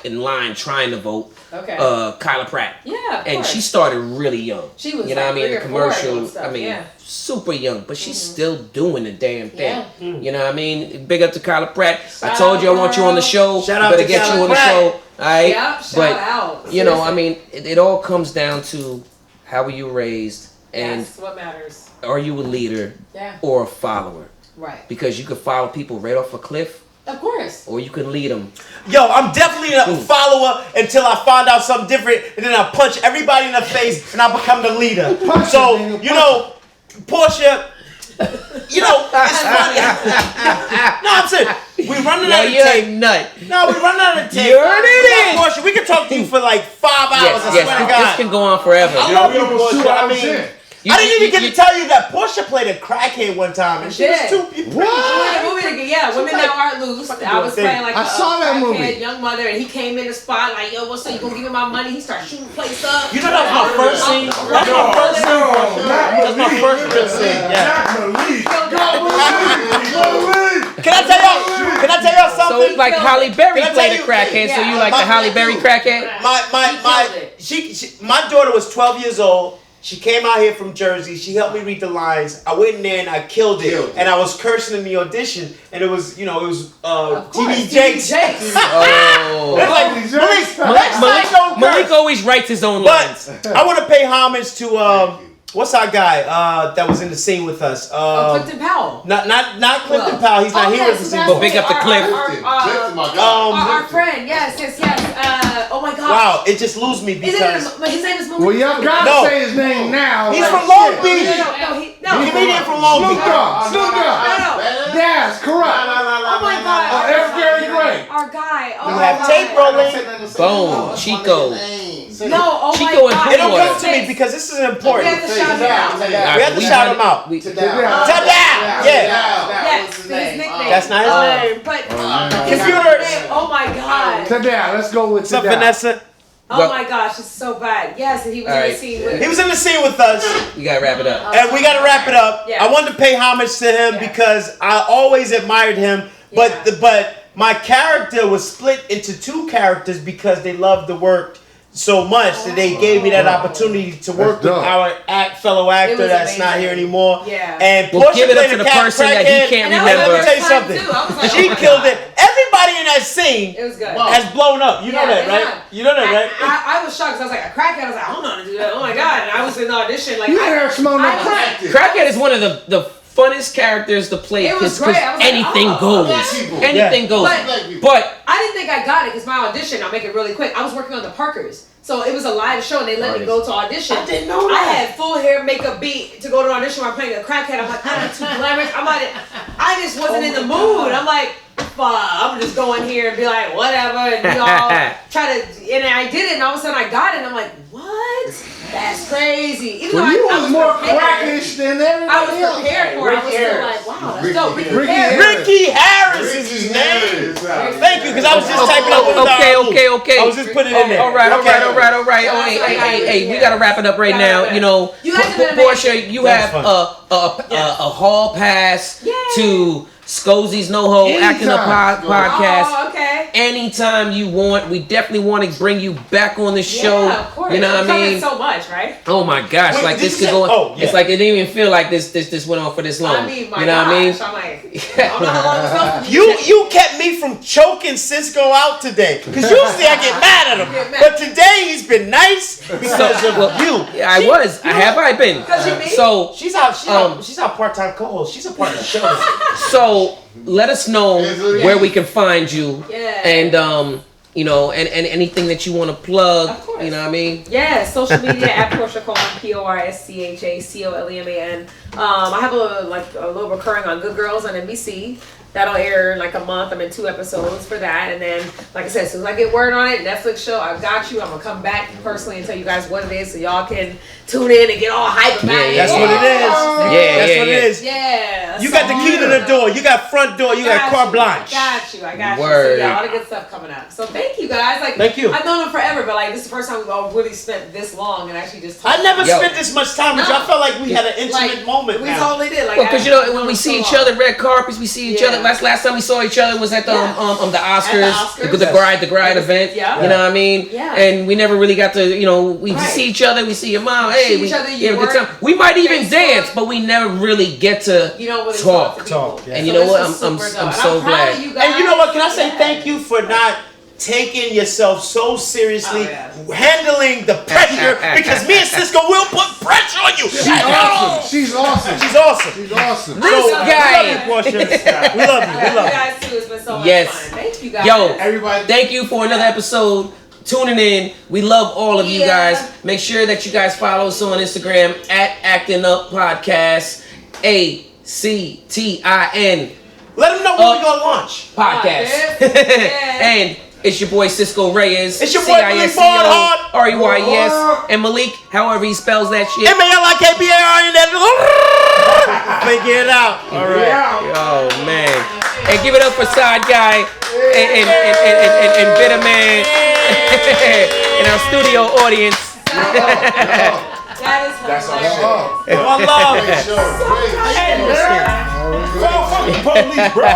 in line trying to vote. Okay. Kyla Pratt. Yeah, of and course. she started really young. She was you know what I mean? 3 The or 4 doing commercial. stuff, I mean, yeah. super young, but she's still doing the damn thing. Yeah. You know what I mean? Big up to Kyla Pratt. I Shout told you I out, want you on the show. Shout out Better to get Kyla you on the Pratt. show. All right. Yep, shout but out. you know, I Seriously. mean, it all comes down to how were you raised, and That's what matters. are you a leader Yeah. or a follower? Right. Because you could follow people right off a cliff, Of course. or you can lead them. Yo, I'm definitely a follower until I find out something different, and then I punch everybody in the face, and I become the leader. So, you know, Porscha, you know, it's funny. No, I'm saying, we running out of you're a tape. nut. No, we running out of tape. You're an idiot. Porscha, we can talk to you for like 5 hours, Yes, I swear to yes. God. This can go on forever. I love you, almost 2 Porscha. I hours mean, in. I didn't even get to tell you that Porscha played a crackhead one time, and she was did. too. Women Now Aren't Loose. I was playing like I saw that movie. crackhead young mother, and he came in the spot like, yo, what's up? You gonna give me my money? He started shooting place up. You know that was my first scene. That's my first scene. That's my first real scene. Yeah. Can I tell y'all So something? like Halle Berry Can I played a tell you- crackhead, so you Yeah. like the Halle Berry crackhead? My daughter was 12 years old. She came out here from Jersey. She helped me read the lines. I went in there and I killed it. And I was cursing in the audition. And it was, TV Jakes. Oh. It's like, Malik always writes his own lines. But I want to pay homage to what's our guy that was in the scene with us? Clifton Powell. Not Clifton Powell. He's not here with the scene. But big up the Cliff. Our friend, yes. Oh my God. Wow, it just lose me because His name is Malik. Well, y'all gotta No. say his name now. he's Like, from Long shit. Beach. No. Comedian from Long Snoop Beach. Dogg. Snoop Dogg. No. That's correct. Oh my God. F. Gary Gray. Our guy. Oh We my have God. tape rolling. Boom, Chico. No, oh my Chico and God. It don't come Water. to me because this is important. We have to shout him out. We have to shout him out. Tadam! Yeah. Yes, his nickname. That's not his name. But Computers. oh my God. Today, let's go with What's up, today. Vanessa? Oh my gosh, it's so bad. Yes, and he was in the scene with He was in the scene with us. We gotta wrap it up. And we got to wrap it up. Yeah. I wanted to pay homage to him because I always admired him. But my character was split into two characters because they loved the work so much that they gave me that opportunity to work with our fellow actor that's not here anymore. Yeah. And We'll Porscha give it up to played the a person that crackhead. he can't And remember. Let me tell you something. She killed it. Everybody in that scene It was good. has blown up. You know that, right? You know that, right? I was shocked because I was like, a crackhead. I was like, I don't know how to do that. Oh my God. And I was in the audition. Like, You heard Simone crack. Crackhead is one of the funnest characters to play It was because great. I was like, anything oh, goes. okay. Anything goes. But I didn't think I got it because my audition, I'll make it really quick. I was working on the Parkers. So it was a live show and they let me go to audition. I didn't know that. I had full hair, makeup, beat to go to audition while I'm playing a crackhead. I'm like, I'm too glamorous. I just wasn't in the mood. I'm like, fuck, I'm just go in here and be like, whatever. And we all try to, and I did it and all of a sudden I got it and I'm like, what? That's crazy. Even Well, though you I was was more prepared. crackish than everybody I was else. prepared for it. I was still like, wow, that's dope. Ricky Harris is his name. Thank you, because I was just typing up. Okay. I was just putting it in there. All right. Oh, hey, we gotta wrap it up right now. You know, Porscha, you have a hall pass to Scozy's No Ho Acting Up Podcast. Oh, okay. Anytime you want, we definitely want to bring you back on the show. Yeah, of course. You know what I mean? So much, right? Oh my gosh, like this could go on. It's like it didn't even feel like this went on for this long. I mean, my you know what I mean? I'm like, I don't know how long this goes. You kept me from choking Cisco out today. Because usually I get mad at him. But today he's been nice because of you. I been? Because you mean? So she's our part-time co-host. She's a part of the show. So let us know where we can find you. Yeah. And you know, and anything that you want to plug. Of course. You know what I mean? Yeah, social media at Porscha Coleman, PORSCHA COLEMAN. I have a little recurring on Good Girls on NBC. That'll air in like a month. I'm in 2 episodes for that. And then, like I said, as soon as I get word on it, Netflix show, I've got you. I'm going to come back personally and tell you guys what it is so y'all can tune in and get all hype about it. That's what it is. That's what it is. Yeah. You got the key to the door. You got front door. You got carte blanche. I got you. Word. So yeah, all the good stuff coming up. So thank you guys. Like, thank you. I've known them forever, but like this is the first time we've all really spent this long and actually just talked. I never spent this much time with you. I felt like we had an intimate moment. We totally did. Like, because you know when we see each other, red carpets, we see each other. Last time we saw each other was at the Oscars, the Gride event. Yeah. You know what I mean? Yeah. And we never really got to, we see each other, we see your mom. Hey, we have a good time. We might even dance, but we never really get to talk. Yeah. And you know what? I'm so glad. And you know what? Can I say thank you for not taking yourself so seriously, handling the pressure, because me and Cisco will put pressure on you. She's awesome. This guy. We love you. We love you. guys too. It's been so much Yes. fun. Thank you guys. Yo, everybody. Thank you for another episode. Tuning in. We love all of you guys. Make sure that you guys follow us on Instagram at ActinUpPodcast. ACTIN. Let them know when we're going to launch. Podcast. And it's your boy Cisco Reyes. It's your boy Malik Barnhart. REYES. And Malik, however he spells that shit. MALIKBAR. Figure it out. All right. Oh man. And give it up for Side Guy and Bitter Man and our studio audience. That is That's hilarious. our show. One love. Great show. Great show. Fucking police, bro.